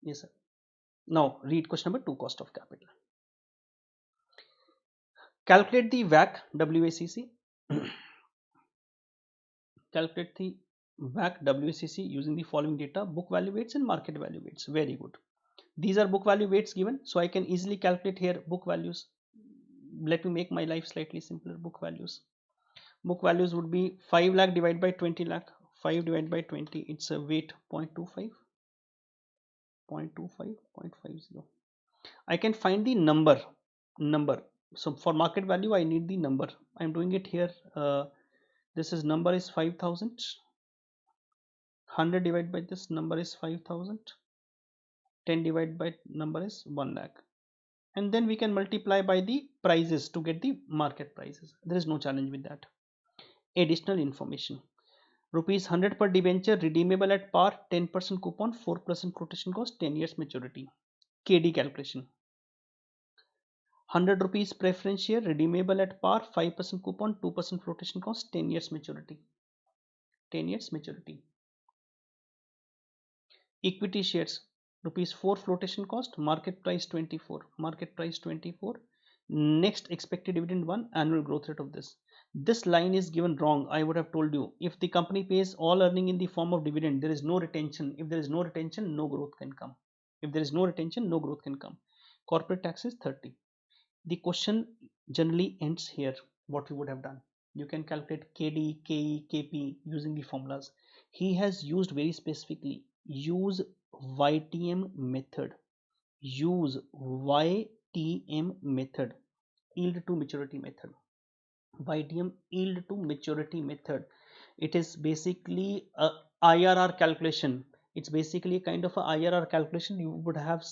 A: Yes sir. Now read question number 2, cost of capital. Calculate the WACC WACC. Calculate the WACC WACC using the following data: book value weights and market value weights. Very good. These are book value weights given, so I can easily calculate here book values. Let me make my life slightly simpler. Book values. Book values would be 5 lakh divided by 20 lakh. 5 divided by 20, it's a weight 0.25, 0.25, 0.50. I can find the number. So for market value, I need the number. I'm doing it here. This is number is 5,000. 100 divided by this number is 5,000. 10 divided by number is 1 lakh. And then we can multiply by the prices to get the market prices. There is no challenge with that. Additional information: rupees 100 per debenture, redeemable at par, 10% coupon, 4% quotation cost, 10 years maturity. KD calculation: 100 rupees preference share, redeemable at par, 5% coupon, 2% flotation cost, 10 years maturity. 10 years maturity. Equity shares: rupees 4 flotation cost, market price 24, market price 24, next expected dividend 1, annual growth rate of this. This line is given wrong. I would have told you, if the company pays all earning in the form of dividend, there is no retention. If there is no retention, no growth can come. If there is no retention, no growth can come. Corporate tax is 30. The question generally ends here. What we would have done, you can calculate KD, KE, KP using the formulas. He has used very specifically, use YTM method. Use YTM method, yield to maturity method. YTM, yield to maturity method. It is basically a IRR calculation. It's basically a kind of a IRR calculation. You would have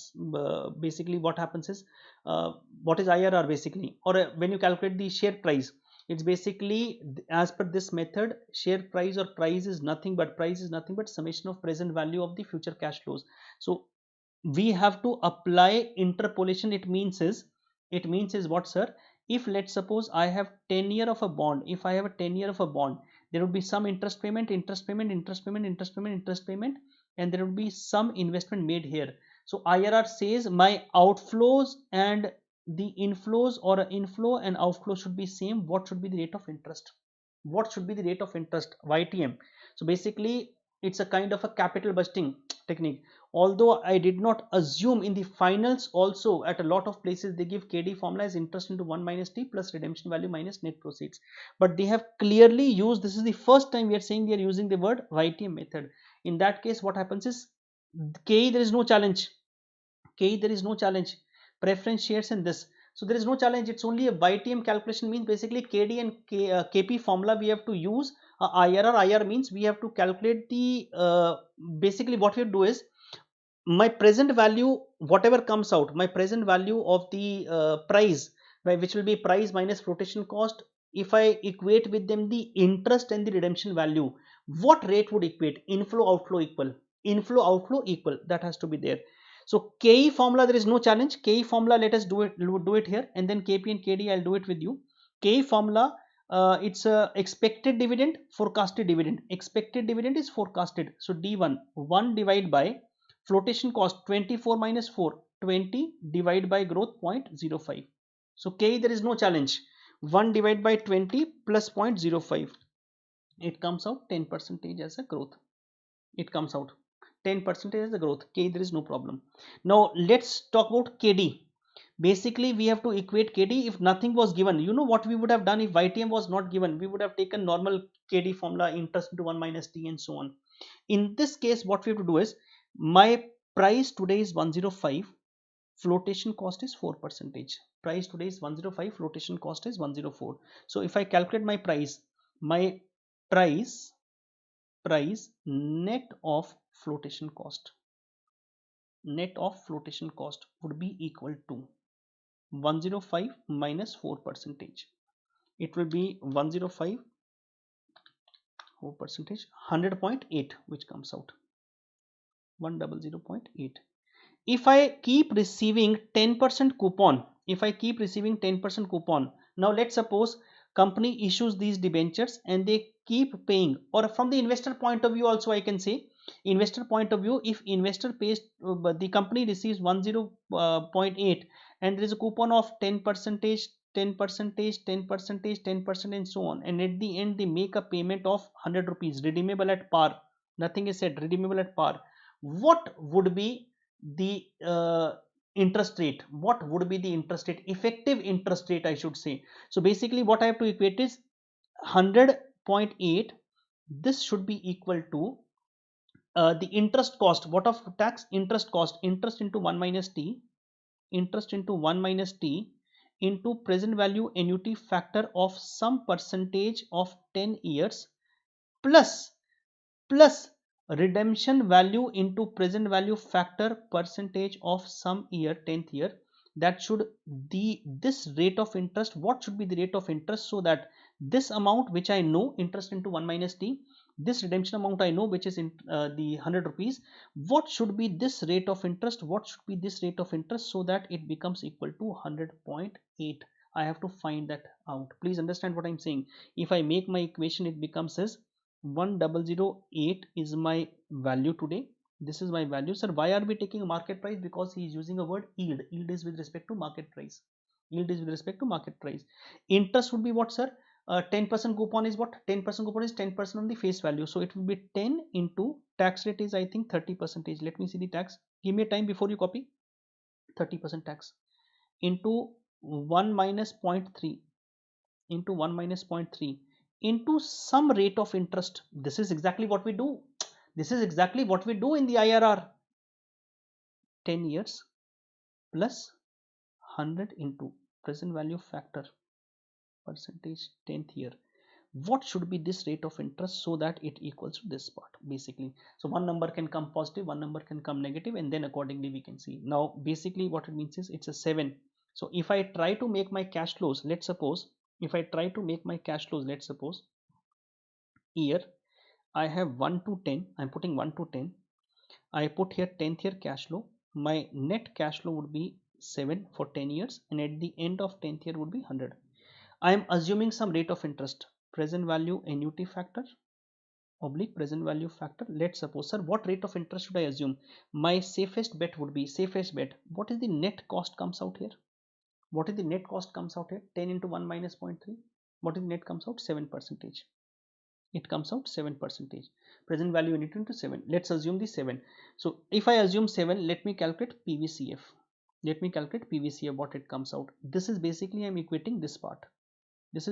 A: basically what happens is, what is IRR basically, or when you calculate the share price, it's basically as per this method, share price or price is nothing but summation of present value of the future cash flows. So we have to apply interpolation. It means is what, sir? If let's suppose I have 10-year of a bond, if I have a 10-year of a bond, there would be some interest payment, and there would be some investment made here. So IRR says my outflows and the inflows, or inflow and outflow should be same. What should be the rate of interest? YTM. So basically it's a kind of a capital budgeting technique. Although I did not assume, in the finals also at a lot of places they give KD formula as interest into 1 minus T plus redemption value minus net proceeds, but they have clearly used, this is the first time we are saying they are using the word YTM method. In that case what happens is, KE there is no challenge, preference shares in this, so there is no challenge. It's only a YTM calculation, means basically KD and KP formula we have to use. IR means we have to calculate the basically what we do is, my present value, whatever comes out, my present value of the price, which will be price minus flotation cost. If I equate with them the interest and the redemption value, what rate would equate? Inflow outflow equal, that has to be there. So KE formula, there is no challenge. KE formula, let us do it here, and then KP and KD I'll do it with you. KE formula, it's a expected dividend, forecasted dividend. Expected dividend is forecasted, so D1, 1 divided by flotation cost 24 minus 4, 20 divided by growth 0.05. So KE there is no challenge. 1 divided by 20 plus 0.05, it comes out 10% as a growth. It comes out 10% as the growth. KE there is no problem. Now let's talk about KD. Basically we have to equate KD. If nothing was given, you know what we would have done? If YTM was not given, we would have taken normal KD formula, interest into 1 minus T and so on. In this case what we have to do is, my price today is 105, flotation cost is 4%. Price today is 105, flotation cost is 104. So if I calculate my price net of flotation cost would be equal to 105 minus 4%. It will be 105 4%, 100.8, which comes out 100.8. If I keep receiving 10% coupon, now let's suppose company issues these debentures and they keep paying, or from the investor point of view also I can say, investor point of view, if investor pays, the company receives 10.8 and there is a coupon of 10%, 10% and so on, and at the end they make a payment of 100 rupees, redeemable at par, nothing is said, redeemable at par. What would be the interest rate? Effective interest rate I should say. So basically what I have to equate is 100.8, this should be equal to the interest cost. What of tax? Interest cost, interest into 1 minus T into present value annuity factor of some percentage of 10 years plus redemption value into present value factor percentage of some year, 10th year. That should this rate of interest, what should be the rate of interest, so that this amount which I know, interest into 1 minus T, this redemption amount I know, which is in the 100 rupees, what should be this rate of interest, so that it becomes equal to 100.8. I have to find that out. Please understand what I'm saying. If I make my equation, it becomes as 1008 is my value today. This is my value. Sir, why are we taking a market price? Because he is using a word yield. Yield is with respect to market price. Interest would be what, sir? 10% coupon is what? 10% coupon is 10% on the face value. So it will be 10 into tax rate is I think 30%. Let me see the tax. Give me a time before you copy. 30% tax into 1 minus 0.3 into 1 minus 0.3 into some rate of interest. This is exactly what we do. This is exactly what we do in the IRR. 10 years plus 100 into present value factor percentage 10th year. What should be this rate of interest so that it equals to this part basically? So one number can come positive, one number can come negative, and then accordingly we can see. Now basically what it means is it's a 7. So if I try to make my cash flows, let's suppose here I have 1 to 10, I'm putting 1 to 10, I put here 10th year cash flow. My net cash flow would be 7 for 10 years, and at the end of 10th year would be 100. I am assuming some rate of interest, present value annuity factor oblique present value factor. Let's suppose, sir, what rate of interest should I assume? My safest bet would be, what is the net cost comes out here? What is the net cost comes out here? 10 into 1 minus 0.3. What is the net comes out? 7%. It comes out 7%. Present value annuity into 7. Let's assume the 7. So if I assume 7, let me calculate PVCF. What it comes out. This is basically I'm equating this part. This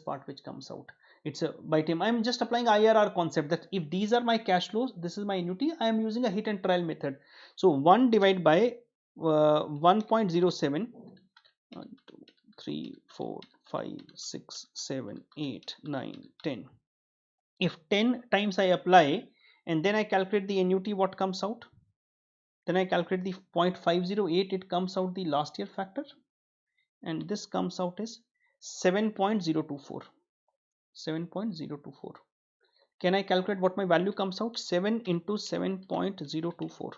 A: part which comes out. It's a by time. I'm just applying IRR concept that if these are my cash flows, this is my annuity. I am using a hit and trial method. So 1 divided by 1.07. 1, 2, 3, 4, 5, 6, 7, 8, 9, 10. If 10 times I apply and then I calculate the annuity, what comes out? Then I calculate the 0.508. It comes out the last year factor, and this comes out as 7.024. Can I calculate what my value comes out? 7 into 7.024,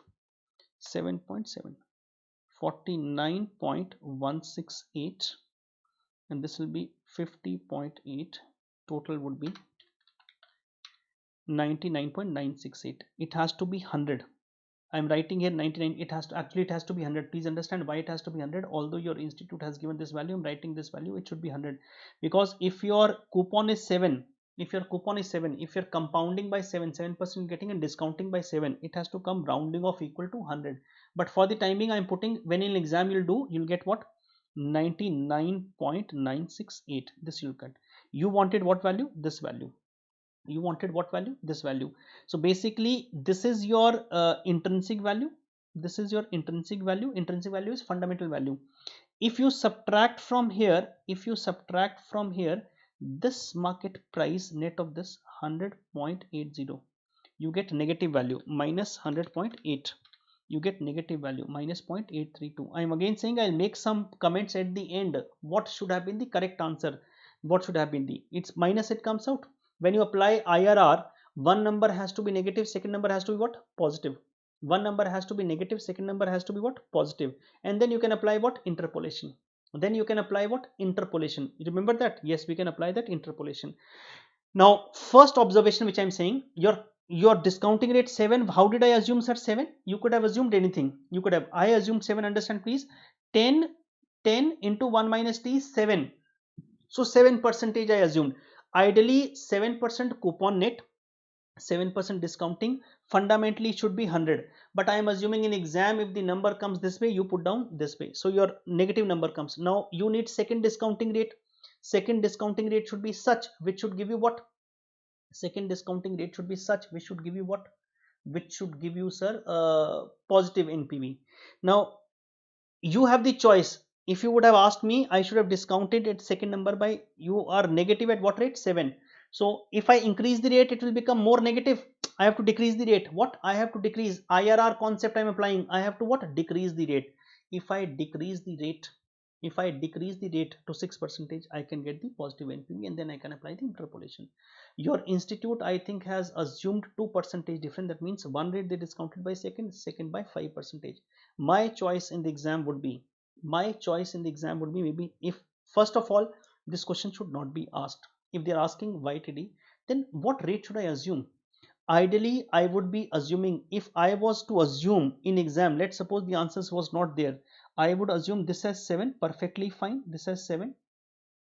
A: 7.7, 49.168, and this will be 50.8. Total would be 99.968. It has to be 100. I'm writing here 99. It has to be 100. Please understand why it has to be 100. Although your institute has given this value, I'm writing this value. It should be 100 because if your coupon is 7, if you're compounding by 7% getting and discounting by 7, it has to come rounding off equal to 100. But for the timing, I'm putting, when in exam you'll get what? 99.968. This you'll get. You wanted what value? This value. You wanted what value? This value. So basically this is your intrinsic value. Intrinsic value is fundamental value. If you subtract from here, this market price net of this 100.80, you get negative value minus 100.8. You get negative value minus 0.832. I am again saying I'll make some comments at the end. What should have been the correct answer? What should have been it's minus, it comes out. When you apply IRR, one number has to be negative, second number has to be what? Positive. One number has to be negative, second number has to be what? Positive. And then you can apply what? Interpolation. You remember that? Yes, we can apply that interpolation. Now, first observation which I'm saying, your discounting rate 7. How did I assume, sir, 7? You could have assumed anything. I assumed 7. Understand, please. 10 into 1 minus t is 7. So 7% I assumed. Ideally 7% coupon net, 7% discounting, fundamentally should be 100. But I am assuming in exam, if the number comes this way, you put down this way. So your negative number comes. Now you need second discounting rate. Second discounting rate should be such which should give you what? Second discounting rate should be such which should give you what? Which should give you, sir, positive NPV. Now you have the choice. If you would have asked me, I should have discounted at second number by, you are negative at what rate? 7. So if I increase the rate, it will become more negative. I have to decrease the rate. What? I have to decrease. IRR concept I am applying. I have to what? Decrease the rate. If I decrease the rate to 6%, I can get the positive NPV, and then I can apply the interpolation. Your institute, I think, has assumed 2% difference. That means one rate they discounted by second by 5%. My choice in the exam would be, maybe, if first of all this question should not be asked. If they are asking YTD, then what rate should I assume? Ideally I would be assuming, if I was to assume in exam, let's suppose the answers was not there, I would assume this as 7, perfectly fine. This as 7,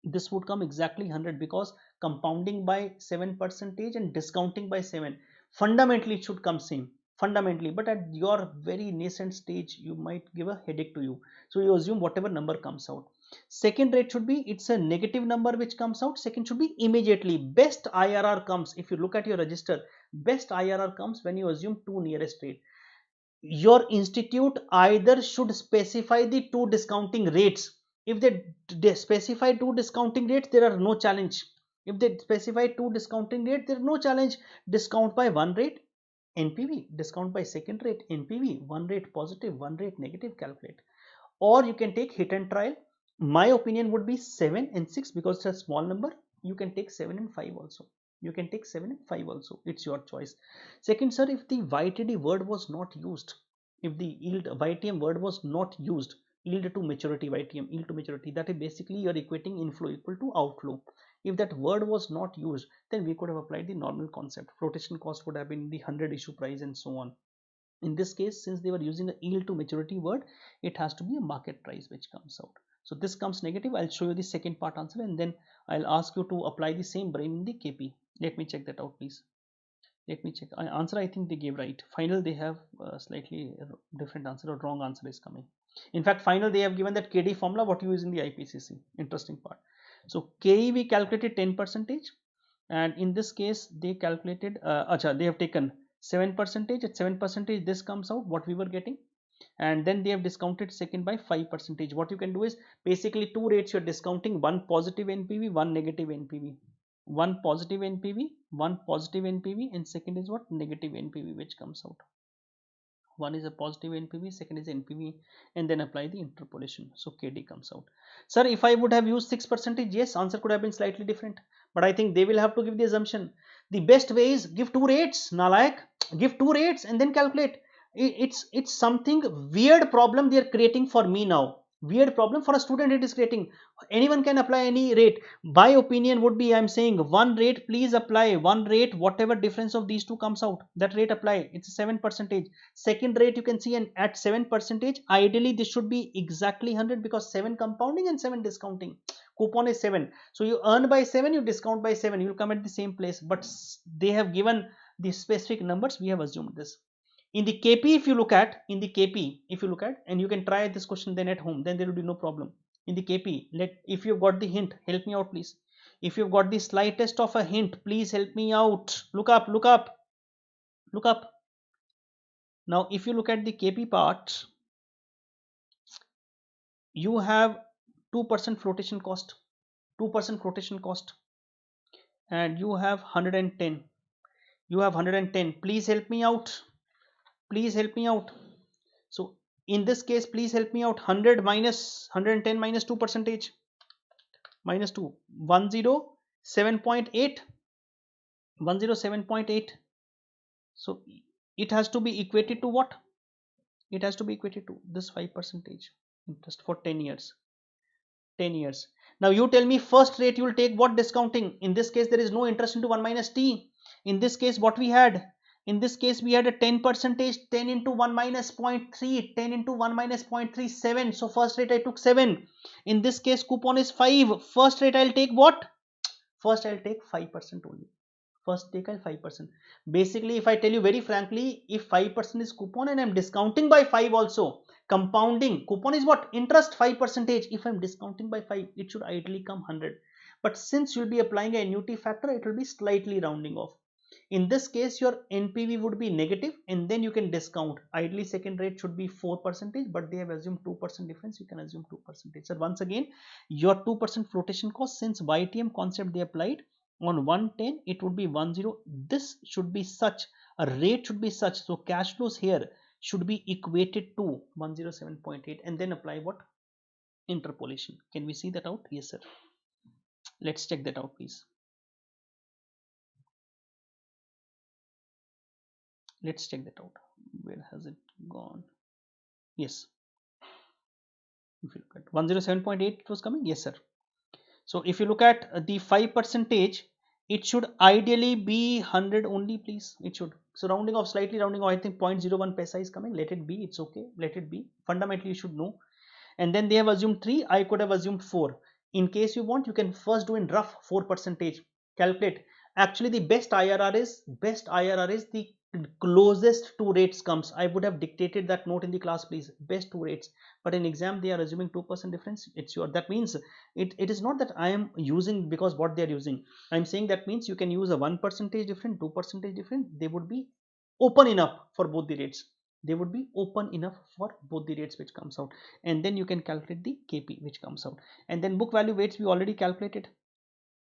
A: this would come exactly 100, because compounding by 7% and discounting by 7, fundamentally it should come same, fundamentally, but at your very nascent stage you might give a headache to you, so you assume whatever number comes out. Second rate should be, it's a negative number which comes out. Second should be immediately. Best IRR comes, if you look at your register, best IRR comes when you assume two nearest rate. Your institute either should specify the two discounting rates. If they specify two discounting rates, there are no challenge. If they specify two discounting rates, there is no challenge. Discount by one rate, NPV. Discount by second rate, NPV. One rate positive, one rate negative, calculate. Or you can take hit and trial. My opinion would be 7 and 6, because it's a small number. You can take 7 and 5 also. You can take 7 and 5 also. It's your choice. Second, sir, if the YTD word was not used, if the yield YTM word was not used, yield to maturity, YTM, yield to maturity, that is basically you're equating inflow equal to outflow. If that word was not used, then we could have applied the normal concept. Flotation cost would have been the 100 issue price and so on. In this case, since they were using a yield to maturity word, it has to be a market price which comes out. So this comes negative. I'll show you the second part answer, and then I'll ask you to apply the same brain in the KP. Let me check that out, please. Let me check. Answer I think they gave right. Final they have slightly different answer, or wrong answer is coming. In fact, final they have given that KD formula what you use in the IPCC. Interesting part. So KE we calculated 10%, and in this case they calculated they have taken 7%. At 7% this comes out what we were getting, and then they have discounted second by 5%. What you can do is basically two rates you're discounting, one positive NPV, one negative NPV. One positive NPV, one positive NPV, and second is what, negative NPV which comes out. One is a positive NPV, second is NPV, and then apply the interpolation. So KD comes out. Sir, if I would have used 6%, yes, answer could have been slightly different, but I think they will have to give the assumption. The best way is give two rates, nalayak, give two rates and then calculate. It's something weird problem they are creating for me now. Weird problem for a student it is creating. Anyone can apply any rate. My opinion would be, I'm saying one rate, please apply one rate, whatever difference of these two comes out, that rate apply. It's 7%. Second rate you can see, and at 7%, ideally this should be exactly 100, because 7 compounding and 7 discounting. Coupon is 7, so you earn by 7, you discount by 7, you will come at the same place, but they have given the specific numbers, we have assumed this. In the KP, if you look at, and you can try this question then at home, then there will be no problem. In the KP, if you've got the hint, help me out please. If you've got the slightest of a hint, please help me out. Look up. Now if you look at the KP part, you have 2% flotation cost, 2% flotation cost, and you have 110. Please help me out. So in this case, please help me out. 100 minus 110 minus 2%, minus 2, 107.8, 107.8. So it has to be equated to what? It has to be equated to this 5% interest for 10 years. 10 years. Now you tell me, first rate you will take what discounting? In this case there is no interest into 1 minus t. In this case what we had? In this case we had a 10%, 10 into 1 minus 0.3, 10 into 1 minus 0.37. So first rate I took 7. In this case coupon is 5. First rate I'll take what? First I'll take 5% only. First take 5%. Basically, if I tell you very frankly, if 5% is coupon and I'm discounting by 5 also, compounding, coupon is what? Interest 5%. If I'm discounting by 5, it should ideally come 100. But since you'll be applying an annuity factor, it will be slightly rounding off. In this case, your NPV would be negative, and then you can discount. Ideally, second rate should be 4%, but they have assumed 2% difference. You can assume 2%. So once again, your 2% flotation cost, since YTM concept they applied, on 110 it would be 10. This should be such, a rate should be such, so cash flows here should be equated to 107.8, and then apply what? Interpolation. Can we see that out? Yes sir. Let's check that out please. Let's check that out. Where has it gone? Yes, if you look at 107.8 it was coming. Yes sir. So if you look at the 5%, it should ideally be 100 only please. It should. So rounding off, slightly rounding off, I think 0.01 paisa is coming. Let it be. It's okay. Let it be. Fundamentally you should know. And then they have assumed 3. I could have assumed 4. In case you want, you can first do in rough 4%, calculate. Actually the best IRR is the closest two rates comes. I would have dictated that note in the class, please. Best two rates, but in exam they are assuming 2% difference. It's your, that means it is not that I am using because what they are using. I'm saying that means you can use a 1% different, 2% different. They would be open enough for both the rates. They would be open enough for both the rates which comes out, and then you can calculate the KP which comes out. And then book value weights we already calculated.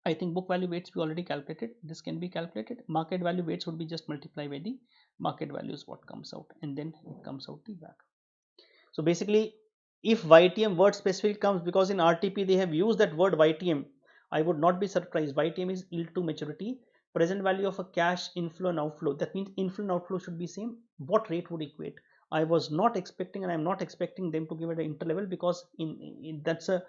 A: I think book value weights we already calculated. This can be calculated. Market value weights would be just multiply by the market values what comes out, and then it comes out the back. So basically, if YTM word specific comes, because in RTP they have used that word YTM, I would not be surprised. YTM is yield to maturity, present value of a cash inflow and outflow. That means inflow and outflow should be same. What rate would equate? I was not expecting, and I'm not expecting them to give it an interlevel, because in that's a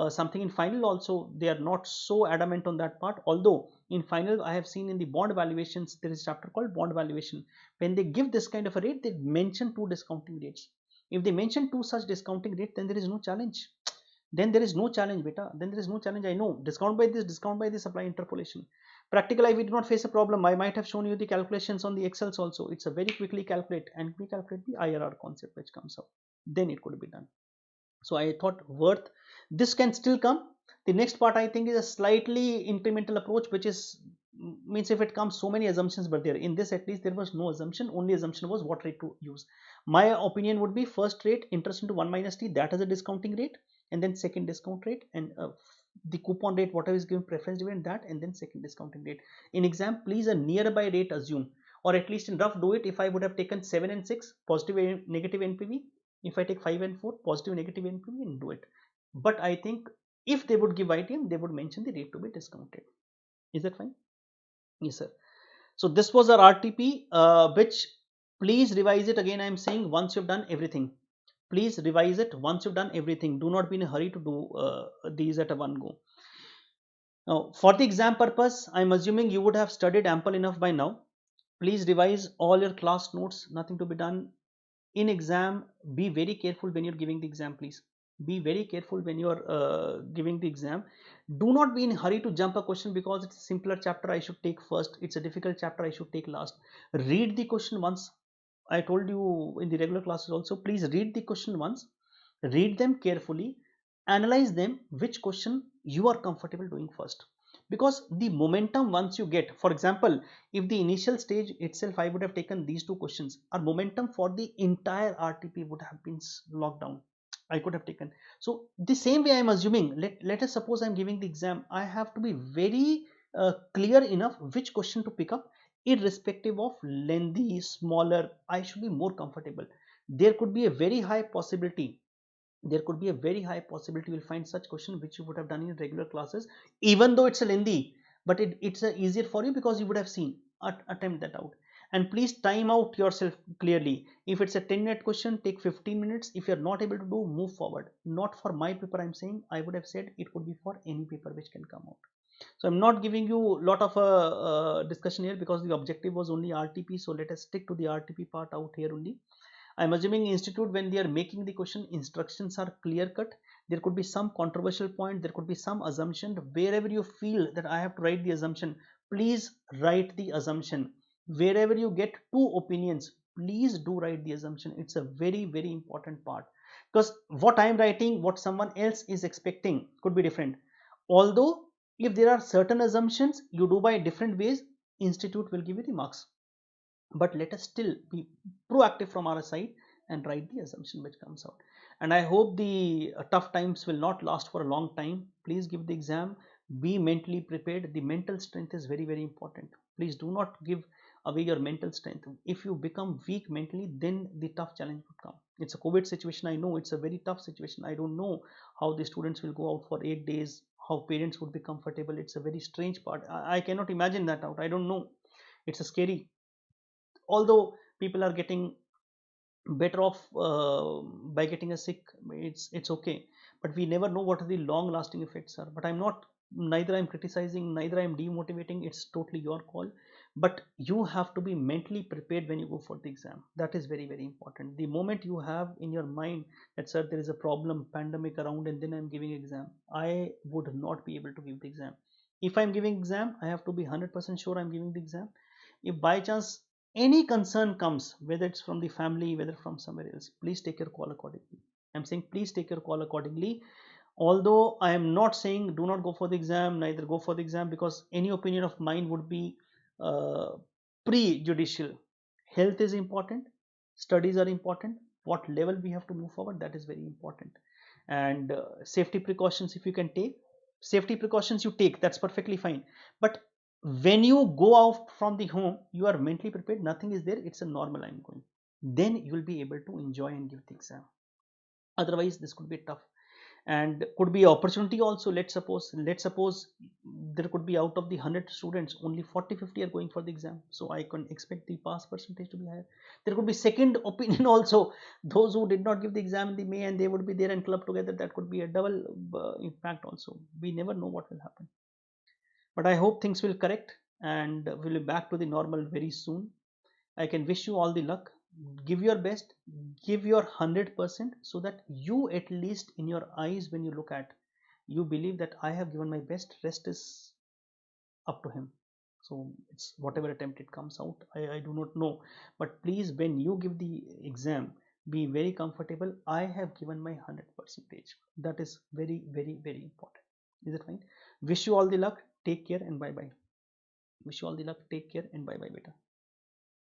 A: something in final also they are not so adamant on that part. Although in final I have seen in the bond valuations there is a chapter called bond valuation. When they give this kind of a rate, they mention two discounting rates. If they mention two such discounting rate, then there is no challenge. Then there is no challenge, beta. Then there is no challenge. I know discount by this, apply interpolation. Practical life, we do not face a problem. I might have shown you the calculations on the Excels also. It's a very quickly calculate, and we calculate the IRR concept which comes out. Then it could be done. So I thought worth. This can still come. The next part I think is a slightly incremental approach, which is means if it comes, so many assumptions were there. In this at least there was no assumption. Only assumption was what rate to use. My opinion would be first rate interest into 1 minus t, that is a discounting rate, and then second discount rate, and the coupon rate whatever is given preference dividend, that, and then second discounting rate. In exam, please a nearby rate assume, or at least in rough do it. If I would have taken 7 and 6 positive and negative NPV, if I take 5 and 4 positive and negative NPV, and do it. But I think if they would give ITM, they would mention the rate to be discounted. Is that fine? Yes, sir. So this was our RTP, which please revise it again. I am saying once you've done everything, please revise it once you've done everything. Do not be in a hurry to do these at a one go. Now, for the exam purpose, I am assuming you would have studied ample enough by now. Please revise all your class notes. Nothing to be done. In exam, be very careful when you're giving the exam, please. Be very careful when you're giving the exam. Do not be in a hurry to jump a question because it's a simpler chapter I should take first. It's a difficult chapter I should take last. Read the question once. I told you in the regular classes also, please read the question once. Read them carefully. Analyze them, which question you are comfortable doing first. Because the momentum once you get, for example, if the initial stage itself I would have taken these two questions, our momentum for the entire RTP would have been locked down. I could have taken. So the same way I am assuming, let us suppose I am giving the exam, I have to be very clear enough which question to pick up, irrespective of lengthy, smaller. I should be more comfortable. There could be a very high possibility, you will find such question which you would have done in regular classes, even though it's a lengthy, but it's easier for you because you would have seen. Attempt that out, and please time out yourself clearly. If it's a 10-minute question, take 15 minutes. If you're not able to do, move forward. Not for my paper I'm saying, I would have said it could be for any paper which can come out. So I'm not giving you a lot of discussion here because the objective was only RTP. So let us stick to the RTP part out here only. I'm assuming institute, when they are making the question, instructions are clear cut. There could be some controversial point, there could be some assumption. Wherever you feel that I have to write the assumption, please write the assumption. Wherever you get two opinions, please do write the assumption. It's a very, very important part, because what I am writing, what someone else is expecting could be different. Although if there are certain assumptions you do by different ways, institute will give you the marks, but let us still be proactive from our side and write the assumption which comes out. And I hope the tough times will not last for a long time. Please give the exam, be mentally prepared. The mental strength is very, very important. Please do not give away your mental strength. If you become weak mentally, then the tough challenge would come. It's a COVID situation, I know. It's a very tough situation. I don't know how the students will go out for 8 days, how parents would be comfortable. It's a very strange part. I cannot imagine that out. I don't know. It's a scary. Although people are getting better off by getting a sick, it's okay, but we never know what are the long lasting effects are. But I'm not, neither I'm criticizing, neither I'm demotivating. It's totally your call. but you have to be mentally prepared when you go for the exam. That is very, very important. The moment you have in your mind that, sir, there is a problem, pandemic around, and then I'm giving exam, I would not be able to give the exam. If I'm giving exam, I have to be 100% sure I'm giving the exam. If by chance any concern comes, whether it's from the family, whether from somewhere else, please take your call accordingly. I'm saying please take your call accordingly. Although I am not saying do not go for the exam, neither go for the exam, because any opinion of mine would be uh, prejudicial. Health is important, studies are important, what level we have to move forward, that is very important. And safety precautions, if you can take safety precautions, you take, that's perfectly fine. But when you go out from the home, you are mentally prepared, nothing is there, it's a normal, I'm going, then you will be able to enjoy and give the exam. Otherwise this could be tough. And could be opportunity also. Let's suppose there could be, out of the 100 students, only 40-50 are going for the exam, so I can expect the pass percentage to be higher. There could be second opinion also, those who did not give the exam in the May and they would be there and club together, that could be a double impact also. We never know what will happen, but I hope things will correct and we'll be back to the normal very soon. I can wish you all the luck. Give your best, give your 100%, so that you, at least in your eyes, when you look at, you believe that I have given my best, rest is up to him. So it's whatever attempt it comes out, I do not know. But please, when you give the exam, be very comfortable. I have given my 100%. That is very, very, very important. Is it fine? Wish you all the luck. Take care and bye bye. Wish you all the luck. Take care and bye bye, beta.